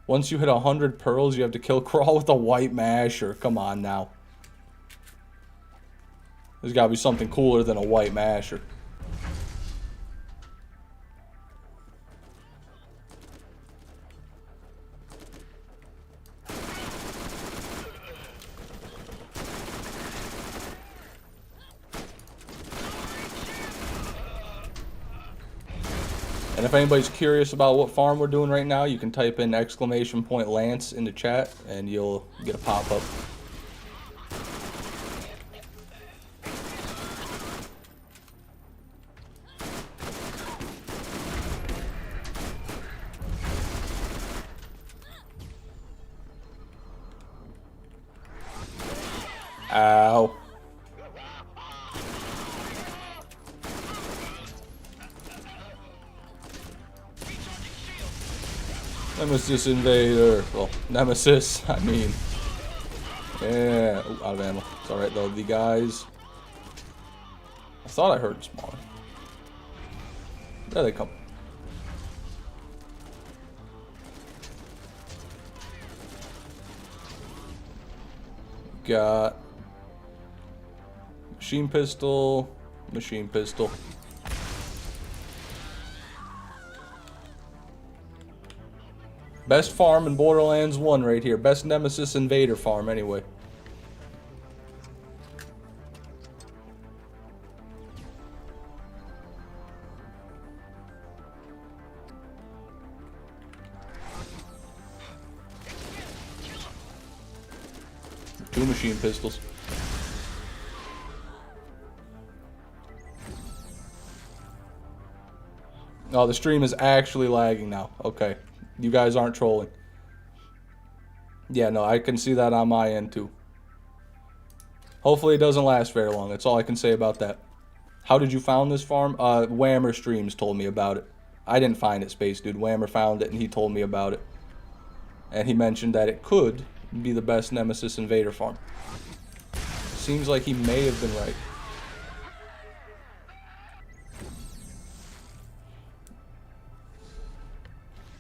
Once you hit 100 pearls, you have to kill Crawl with a white masher. Come on now. There's got to be something cooler than a white masher. And if anybody's curious about what farm we're doing right now, you can type in !Lance in the chat and you'll get a pop-up. Ow. Nemesis Invader. Well, Nemesis, I mean. Yeah. Ooh, out of ammo. It's alright though. The guys. I thought I heard spawning. There they come. Got machine pistol, machine pistol. Best farm in Borderlands 1 right here. Best Nemesis Invader farm anyway. Two machine pistols. Oh, the stream is actually lagging now. Okay. You guys aren't trolling. Yeah, no, I can see that on my end too. Hopefully it doesn't last very long. That's all I can say about that. How did you found this farm? Whammer Streams told me about it. I didn't find it, Space Dude. Whammer found it and he told me about it. And he mentioned that it could be the best Nemesis Invader farm. Seems like he may have been right.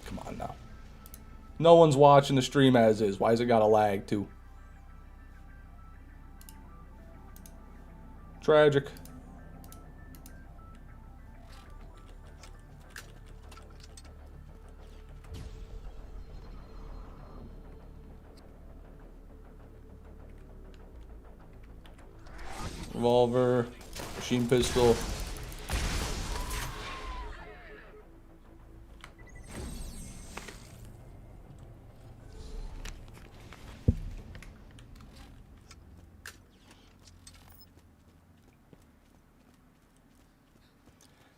Come on now. No one's watching the stream as is. Why has it got a lag too? Tragic. Revolver, machine pistol.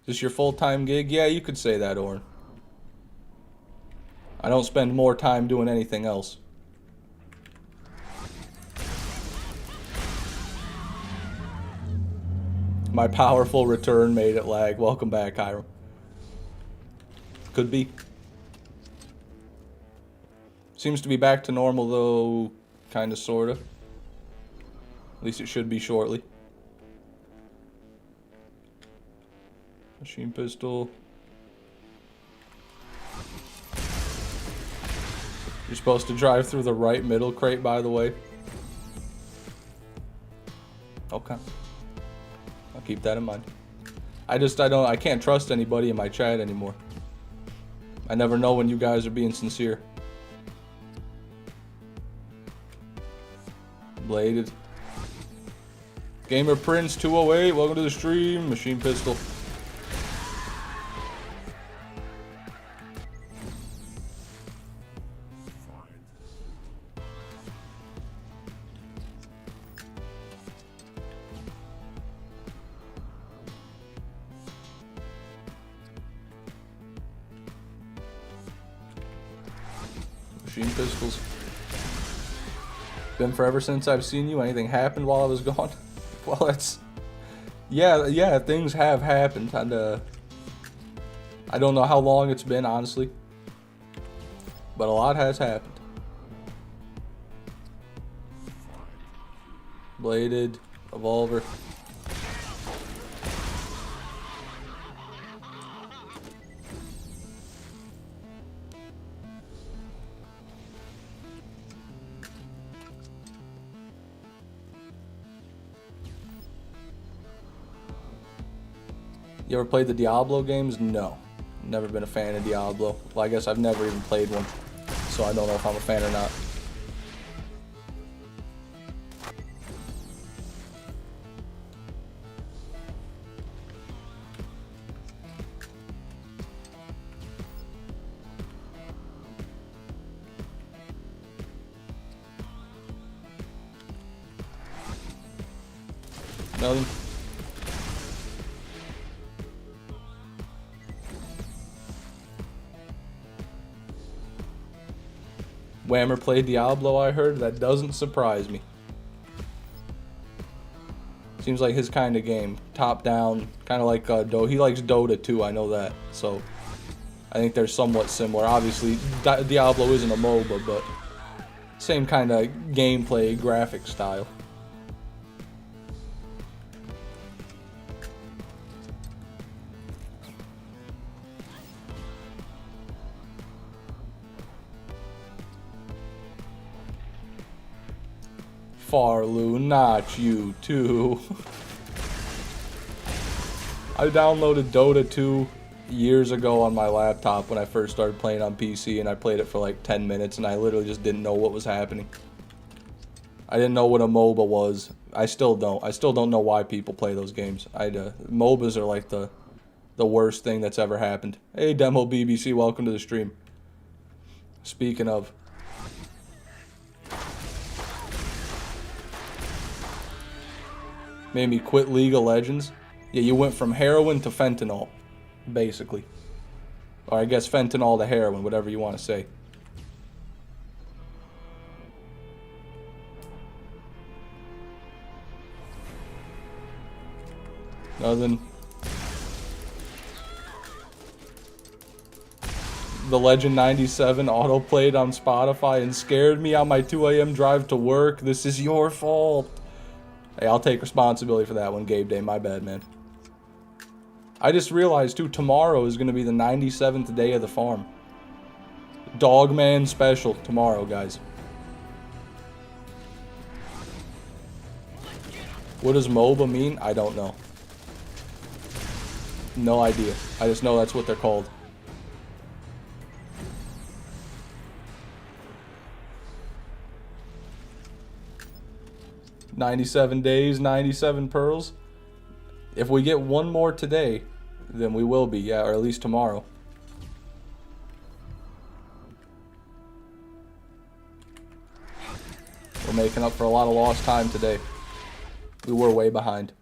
Is this your full-time gig? Yeah, you could say that, Oren. I don't spend more time doing anything else. My powerful return made it lag. Welcome back, Hiram. Could be. Seems to be back to normal, though. Kinda, sorta. At least it should be shortly. Machine pistol. You're supposed to drive through the right middle crate, by the way. Okay. I'll keep that in mind. I can't trust anybody in my chat anymore. I never know when you guys are being sincere. Bladed. Gamer Prince 208, welcome to the stream. Machine pistol. Machine pistols. Been forever since I've seen you. Anything happened while I was gone? Well, that's... Yeah, things have happened. And, I don't know how long it's been, honestly. But a lot has happened. Bladed. Revolver. You ever played the Diablo games? No. Never been a fan of Diablo. Well, I guess I've never even played one. So I don't know if I'm a fan or not. Nothing. Whammer played Diablo, I heard. That doesn't surprise me. Seems like his kind of game. Top down, kind of like he likes Dota too, I know that. So I think they're somewhat similar. Obviously, Diablo isn't a MOBA, but same kind of gameplay, graphic style. Farloo, not you too. I downloaded Dota 2 years ago on my laptop when I first started playing on PC, and I played it for like 10 minutes, and I literally just didn't know what was happening. I didn't know what a MOBA was. I still don't. I still don't know why people play those games. MOBAs are like the worst thing that's ever happened. Hey, Demo BBC, welcome to the stream. Speaking of. Made me quit League of Legends. Yeah, you went from heroin to fentanyl, basically. Or I guess fentanyl to heroin, whatever you want to say. Nothing. The Legend 97 autoplayed on Spotify and scared me on my 2 a.m. drive to work. This is your fault. Hey, I'll take responsibility for that one, Gabe Day. My bad, man. I just realized, too, tomorrow is going to be the 97th day of the farm. Dogman special tomorrow, guys. What does MOBA mean? I don't know. No idea. I just know that's what they're called. "97 days, 97 pearls." If we get one more today, then we will be, yeah, or at least tomorrow. We're making up for a lot of lost time today. We were way behind.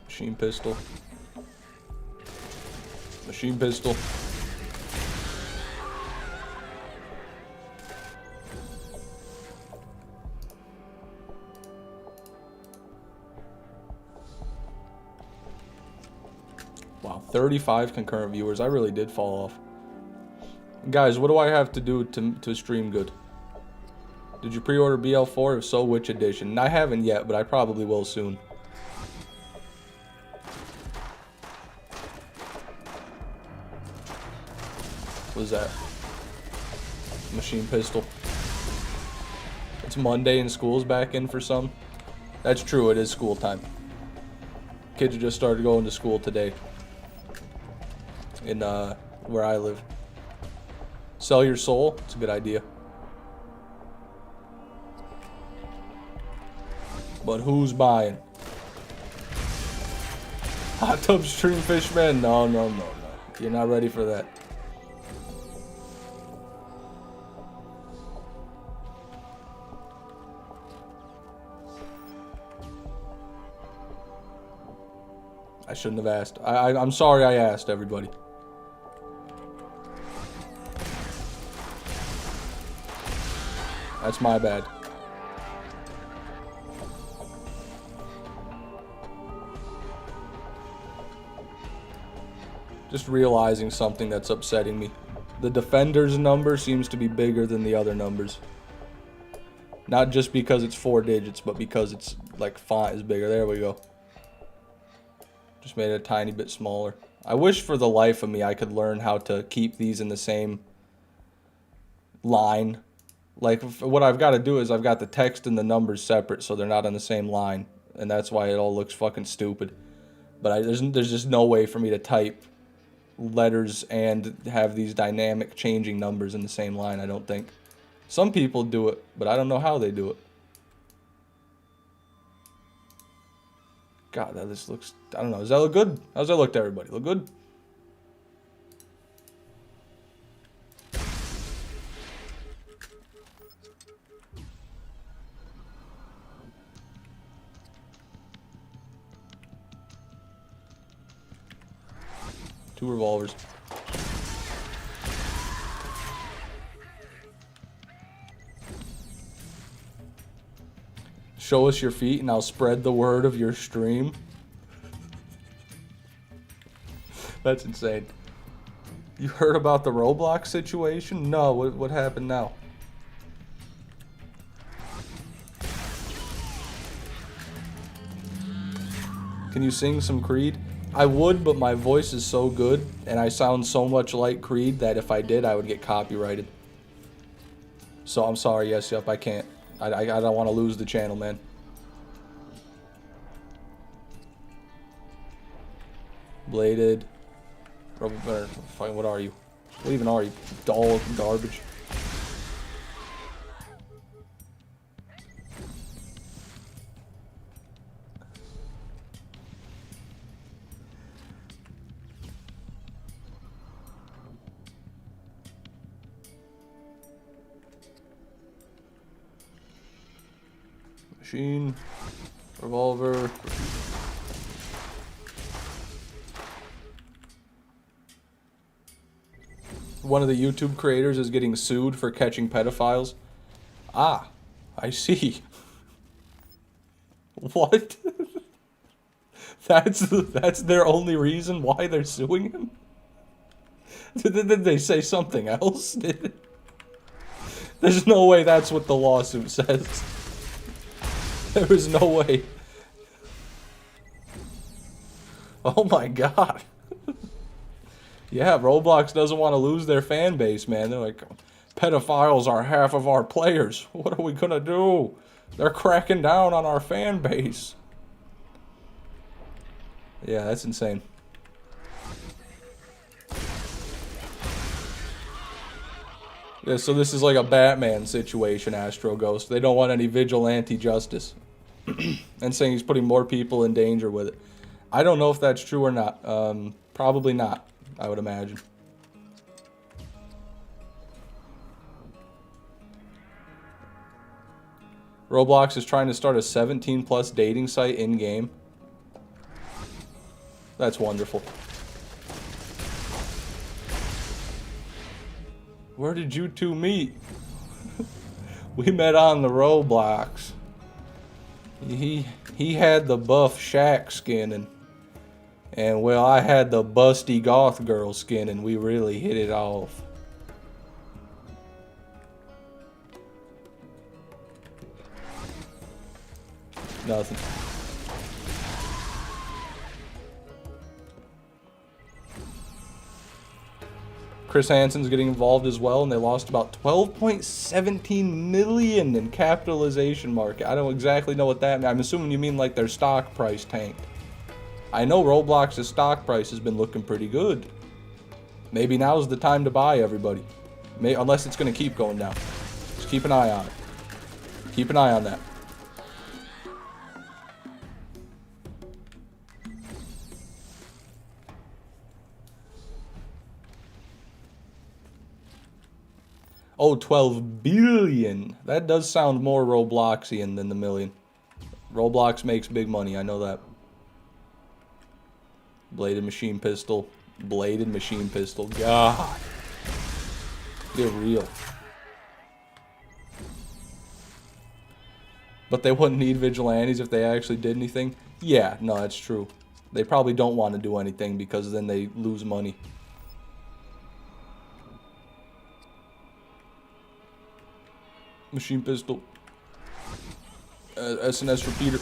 Machine pistol. Machine pistol. Wow, 35 concurrent viewers. I really did fall off. Guys, what do I have to do to stream good? Did you pre-order BL4? If so, which edition? I haven't yet, but I probably will soon. What is that? Machine pistol. It's Monday and school's back in for some. That's true, it is school time. Kids just started going to school today. In where I live. Sell your soul? It's a good idea. But who's buying? Hot tub stream fishman? No, no, no, no. You're not ready for that. I shouldn't have asked. I'm sorry I asked, everybody. That's my bad. Just realizing something that's upsetting me. The defender's number seems to be bigger than the other numbers. Not just because it's 4 digits, but because it's like font is bigger. There we go. Just made it a tiny bit smaller. I wish for the life of me I could learn how to keep these in the same line. Like, what I've got to do is I've got the text and the numbers separate so they're not on the same line. And that's why it all looks fucking stupid. But there's just no way for me to type letters and have these dynamic changing numbers in the same line, I don't think. Some people do it, but I don't know how they do it. God, that just looks... I don't know. Does that look good? How's that look to everybody? Look good? Two revolvers. Show us your feet and I'll spread the word of your stream. That's insane. You heard about the Roblox situation? No, what happened now? Can you sing some Creed? I would, but my voice is so good and I sound so much like Creed that if I did, I would get copyrighted. So I'm sorry, yes, yep, I can't. I don't want to lose the channel, man. Bladed. What are you? What even are you? Dull garbage. Machine. Revolver. One of the YouTube creators is getting sued for catching pedophiles. Ah, I see. What? That's their only reason why they're suing him? Did they say something else? There's no way that's what the lawsuit says. There is no way. Oh my god. Yeah, Roblox doesn't want to lose their fan base, man. They're like, pedophiles are half of our players. What are we gonna do? They're cracking down on our fan base. Yeah, that's insane. Yeah, so this is like a Batman situation, Astro Ghost. They don't want any vigilante justice. And saying he's putting more people in danger with it. I don't know if that's true or not. Probably not, I would imagine. Roblox is trying to start a 17+ dating site in-game. That's wonderful. Where did you two meet? We met on the Roblox. He had the buff Shaq skin and well, I had the busty goth girl skin and we really hit it off. Nothing. Chris Hansen's getting involved as well, and they lost about 12.17 million in capitalization market. I don't exactly know what that means. I'm assuming you mean like their stock price tanked. I know Roblox's stock price has been looking pretty good. Maybe now's the time to buy, everybody. Unless it's going to keep going down. Just keep an eye on it. Keep an eye on that. Oh, 12 billion. That does sound more Robloxian than the million. Roblox makes big money, I know that. Bladed machine pistol. Bladed machine pistol. God. Get real. But they wouldn't need vigilantes if they actually did anything? Yeah, no, that's true. They probably don't want to do anything because then they lose money. Machine pistol. SNS repeater.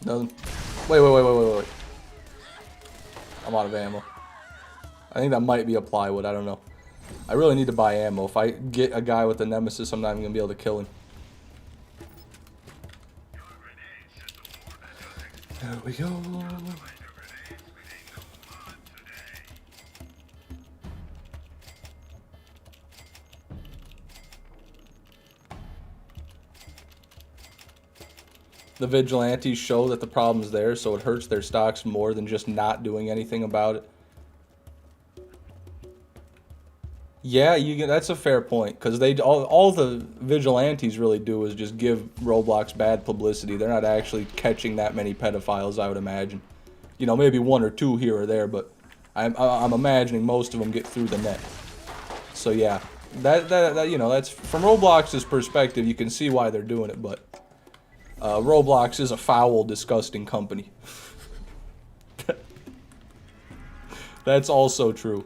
Nothing. Wait. I'm out of ammo. I think that might be a plywood, I don't know. I really need to buy ammo. If I get a guy with a Nemesis, I'm not even going to be able to kill him. There we go. The vigilantes show that the problem's there, so it hurts their stocks more than just not doing anything about it. Yeah, that's a fair point because all the vigilantes really do is just give Roblox bad publicity. They're not actually catching that many pedophiles, I would imagine. You know, maybe one or two here or there, but I'm imagining most of them get through the net. So yeah, that you know, that's from Roblox's perspective, you can see why they're doing it, but Roblox is a foul, disgusting company. That's also true.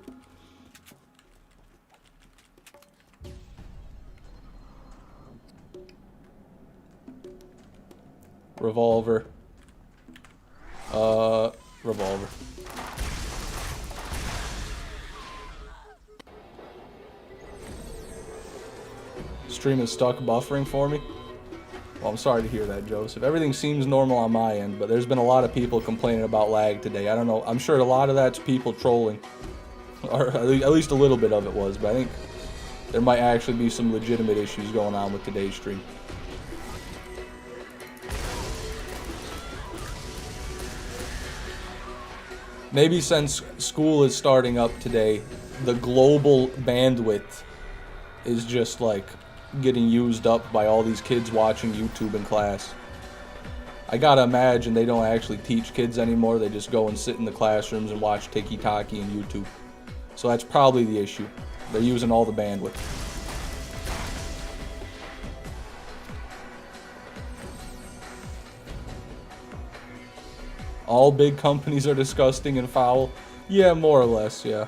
Revolver. Revolver. Stream is stuck buffering for me. Well, I'm sorry to hear that, Joseph. Everything seems normal on my end, but there's been a lot of people complaining about lag today. I don't know. I'm sure a lot of that's people trolling. Or at least a little bit of it was, but I think there might actually be some legitimate issues going on with today's stream. Maybe since school is starting up today, the global bandwidth is just like getting used up by all these kids watching YouTube in class. I gotta imagine they don't actually teach kids anymore. They just go and sit in the classrooms and watch Tiki-Taki and YouTube. So that's probably the issue. They're using all the bandwidth. All big companies are disgusting and foul? Yeah, more or less, yeah.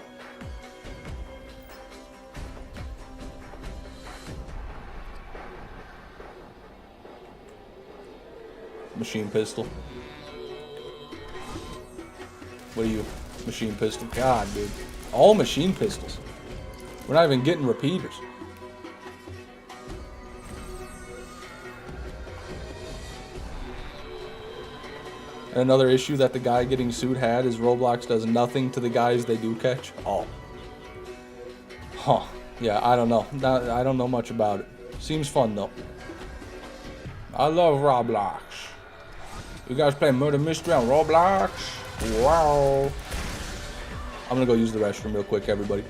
Machine pistol. What are you? Machine pistol? God, dude. All machine pistols. We're not even getting repeaters. And another issue that the guy getting sued had is Roblox does nothing to the guys they do catch. Oh. Huh. Yeah, I don't know. I don't know much about it. Seems fun, though. I love Roblox. You guys play Murder Mystery on Roblox? Wow. I'm gonna go use the restroom real quick, everybody.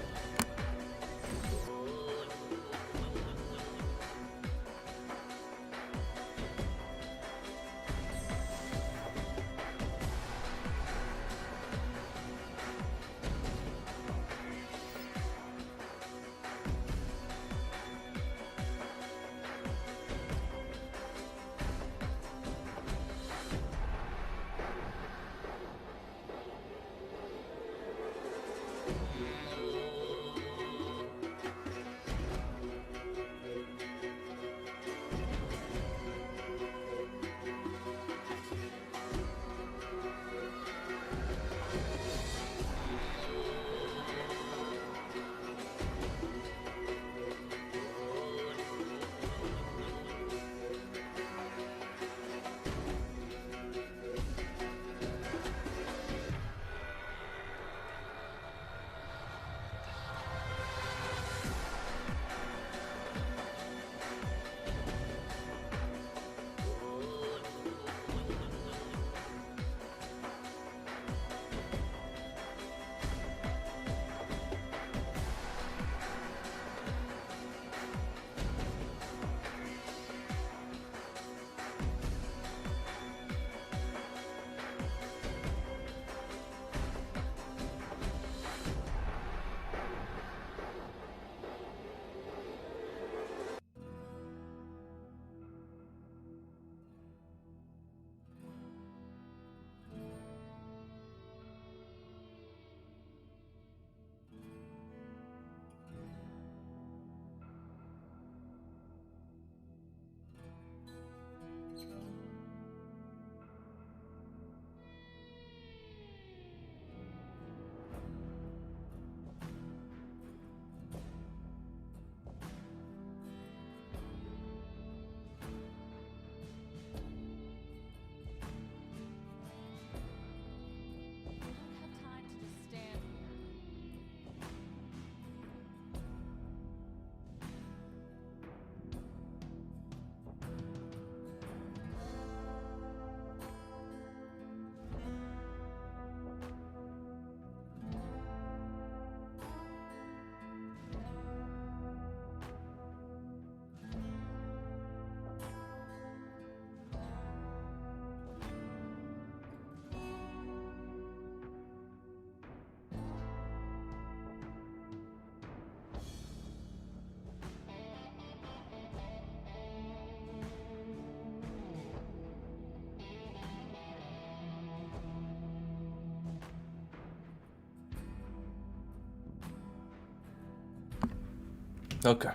Okay.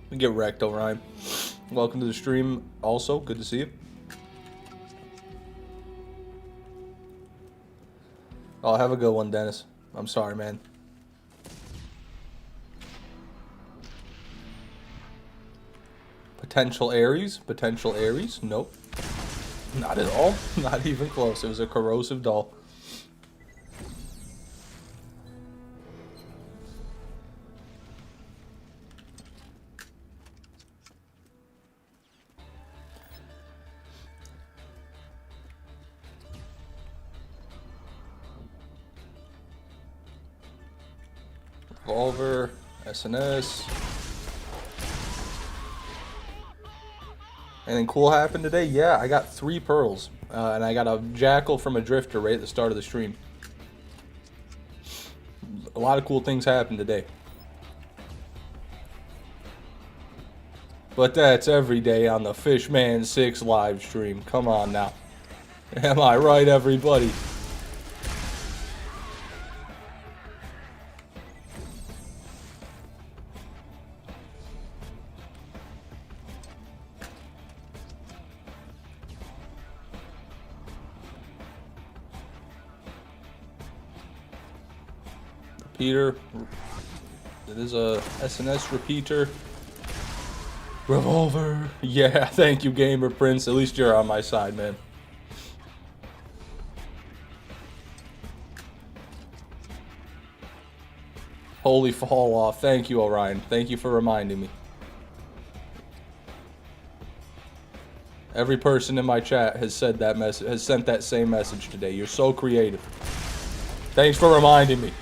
We get wrecked, Orion. Welcome to the stream. Also, good to see you. Oh, have a good one, Dennis. I'm sorry, man. Potential Aries? Potential Aries? Nope. Not at all. Not even close. It was a corrosive doll. Revolver, SNS. Anything cool happened today? Yeah, I got 3 pearls. And I got a jackal from a drifter right at the start of the stream. A lot of cool things happened today. But that's every day on the Fishman 6 live stream. Come on now. Am I right, everybody? Repeater. It is a SNS repeater. Revolver. Yeah, thank you, Gamer Prince. At least you're on my side, man. Holy fall off. Thank you, Orion. Thank you for reminding me. Every person in my chat has said that message, has sent that same message today. You're so creative. Thanks for reminding me.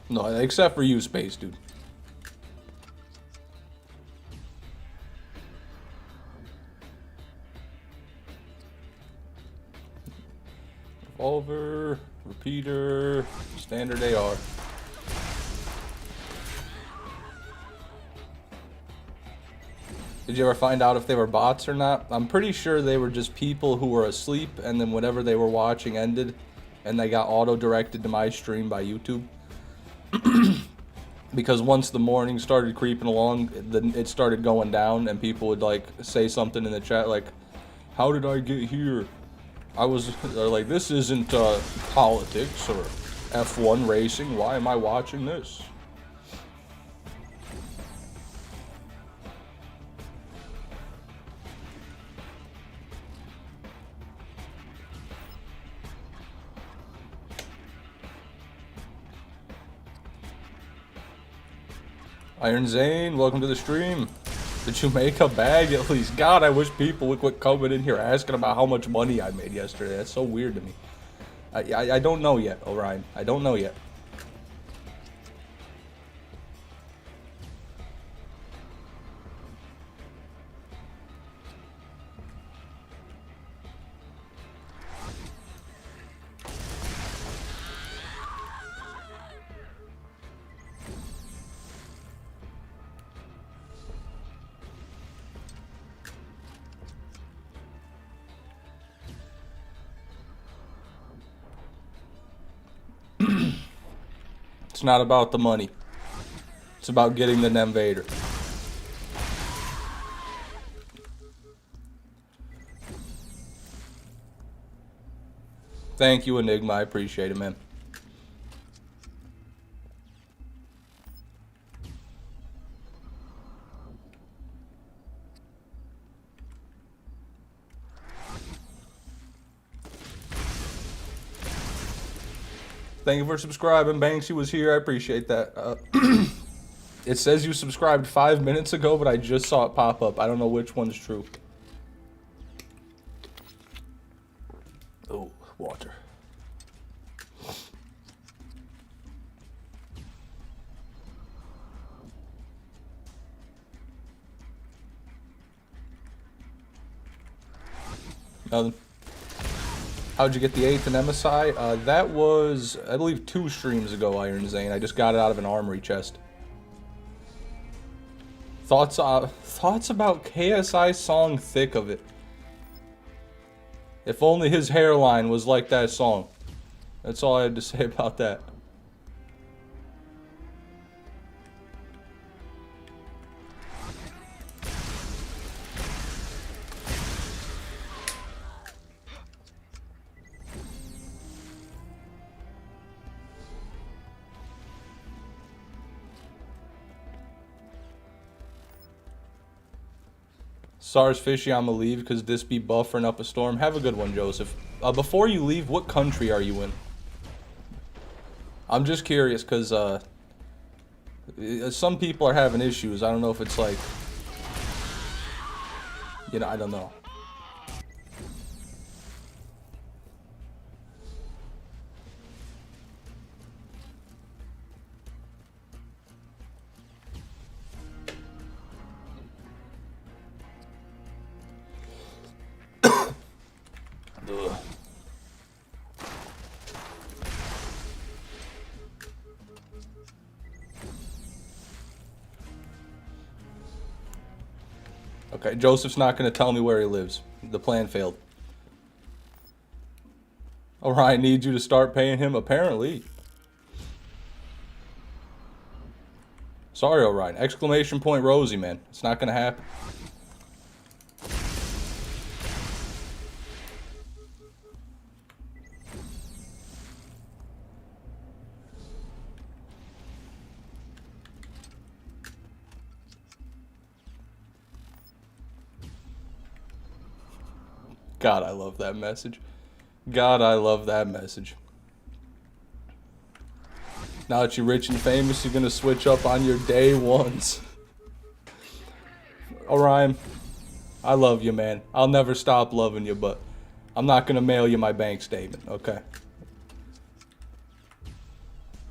No, except for you, Space Dude. Revolver, repeater, standard AR. Did you ever find out if they were bots or not? I'm pretty sure they were just people who were asleep, and then whatever they were watching ended, and they got auto-directed to my stream by YouTube. Because once the morning started creeping along, then it started going down, and people would like say something in the chat like, "How did I get here?" I was like, "This isn't politics or F1 racing. Why am I watching this?" Iron Zane, welcome to the stream. Did you make a bag at least? God, I wish people would quit coming in here asking about how much money I made yesterday. That's so weird to me. I don't know yet, Orion. I don't know yet. It's not about the money. It's about getting the Invader. Thank you, Enigma. I appreciate it, man. Thank you for subscribing. Banksy was here. I appreciate that. It says you subscribed 5 minutes ago, but I just saw it pop up. I don't know which one's true. Oh, water. Nothing. How'd you get the 8th in MSI? That was, I believe, 2 streams ago, Iron Zane. I just got it out of an Armory chest. Thoughts about KSI song Thick of It. If only his hairline was like that song. That's all I had to say about that. SARS Fishy, I'ma leave because this be buffering up a storm. Have a good one, Joseph. Before you leave, what country are you in? I'm just curious because some people are having issues. I don't know if it's like, you know, I don't know. Ugh. Okay, Joseph's not going to tell me where he lives. The plan failed. Orion needs you to start paying him, apparently. Sorry, Orion. Exclamation point Rosie, man. It's not going to happen. God, I love that message. God, I love that message. Now that you're rich and famous, you're going to switch up on your day ones. Orion, I love you, man. I'll never stop loving you, but I'm not going to mail you my bank statement, okay?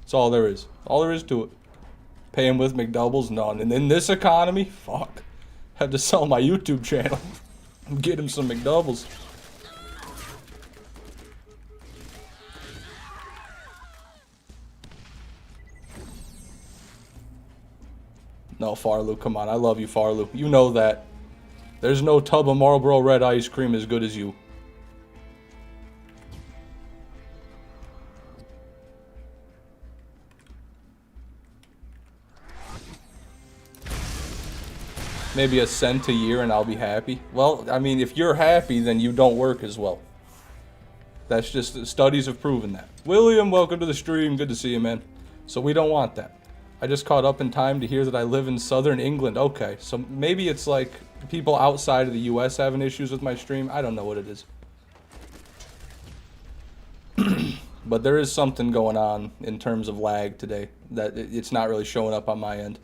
That's all there is. All there is to it. Paying with McDoubles? None. And in this economy? Fuck. Had to sell my YouTube channel. Get him some McDoubles. No, Farloo, come on. I love you, Farloo. You know that. There's no tub of Marlboro Red ice cream as good as you. Maybe $1 a year and I'll be happy. Well, I mean, if you're happy, then you don't work as well. That's just, studies have proven that. William, welcome to the stream. Good to see you, man. So we don't want that. I just caught up in time to hear that I live in southern England. Okay, so maybe it's like people outside of the US having issues with my stream. I don't know what it is. But there is something going on in terms of lag today that it's not really showing up on my end.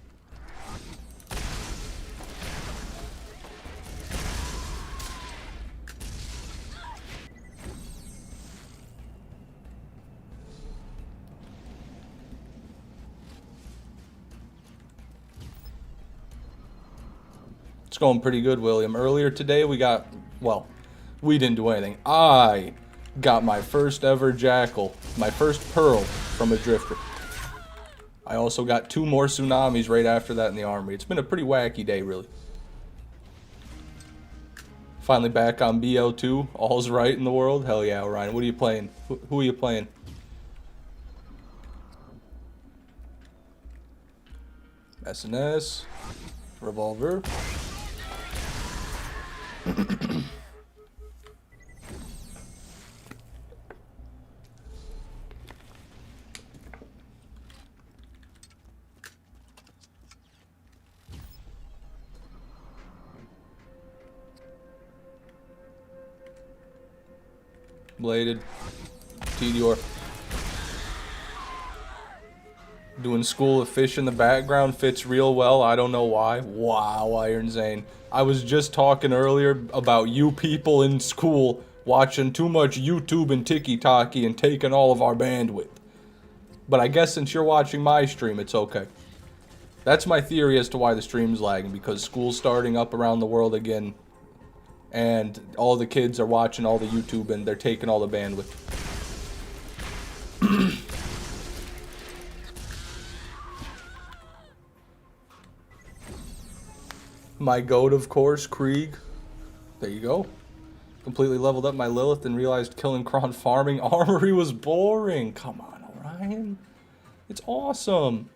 It's going pretty good, William. Earlier today we got, well, we didn't do anything. I got my first ever jackal, my first pearl from a drifter. I also got 2 more tsunamis right after that in the Armory. It's been a pretty wacky day, really. Finally back on BO2. All's right in the world. Hell yeah, Orion. What are you playing? Who are you playing? SNS. Revolver. Bladed. T-Dior. Doing School of Fish in the background fits real well. I don't know why. Wow, Iron Zane. I was just talking earlier about you people in school watching too much YouTube and Tiki-Taki and taking all of our bandwidth. But I guess since you're watching my stream, it's okay. That's my theory as to why the stream's lagging, because school's starting up around the world again. and all the kids are watching all the YouTube and they're taking all the bandwidth. My goat, of course, Krieg. There you go. Completely leveled up my Lilith and realized killing Kron farming Armory was boring. Come on, Orion. It's awesome.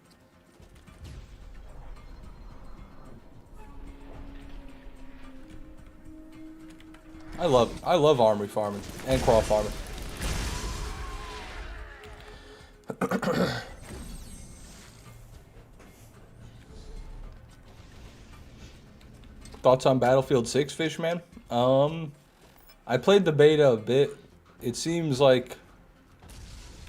I love Armory farming and Craw farming. Thoughts on Battlefield 6, Fishman? I played the beta a bit. It seems like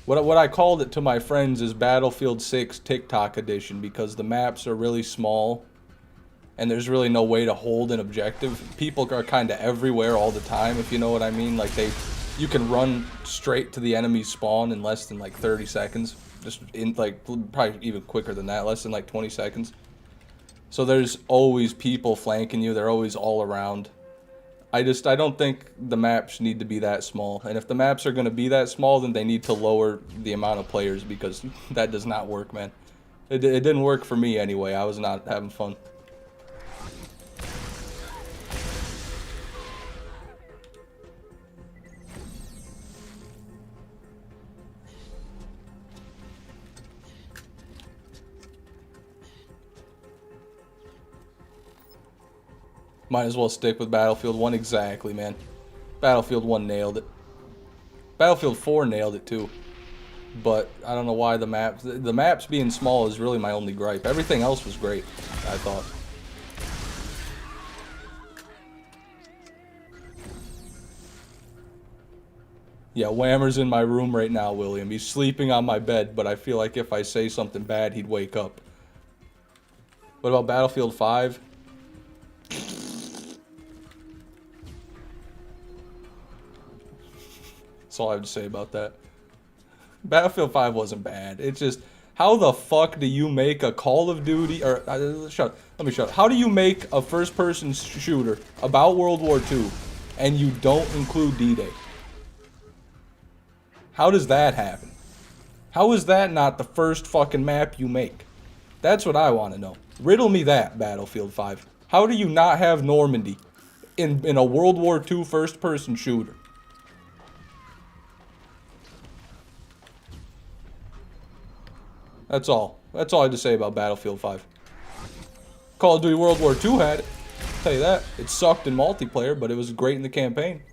what I called it to my friends is Battlefield 6 TikTok edition, because the maps are really small and there's really no way to hold an objective. People are kind of everywhere all the time, if you know what I mean. Like you can run straight to the enemy spawn in less than like 30 seconds. Just in like probably even quicker than that, less than like 20 seconds. So there's always people flanking you. They're always all around. I don't think the maps need to be that small. And if the maps are going to be that small, then they need to lower the amount of players, because that does not work, man. It didn't work for me anyway. I was not having fun. Might as well stick with Battlefield 1. Exactly, man. Battlefield 1 nailed it. Battlefield 4 nailed it too. But I don't know why the maps being small is really my only gripe. Everything else was great, I thought. Yeah, Whammer's in my room right now, William. He's sleeping on my bed, but I feel like if I say something bad, he'd wake up. What about Battlefield 5? That's all I have to say about that. Battlefield 5 wasn't bad. It's just, how the fuck do you make a Call of Duty, or, shut up, let me shut up. How do you make a first-person shooter about World War II and you don't include D-Day? How does that happen? How is that not the first fucking map you make? That's what I want to know. Riddle me that, Battlefield 5. How do you not have Normandy in a World War II first-person shooter? That's all. That's all I have to say about Battlefield 5. Call of Duty World War II had it. I'll tell you that. It sucked in multiplayer, but it was great in the campaign.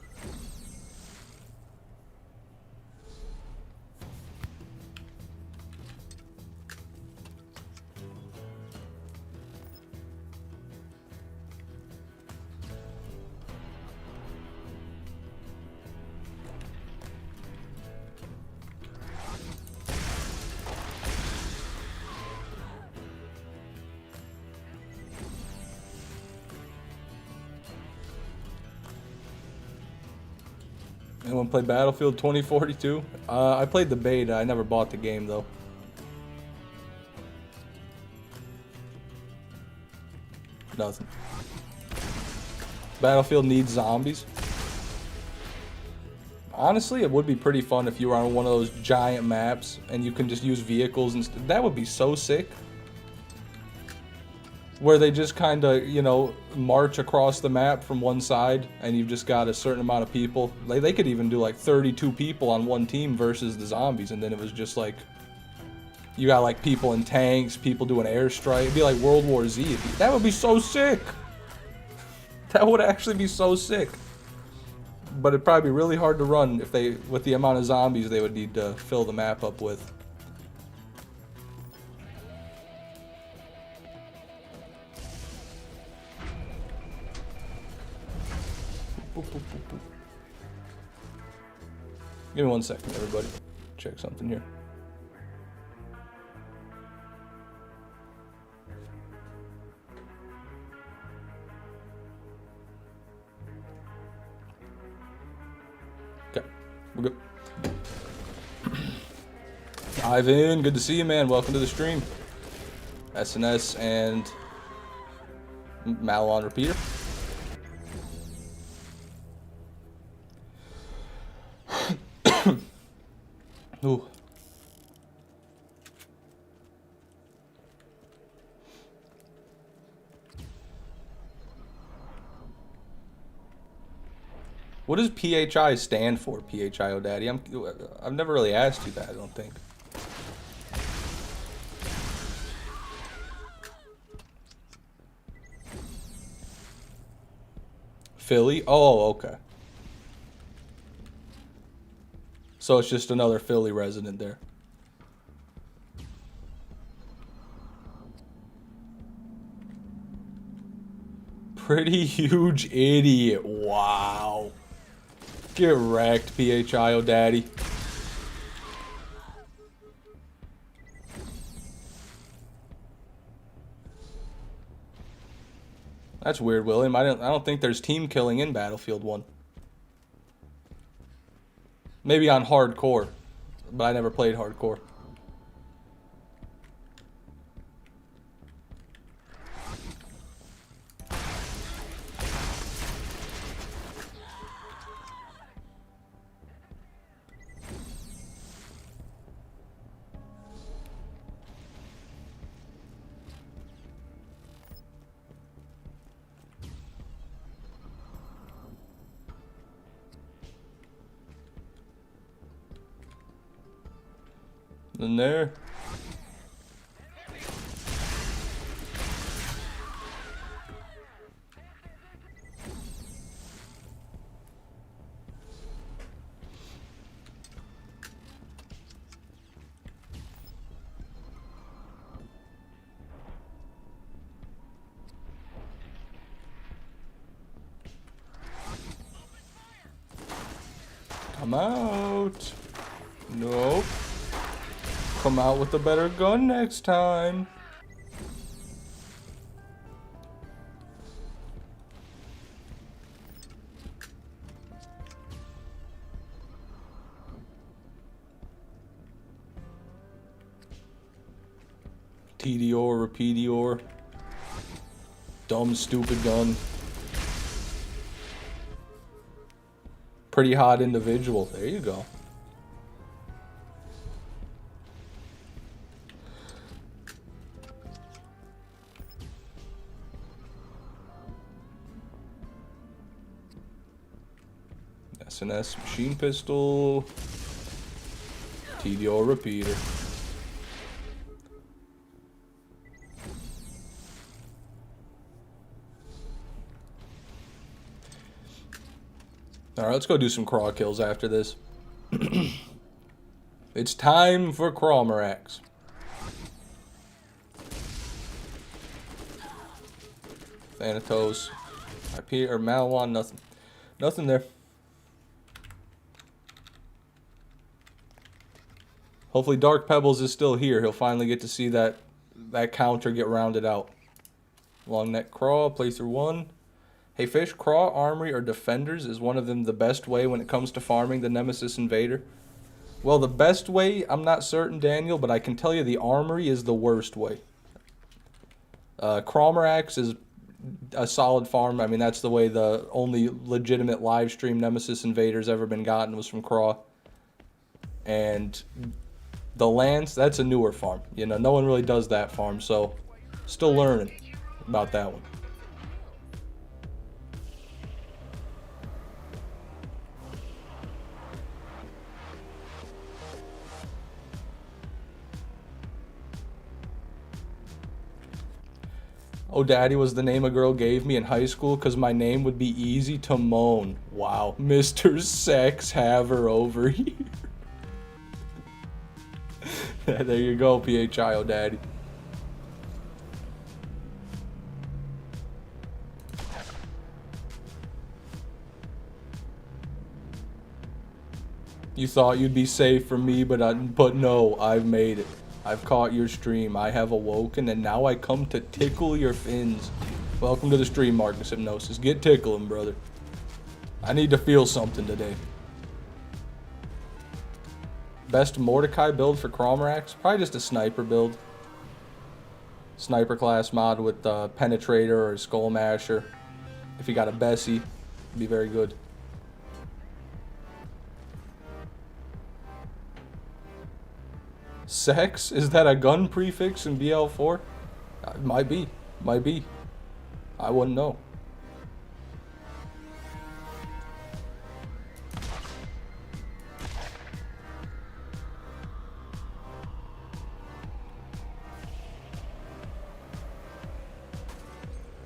Anyone play Battlefield 2042? I played the beta. I never bought the game, though. Nothing. Battlefield needs zombies. Honestly, it would be pretty fun if you were on one of those giant maps and you can just use vehicles and that would be so sick. Where they just kind of, you know, march across the map from one side and you've just got a certain amount of people. They could even do like 32 people on one team versus the zombies, and then it was just like, you got like people in tanks, people doing airstrike. It'd be like World War Z. That would be so sick. That would actually be so sick. But it'd probably be really hard to run if with the amount of zombies they would need to fill the map up with. Give me 1 second, everybody. Check something here. Okay, we're good. Ivan, good to see you, man. Welcome to the stream. SNS and Malon Repeater. Ooh. What does PHI stand for, PHIO Daddy? I've never really asked you that, I don't think. Philly? Oh, okay. So it's just another Philly resident there. Pretty huge idiot. Wow. Get wrecked, PHIO Daddy. That's weird, William. I don't think there's team killing in Battlefield 1. Maybe on hardcore, but I never played hardcore. In there. Come out. Nope. Come out with a better gun next time. TDOR, repeatior. Dumb, stupid gun. Pretty hot individual. There you go. S&S machine pistol. TDO repeater. Alright, let's go do some craw kills after this. It's time for Cromarax. Thanatos. IP or Malawan, nothing. Nothing there. Hopefully Dark Pebbles is still here. He'll finally get to see that counter get rounded out. Long neck craw, playthrough 1. Hey Fish, craw, armory, or defenders, is one of them the best way when it comes to farming the Nemesis Invader? Well, the best way, I'm not certain, Daniel, but I can tell you the armory is the worst way. Cromarax is a solid farm. I mean, that's the way the only legitimate live stream Nemesis Invader's ever been gotten was from craw. And the Lance, that's a newer farm. You know, no one really does that farm, so still learning about that one. Oh, Daddy was the name a girl gave me in high school because my name would be easy to moan. Wow, Mr. Sex Haver over here. There you go, PHIO Daddy. You thought you'd be safe from me, but no, I've made it. I've caught your stream. I have awoken, and now I come to tickle your fins. Welcome to the stream, Marcus Hypnosis. Get tickling, brother. I need to feel something today. Best Mordecai build for Cromarax? Probably just a sniper build. Sniper class mod with Penetrator or Skull Masher. If you got a Bessie, it'd be very good. Sex? Is that a gun prefix in BL4? Might be. Might be. I wouldn't know.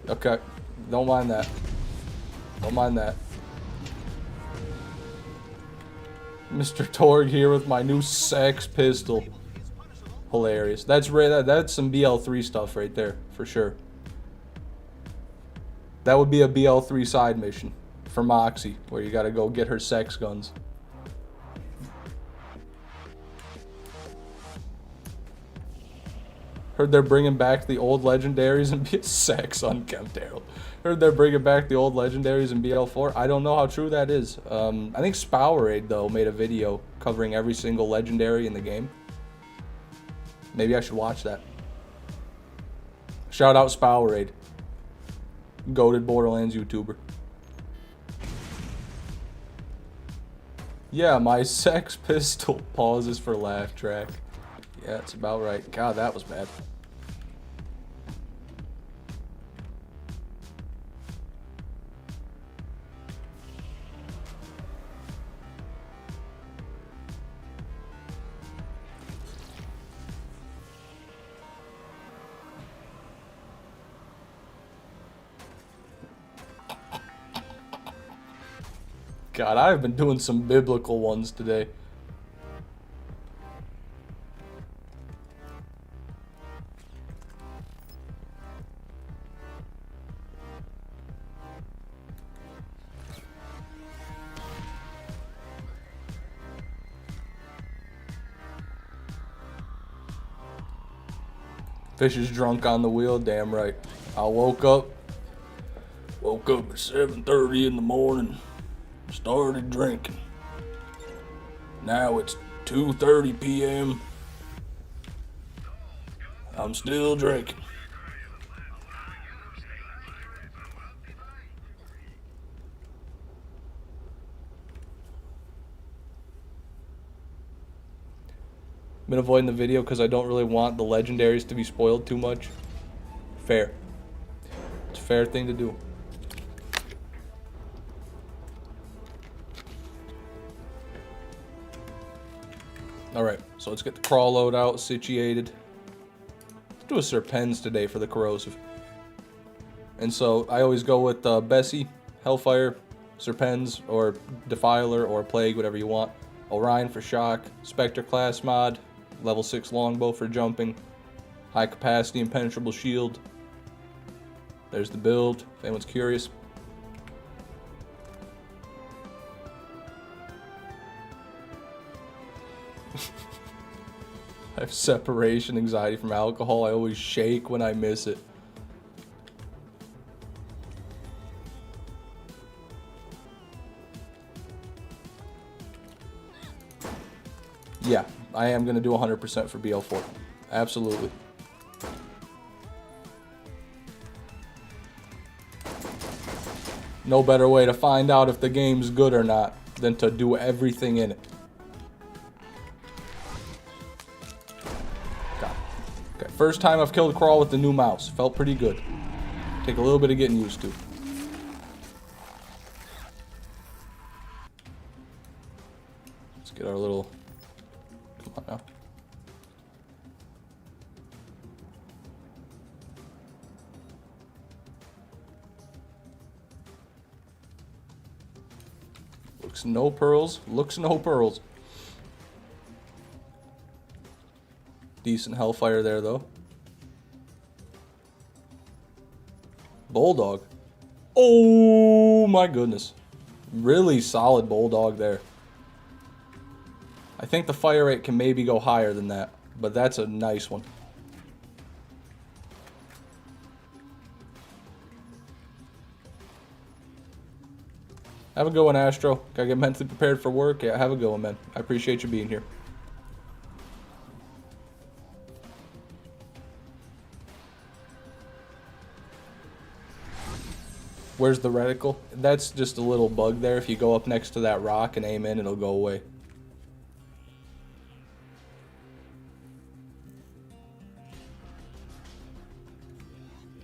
Okay. Don't mind that. Don't mind that. Mr. Torg here with my new sex pistol. Hilarious. That's that's some BL3 stuff right there, for sure. That would be a BL3 side mission for Moxie, where you gotta go get her sex guns. Heard they're bringing back the old legendaries and sex on Chemterrell. Heard they're bringing back the old legendaries in BL4. I don't know how true that is. I think Spowerade, though, made a video covering every single legendary in the game. Maybe I should watch that. Shout out Spowerade. Goated Borderlands YouTuber. Yeah, my sex pistol pauses for laugh track. Yeah, that's about right. God, that was bad. God, I've been doing some biblical ones today. Fish is drunk on the wheel, damn right. I woke up at 7:30 in the morning, started drinking. Now it's 2:30 p.m. I'm still drinking. Been avoiding the video because I don't really want the legendaries to be spoiled too much. Fair. It's a fair thing to do. Alright, so let's get the crawl load out, situated. Let's do a Serpens today for the corrosive. And so I always go with Bessie, Hellfire, Serpens, or Defiler, or Plague, whatever you want. Orion for shock, Spectre class mod, level 6 longbow for jumping, high capacity impenetrable shield. There's the build, if anyone's curious. I have separation anxiety from alcohol. I always shake when I miss it. Yeah, I am going to do 100% for BL4. Absolutely. No better way to find out if the game's good or not than to do everything in it. Okay, first time I've killed a crawl with the new mouse. Felt pretty good. Take a little bit of getting used to. Let's get our little... Come on now. Looks no pearls. Looks no pearls. Decent Hellfire there, though. Bulldog. Oh, my goodness. Really solid Bulldog there. I think the fire rate can maybe go higher than that, but that's a nice one. Have a good one, Astro. Gotta get mentally prepared for work. Yeah, have a good one, man. I appreciate you being here. Where's the reticle? That's just a little bug there. If you go up next to that rock and aim in, it'll go away.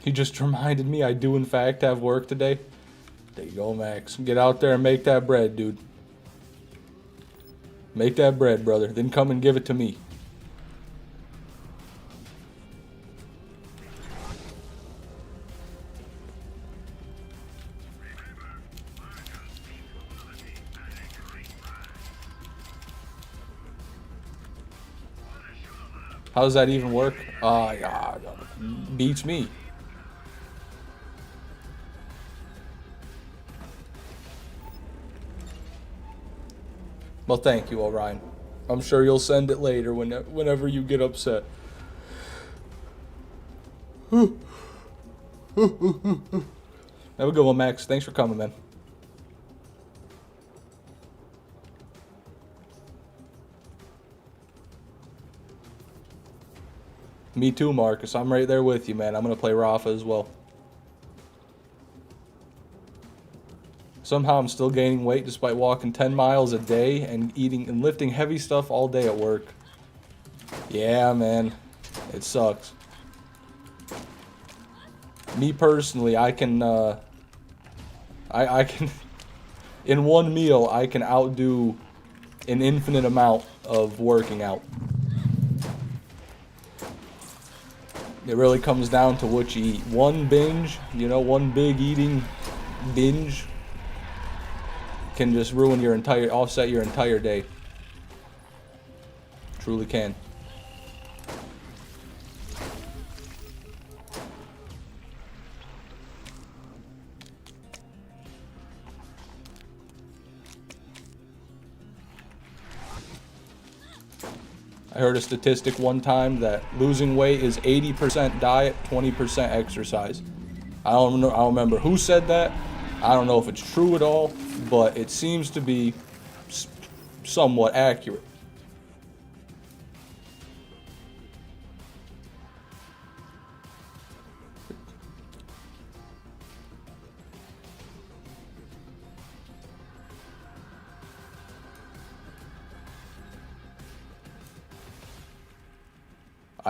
He just reminded me I do in fact have work today. There you go, Max. Get out there and make that bread, dude. Make that bread, brother. Then come and give it to me. How does that even work? Yeah, beats me. Well, thank you, Orion. I'm sure you'll send it later whenever you get upset. Have a good one, Max. Thanks for coming, man. Me too, Marcus. I'm right there with you, man. I'm going to play Rafa as well. Somehow I'm still gaining weight despite walking 10 miles a day and eating and lifting heavy stuff all day at work. Yeah, man. It sucks. Me personally, I can I can in one meal I can outdo an infinite amount of working out. It really comes down to what you eat. One binge, one big eating binge can just ruin your offset your entire day. Truly can. I heard a statistic one time that losing weight is 80% diet, 20% exercise. I don't remember who said that. I don't know if it's true at all, but it seems to be somewhat accurate.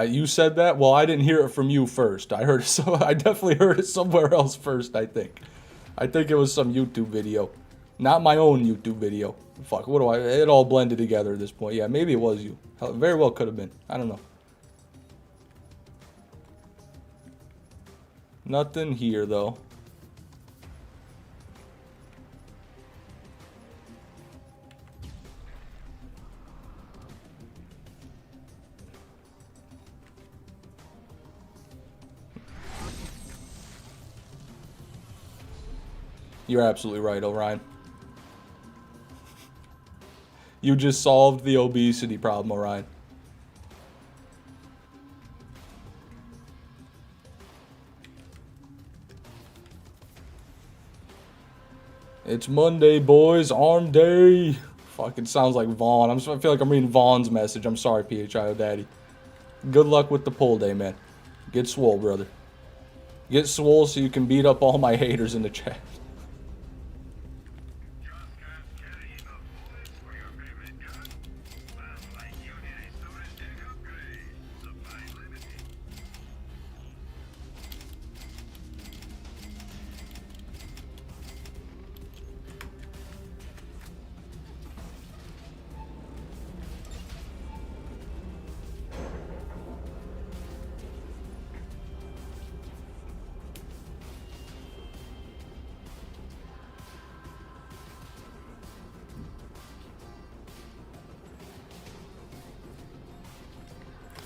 You said that? Well, I didn't hear it from you first. I definitely heard it somewhere else first, I think. I think it was some YouTube video. Not my own YouTube video. Fuck, it all blended together at this point. Yeah, maybe it was you. Hell, it very well could have been. I don't know. Nothing here, though. You're absolutely right, Orion. You just solved the obesity problem, Orion. It's Monday, boys. Arm day. Fucking sounds like Vaughn. I feel like I'm reading Vaughn's message. I'm sorry, PHIO Daddy. Good luck with the pull day, man. Get swole, brother. Get swole so you can beat up all my haters in the chat.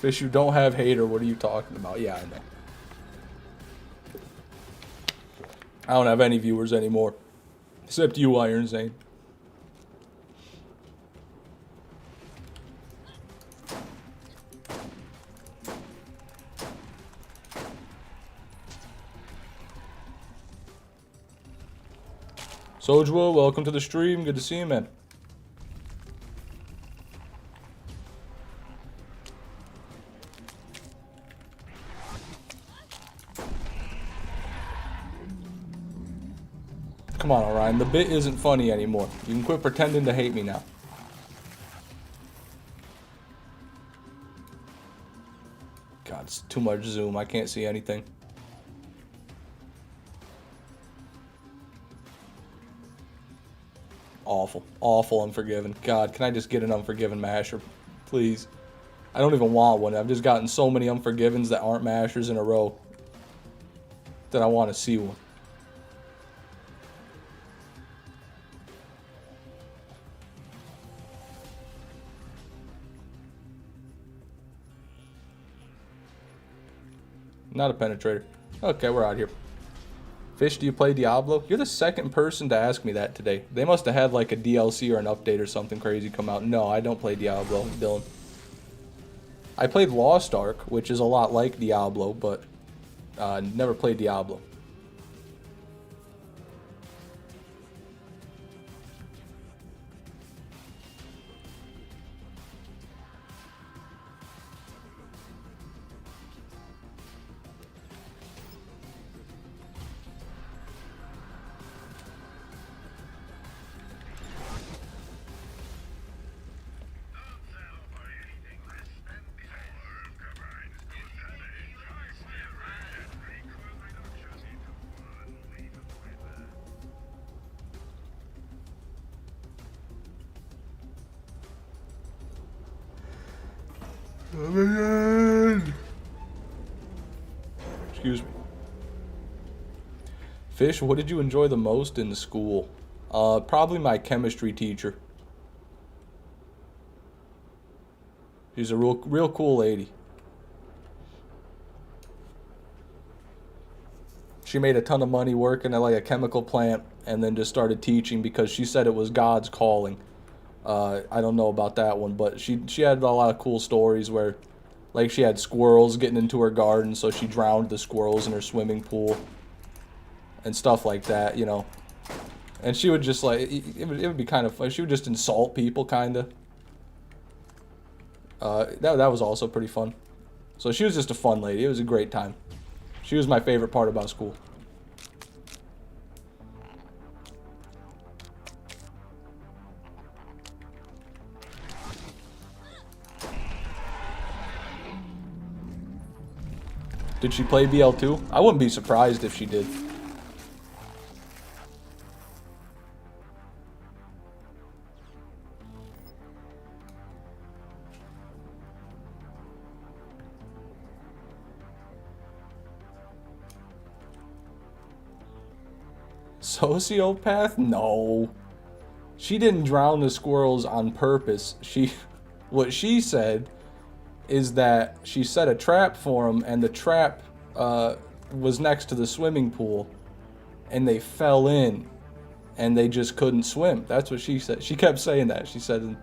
Fish, you don't have hater. What are you talking about? Yeah, I know. I don't have any viewers anymore. Except you, Iron Zane. Sojua, welcome to the stream. Good to see you, man. Come on, Orion. The bit isn't funny anymore. You can quit pretending to hate me now. God, it's too much zoom. I can't see anything. Awful. Awful Unforgiven. God, can I just get an Unforgiven masher? Please. I don't even want one. I've just gotten so many Unforgivens that aren't mashers in a row that I want to see one. Not a penetrator. Okay, we're out here. Fish, do you play Diablo? You're the second person to ask me that today. They must have had like a DLC or an update or something crazy come out. No, I don't play Diablo, Dylan. I played Lost Ark, which is a lot like Diablo, but never played Diablo. Excuse me. Fish, what did you enjoy the most in school? Probably my chemistry teacher. She's a real cool lady. She made a ton of money working at like a chemical plant and then just started teaching because she said it was God's calling. I don't know about that one, but she had a lot of cool stories where, like, she had squirrels getting into her garden, so she drowned the squirrels in her swimming pool and stuff like that, you know. And she would just, like, it would be kind of fun. She would just insult people, kind of. That was also pretty fun. So she was just a fun lady. It was a great time. She was my favorite part about school. Did she play BL2? I wouldn't be surprised if she did. Sociopath? No. She didn't drown the squirrels on purpose. What she said is that she set a trap for them, and the trap was next to the swimming pool, and they fell in, and they just couldn't swim. That's what she said. She kept saying that. She said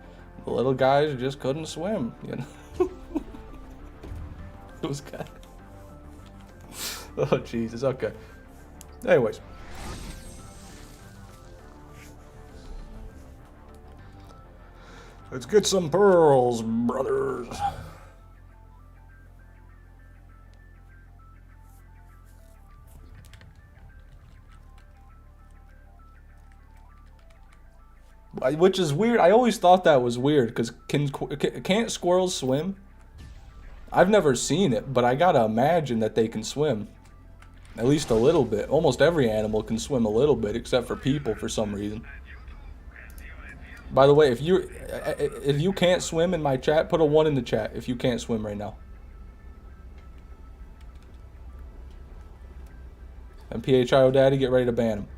the little guys just couldn't swim, you know. It was kind of... Oh, Jesus. Okay. Anyways. Let's get some pearls, brothers. Which is weird. I always thought that was weird, because can't squirrels swim? I've never seen it, but I gotta imagine that they can swim. At least a little bit. Almost every animal can swim a little bit, except for people for some reason. By the way, if you can't swim in my chat, put a 1 in the chat if you can't swim right now. And PHIO Daddy, get ready to ban him.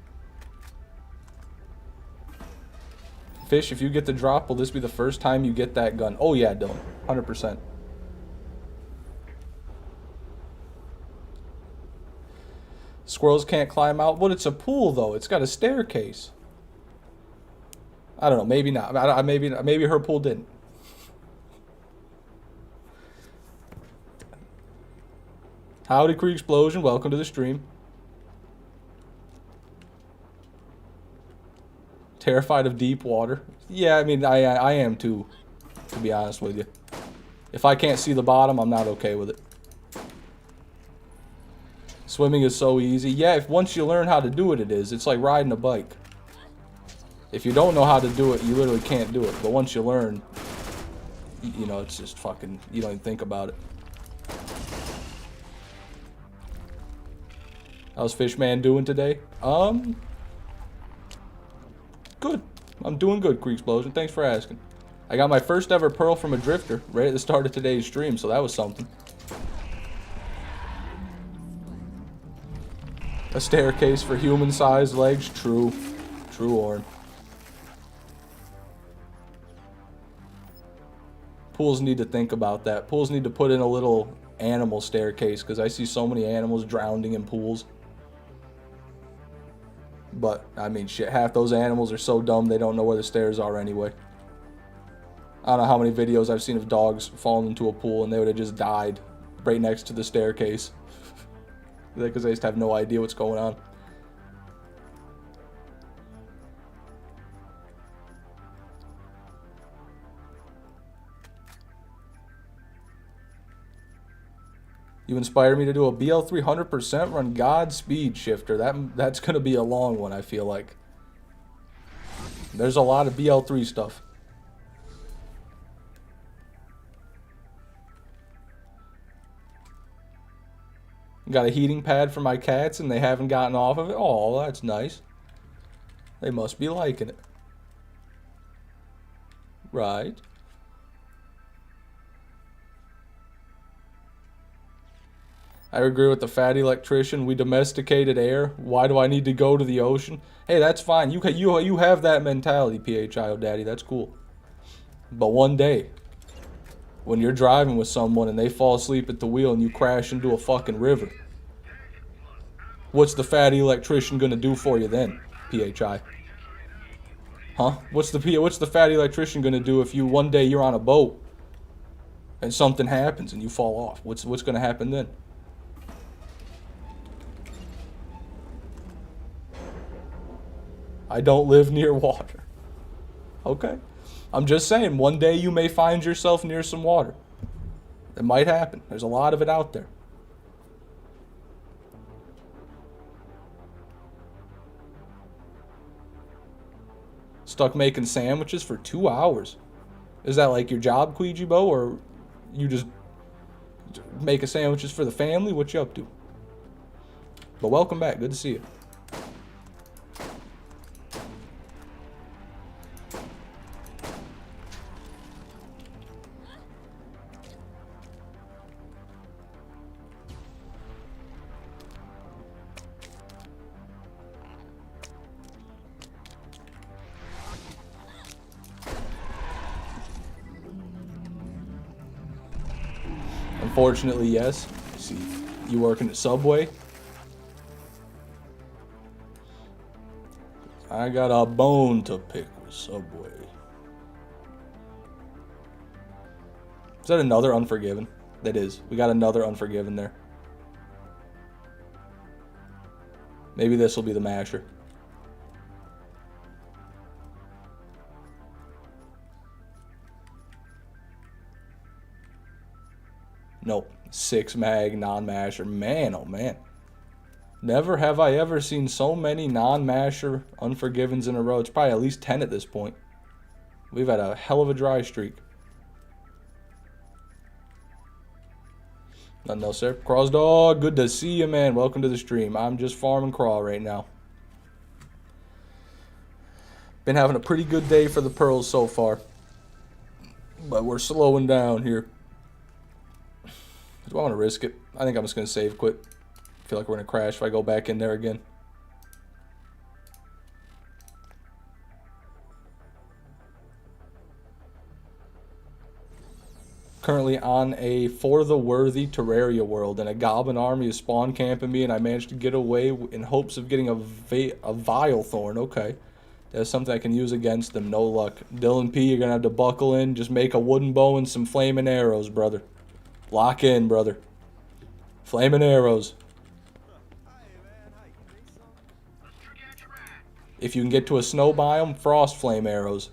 Fish, if you get the drop, will this be the first time you get that gun? Oh yeah, Dylan. 100%. Squirrels can't climb out. Well, it's a pool, though. It's got a staircase. I don't know. Maybe not. Maybe her pool didn't. Howdy, Creek Explosion. Welcome to the stream. Terrified of deep water. Yeah, I mean, I am too, to be honest with you. If I can't see the bottom, I'm not okay with it. Swimming is so easy. Yeah, if once you learn how to do it, it is. It's like riding a bike. If you don't know how to do it, you literally can't do it. But once you learn, you know, it's just fucking, you don't even think about it. How's Fishman doing today? Good. I'm doing good, Creeksplosion. Thanks for asking. I got my first ever pearl from a drifter right at the start of today's stream, so that was something. A staircase for human-sized legs. True. True, Orin. Pools need to think about that. Pools need to put in a little animal staircase, because I see so many animals drowning in pools. But, I mean, shit, half those animals are so dumb they don't know where the stairs are anyway. I don't know how many videos I've seen of dogs falling into a pool and they would have just died right next to the staircase. Because they just have no idea what's going on. You inspire me to do a BL3 100% run Godspeed shifter. That's going to be a long one, I feel like. There's a lot of BL3 stuff. Got a heating pad for my cats and they haven't gotten off of it. Oh, that's nice. They must be liking it. Right. I agree with the fat electrician. We domesticated air. Why do I need to go to the ocean? Hey, that's fine. You have that mentality, PHIO Daddy. That's cool. But one day, when you're driving with someone and they fall asleep at the wheel and you crash into a fucking river, what's the fat electrician gonna do for you then, PHI? Huh? What's the fat electrician gonna do if one day you're on a boat and something happens and you fall off? What's gonna happen then? I don't live near water. Okay. I'm just saying, one day you may find yourself near some water. It might happen. There's a lot of it out there. Stuck making sandwiches for 2 hours. Is that like your job, Queejibo, or you just making sandwiches for the family? What you up to? But welcome back. Good to see you. Unfortunately, yes. See, you working at Subway? I got a bone to pick with Subway. Is that another Unforgiven? That is. We got another Unforgiven there. Maybe this will be the masher. Nope. 6 mag, non-masher. Man, oh man. Never have I ever seen so many non-masher Unforgivens in a row. It's probably at least 10 at this point. We've had a hell of a dry streak. Nothing else there. Craw's dog, good to see you, man. Welcome to the stream. I'm just farming Craw right now. Been having a pretty good day for the pearls so far. But we're slowing down here. Do I want to risk it? I think I'm just going to save quit. I feel like we're going to crash if I go back in there again. Currently on a For the Worthy Terraria world, and a goblin army is spawn camping me, and I managed to get away in hopes of getting a Vile Thorn. Okay. That's something I can use against them. No luck. Dylan P, you're going to have to buckle in. Just make a wooden bow and some flaming arrows, brother. Lock in, brother. Flaming arrows. If you can get to a snow biome, frost flame arrows.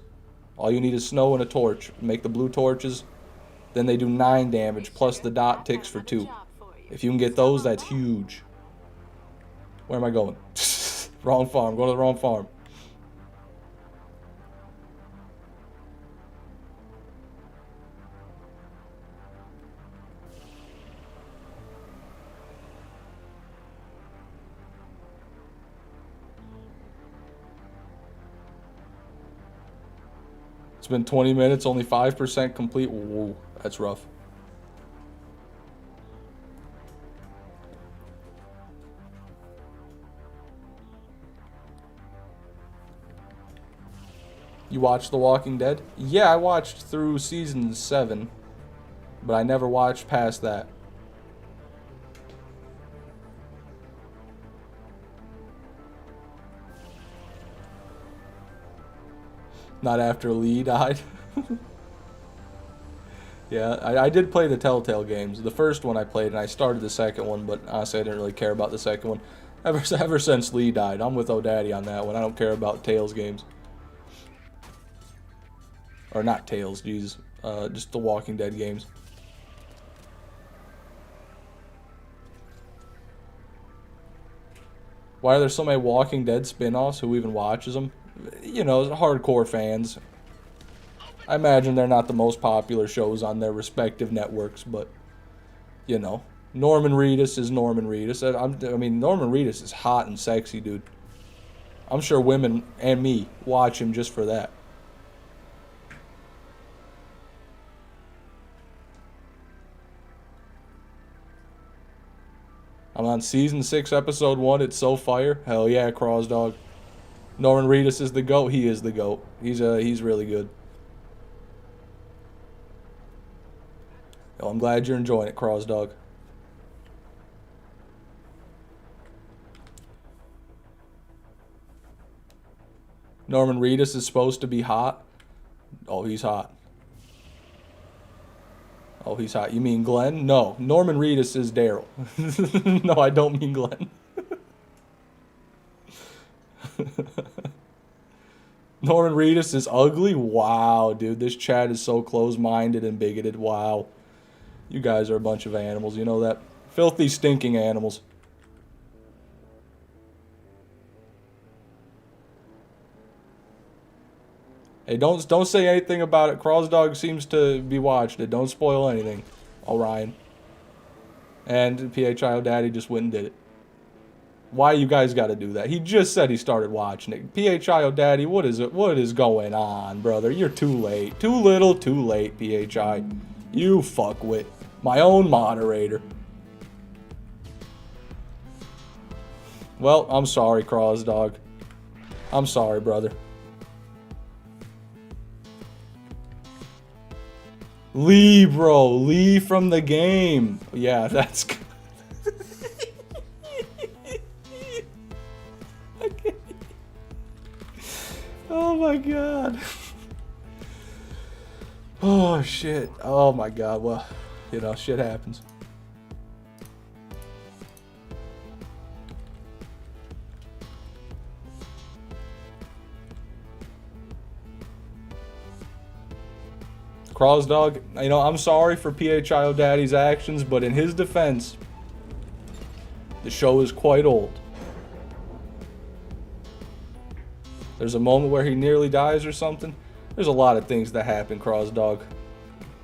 All you need is snow and a torch. Make the blue torches. Then they do 9 damage, plus the dot ticks for 2. If you can get those, that's huge. Where am I going? Wrong farm. Go to the wrong farm. It's been 20 minutes, only 5% complete. Whoa, that's rough. You watched The Walking Dead? Yeah, I watched through season 7, but I never watched past that. Not after Lee died. Yeah, I did play the Telltale games. The first one I played, and I started the second one, but honestly, I didn't really care about the second one. Ever since Lee died, I'm with O'Daddy on that one. I don't care about Tales games. Or not Tales, Jesus. Just the Walking Dead games. Why are there so many Walking Dead spin-offs? Who even watches them? You know, hardcore fans. I imagine they're not the most popular shows on their respective networks, but, you know. Norman Reedus is Norman Reedus. I mean, Norman Reedus is hot and sexy, dude. I'm sure women and me watch him just for that. I'm on season 6, episode 1. It's so fire. Hell yeah, Cross Dog. Norman Reedus is the GOAT. He is the GOAT. He's really good. Oh, I'm glad you're enjoying it, Cross Dog. Norman Reedus is supposed to be hot. Oh, he's hot. Oh, he's hot. You mean Glenn? No, Norman Reedus is Daryl. No, I don't mean Glenn. Norman Reedus is ugly? Wow, dude. This chat is so close-minded and bigoted. Wow. You guys are a bunch of animals. You know that? Filthy, stinking animals. Hey, don't say anything about it. Cross Dog seems to be watched it. Don't spoil anything. Orion. And PHIO Daddy just went and did it. Why you guys got to do that? He just said he started watching it. PHIO Daddy, what is it? What is going on, brother? You're too late. Too little, too late, PHI. You fuckwit. My own moderator. Well, I'm sorry, Cross Dog. I'm sorry, brother. Lee, bro. Lee from the game. Yeah, that's good. Okay. Oh my god. Oh shit. Oh my god. Well, you know, shit happens. Cross Dog, you know, I'm sorry for PHIO Daddy's actions, but in his defense, the show is quite old. There's a moment where he nearly dies or something. There's a lot of things that happen, Cross Dog.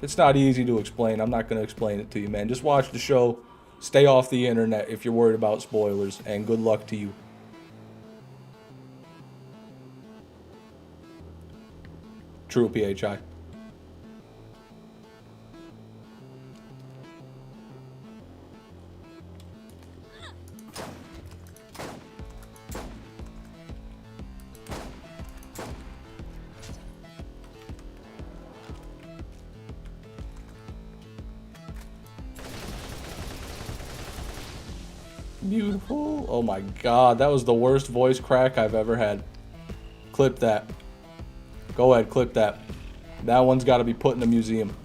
It's not easy to explain. I'm not going to explain it to you, man. Just watch the show. Stay off the internet if you're worried about spoilers, and good luck to you. True, PHI. Beautiful. Oh my god, that was the worst voice crack I've ever had. Clip that. Go ahead, clip that. That one's got to be put in a museum.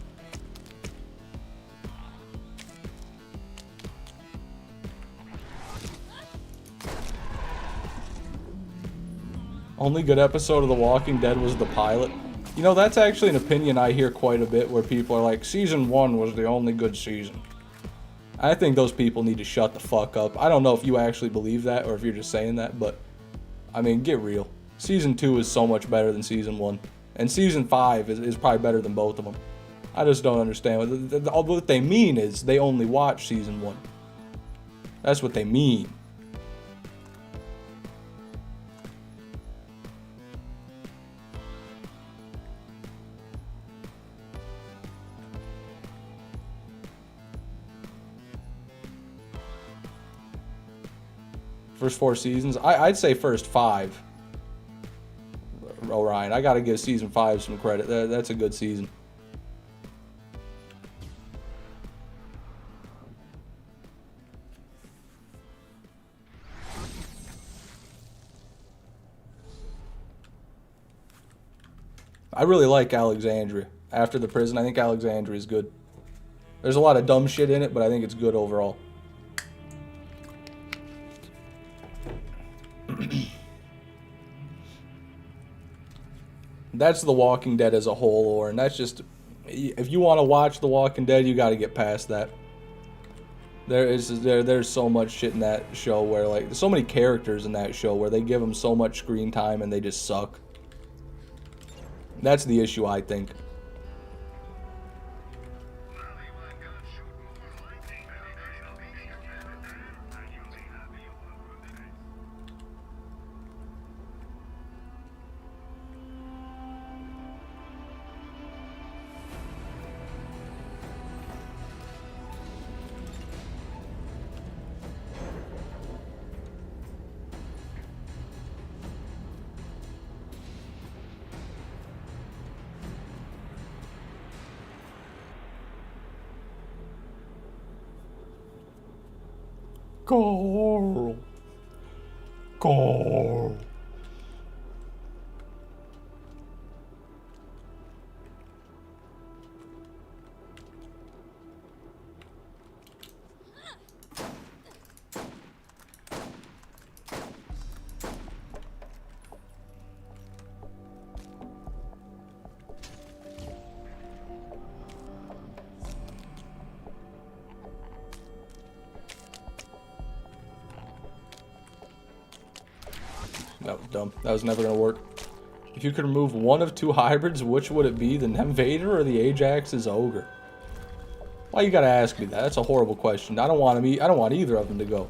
Only good episode of The Walking Dead was the pilot. You know, that's actually an opinion I hear quite a bit, where people are like, Season 1 was the only good season. I think those people need to shut the fuck up. I don't know if you actually believe that or if you're just saying that, but I mean, get real. Season 2 is so much better than Season 1. And Season 5 is probably better than both of them. I just don't understand. What they mean is they only watch Season 1. That's what they mean. First 4 seasons? I'd say first 5. Orion, I gotta give season 5 some credit. That's a good season. I really like Alexandria. After the prison, I think Alexandria is good. There's a lot of dumb shit in it, but I think it's good overall. That's The Walking Dead as a whole, or and that's just, if you want to watch The Walking Dead, you got to get past that. There's so much shit in that show where, like, there's so many characters in that show where they give them so much screen time and they just suck. That's the issue, I think. Carl. Carl. That was dumb. That was never going to work. If you could remove one of 2 hybrids, which would it be? The Invader or the Ajax's Ogre? Why you gotta ask me that? That's a horrible question. I don't want either of them to go.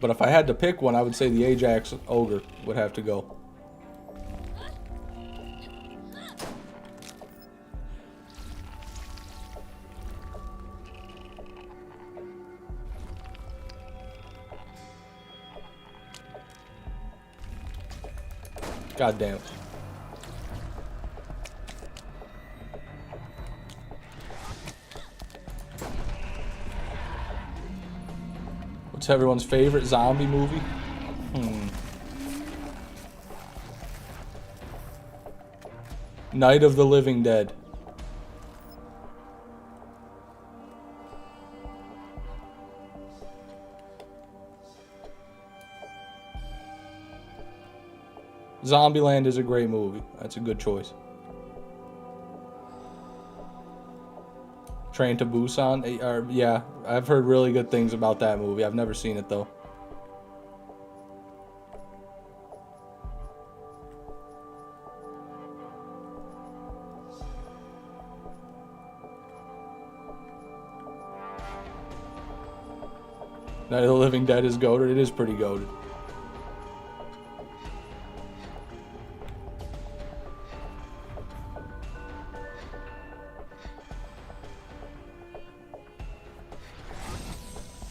But if I had to pick one, I would say the Ajax Ogre would have to go. God damn it. What's everyone's favorite zombie movie? Night of the Living Dead. Zombieland is a great movie. That's a good choice. Train to Busan? Yeah, I've heard really good things about that movie. I've never seen it, though. Night of the Living Dead is goated. It is pretty goated.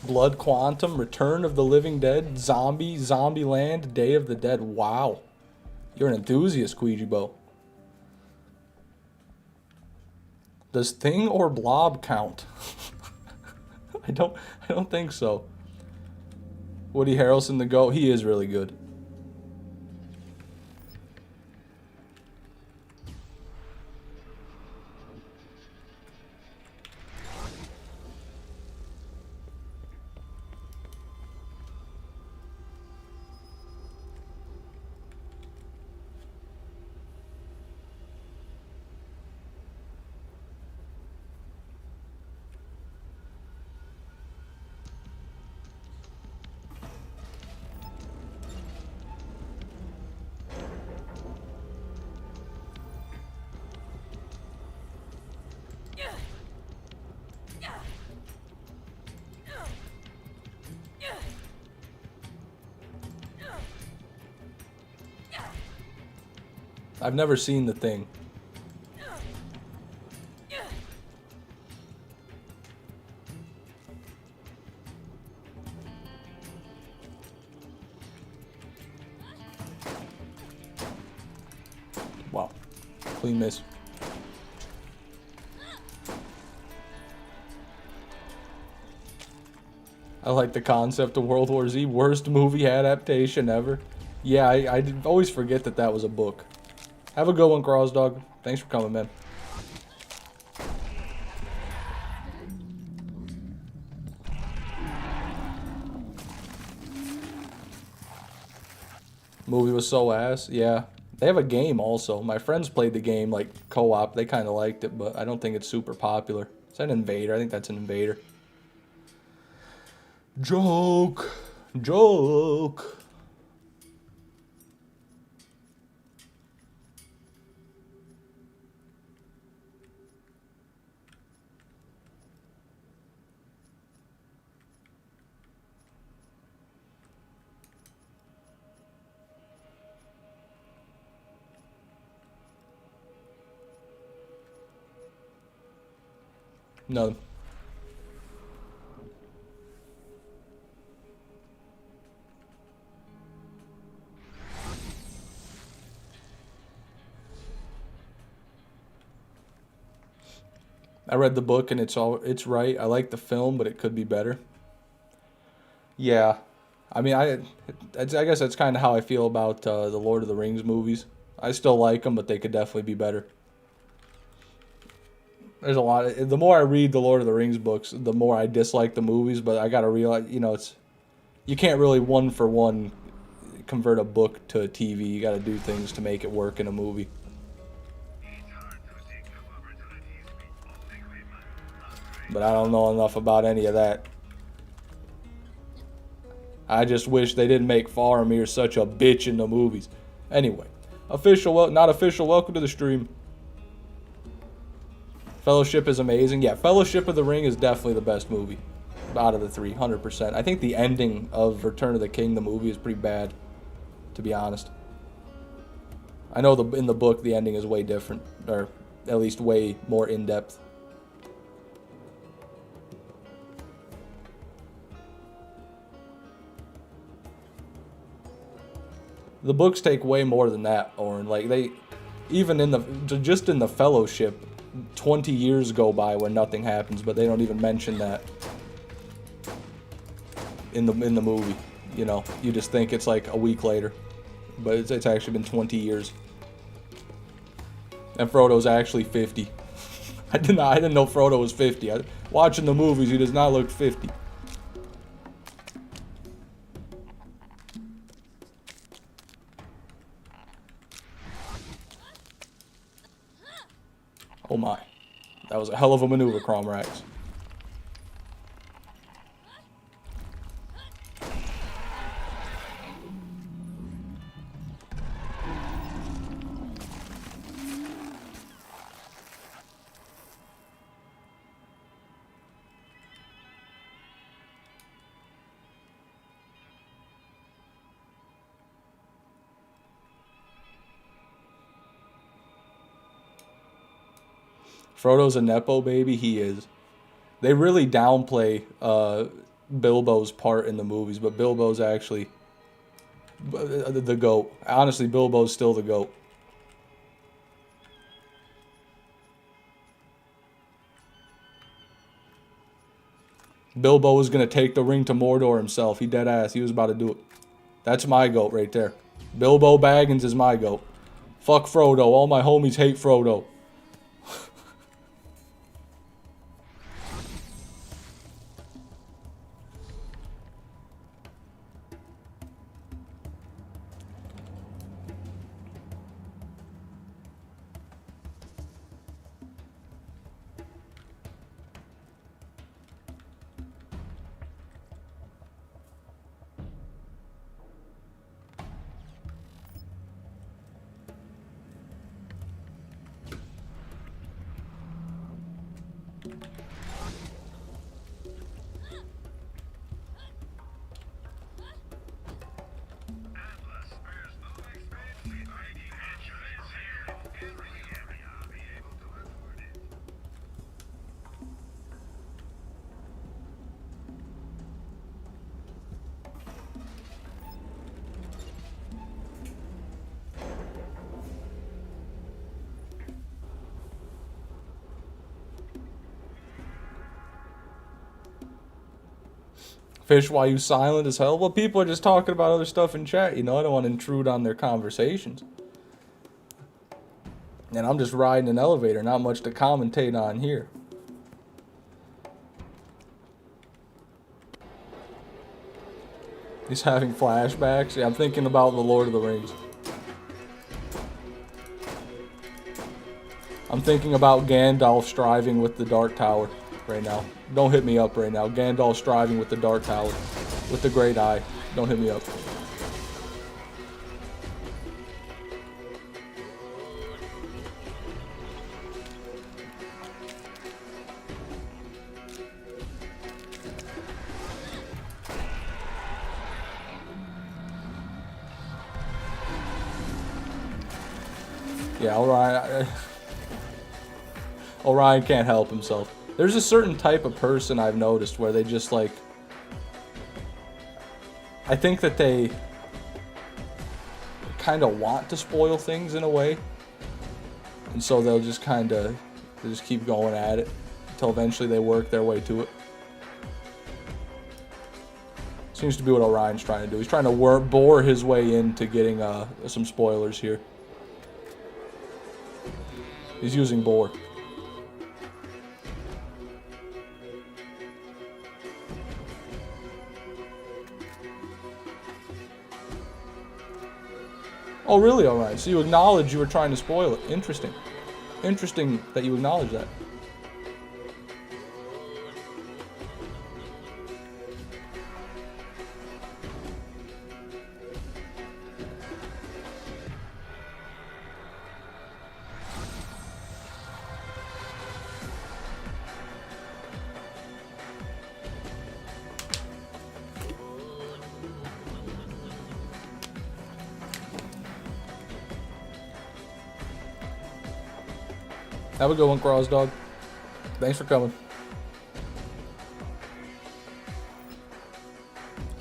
Blood Quantum, Return of the Living Dead, Zombieland, Day of the Dead. Wow. You're an enthusiast, Queejibo. Does Thing or Blob count? I don't think so. Woody Harrelson the GOAT, he is really good. I've never seen The Thing. Clean miss. I like the concept of World War Z. Worst movie adaptation ever. Yeah, I always forget that that was a book. Have a good one, Cross Dog. Thanks for coming, man. Movie was so ass. Yeah. They have a game also. My friends played the game like co-op. They kind of liked it, but I don't think it's super popular. Is that an Invader? I think that's an Invader. Joke. Joke. No. I read the book and it's right. I like the film, but it could be better. Yeah. I mean, I guess that's kind of how I feel about the Lord of the Rings movies. I still like them, but they could definitely be better. There's a lot of, the more I read the Lord of the Rings books, the more I dislike the movies, but I got to realize, it's you can't really one for one convert a book to a TV. You got to do things to make it work in a movie. But I don't know enough about any of that. I just wish they didn't make Faramir such a bitch in the movies. Anyway, not official, welcome to the stream. Fellowship is amazing. Yeah, Fellowship of the Ring is definitely the best movie out of the three, 100%. I think the ending of Return of the King, the movie, is pretty bad, to be honest. I know in the book the ending is way different, or at least way more in-depth. The books take way more than that, Oren. Like even in the Fellowship, 20 years go by where nothing happens, but they don't even mention that in the movie. You just think it's like a week later, but it's actually been 20 years. And Frodo's actually 50. I didn't know Frodo was 50. Watching the movies, he does not look 50. Oh my. That was a hell of a maneuver, Cromarax. Frodo's a Nepo baby, he is. They really downplay Bilbo's part in the movies, but Bilbo's actually the GOAT. Honestly, Bilbo's still the GOAT. Bilbo was going to take the ring to Mordor himself. He dead ass. He was about to do it. That's my GOAT right there. Bilbo Baggins is my GOAT. Fuck Frodo. All my homies hate Frodo. Fish, why you silent as hell? Well, people are just talking about other stuff in chat, you know. I don't want to intrude on their conversations. And I'm just riding an elevator, not much to commentate on here. He's having flashbacks. Yeah, I'm thinking about the Lord of the Rings. I'm thinking about Gandalf striving with the Dark Tower right now. Don't hit me up right now. Gandalf striving with the Dark Tower. With the Great Eye. Don't hit me up. Yeah, Orion can't help himself. There's a certain type of person I've noticed where they just like... I think that they kind of want to spoil things in a way. And so they'll just kind of... They just keep going at it until eventually they work their way to it. Seems to be what Orion's trying to do. He's trying to bore his way into getting some spoilers here. He's using bore. Oh, really? All right. So you acknowledge you were trying to spoil it. Interesting. Interesting that you acknowledge that. Have a good one, Cross Dog. Thanks for coming.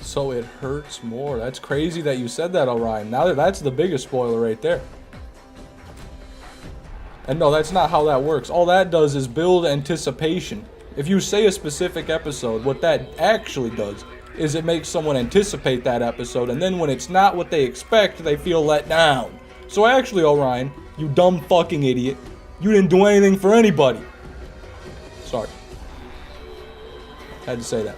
So it hurts more. That's crazy that you said that, Orion. Now that's the biggest spoiler right there. And no, that's not how that works. All that does is build anticipation. If you say a specific episode, what that actually does is it makes someone anticipate that episode, and then when it's not what they expect, they feel let down. So actually, Orion, you dumb fucking idiot, you didn't do anything for anybody. Sorry. Had to say that.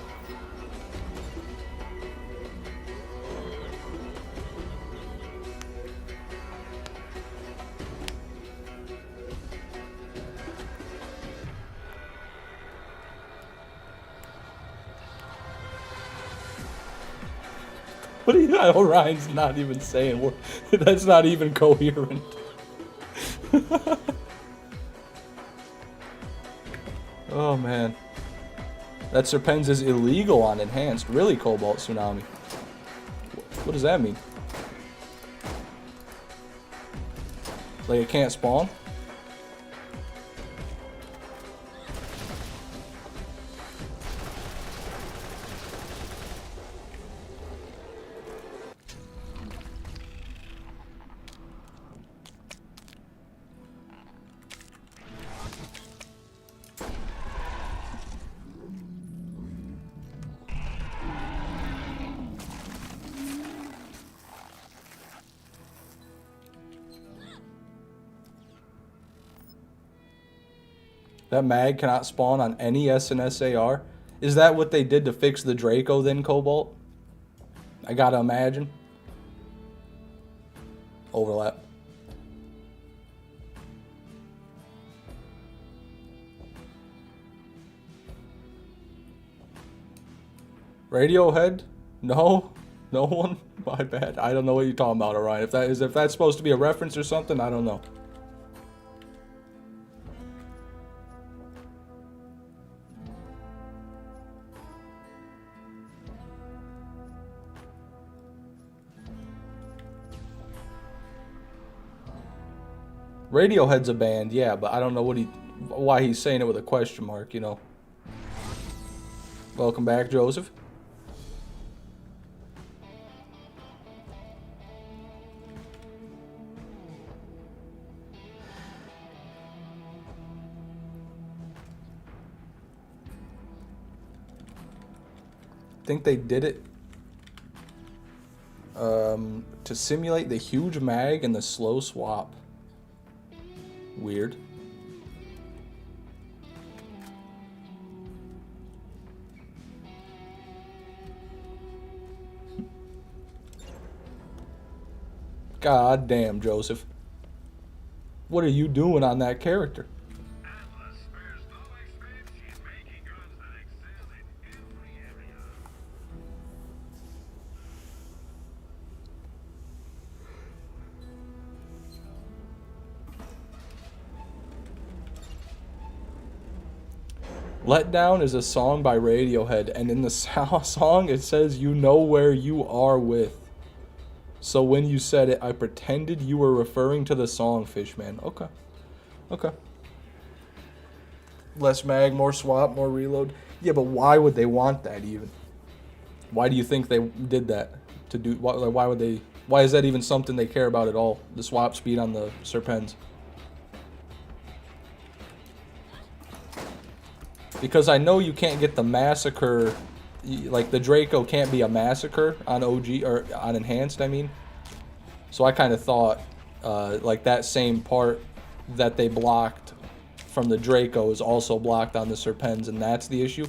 What are you? Orion's not even saying. That's not even coherent. Oh man. That Serpens is illegal on enhanced. Really, Cobalt Tsunami? What does that mean? Like it can't spawn? That mag cannot spawn on any SNS AR? Is that what they did to fix the Draco then, Cobalt? I gotta imagine. Overlap. Radiohead? No? No one? My bad. I don't know what you're talking about, Orion. If that's supposed to be a reference or something, I don't know. Radiohead's a band, yeah, but I don't know why he's saying it with a question mark, you know. Welcome back, Joseph. think they did it to simulate the huge mag and the slow swap. Weird. God damn, Joseph. What are you doing on that character? Atlas spares no expense in making guns that excel in every area. Letdown is a song by Radiohead, and in the song it says, "You know where you are with." So when you said it, I pretended you were referring to the song, Fishman. Okay. Okay. Less mag, more swap, more reload. Yeah, but why would they want that even? Why do you think they did that? To do why would they? Why is that even something they care about at all? The swap speed on the Serpens. Because I know you can't get the massacre, like the Draco can't be a massacre on OG, or on enhanced, I mean. So I kind of thought, like that same part that they blocked from the Draco is also blocked on the Serpens, and that's the issue.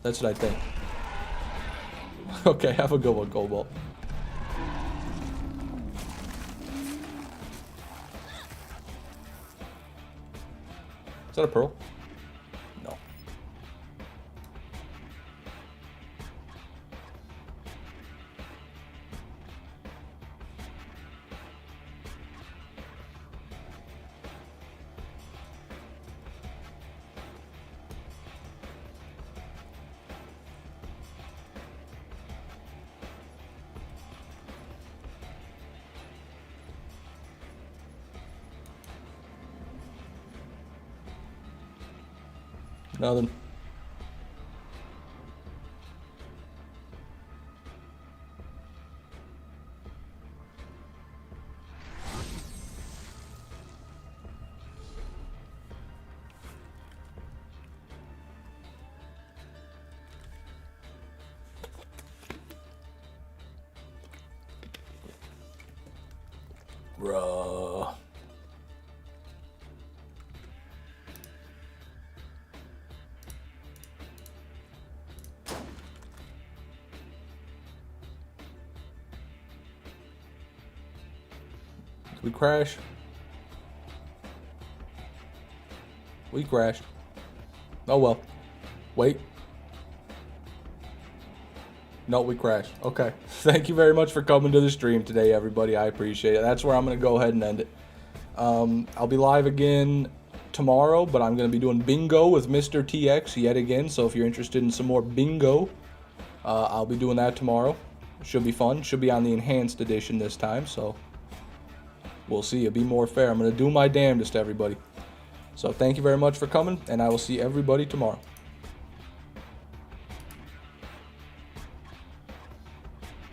That's what I think. Okay, have a good one, Cobalt. Is that a pearl? No. Nothing. Bruh. We crash. We crashed. Oh well. Wait. No, we crashed. Okay. Thank you very much for coming to the stream today, everybody. I appreciate it. That's where I'm going to go ahead and end it. I'll be live again tomorrow, but I'm going to be doing bingo with Mr. TX yet again. So if you're interested in some more bingo, I'll be doing that tomorrow. Should be fun. Should be on the enhanced edition this time, so we'll see. It'll be more fair. I'm going to do my damnedest, everybody. So thank you very much for coming, and I will see everybody tomorrow.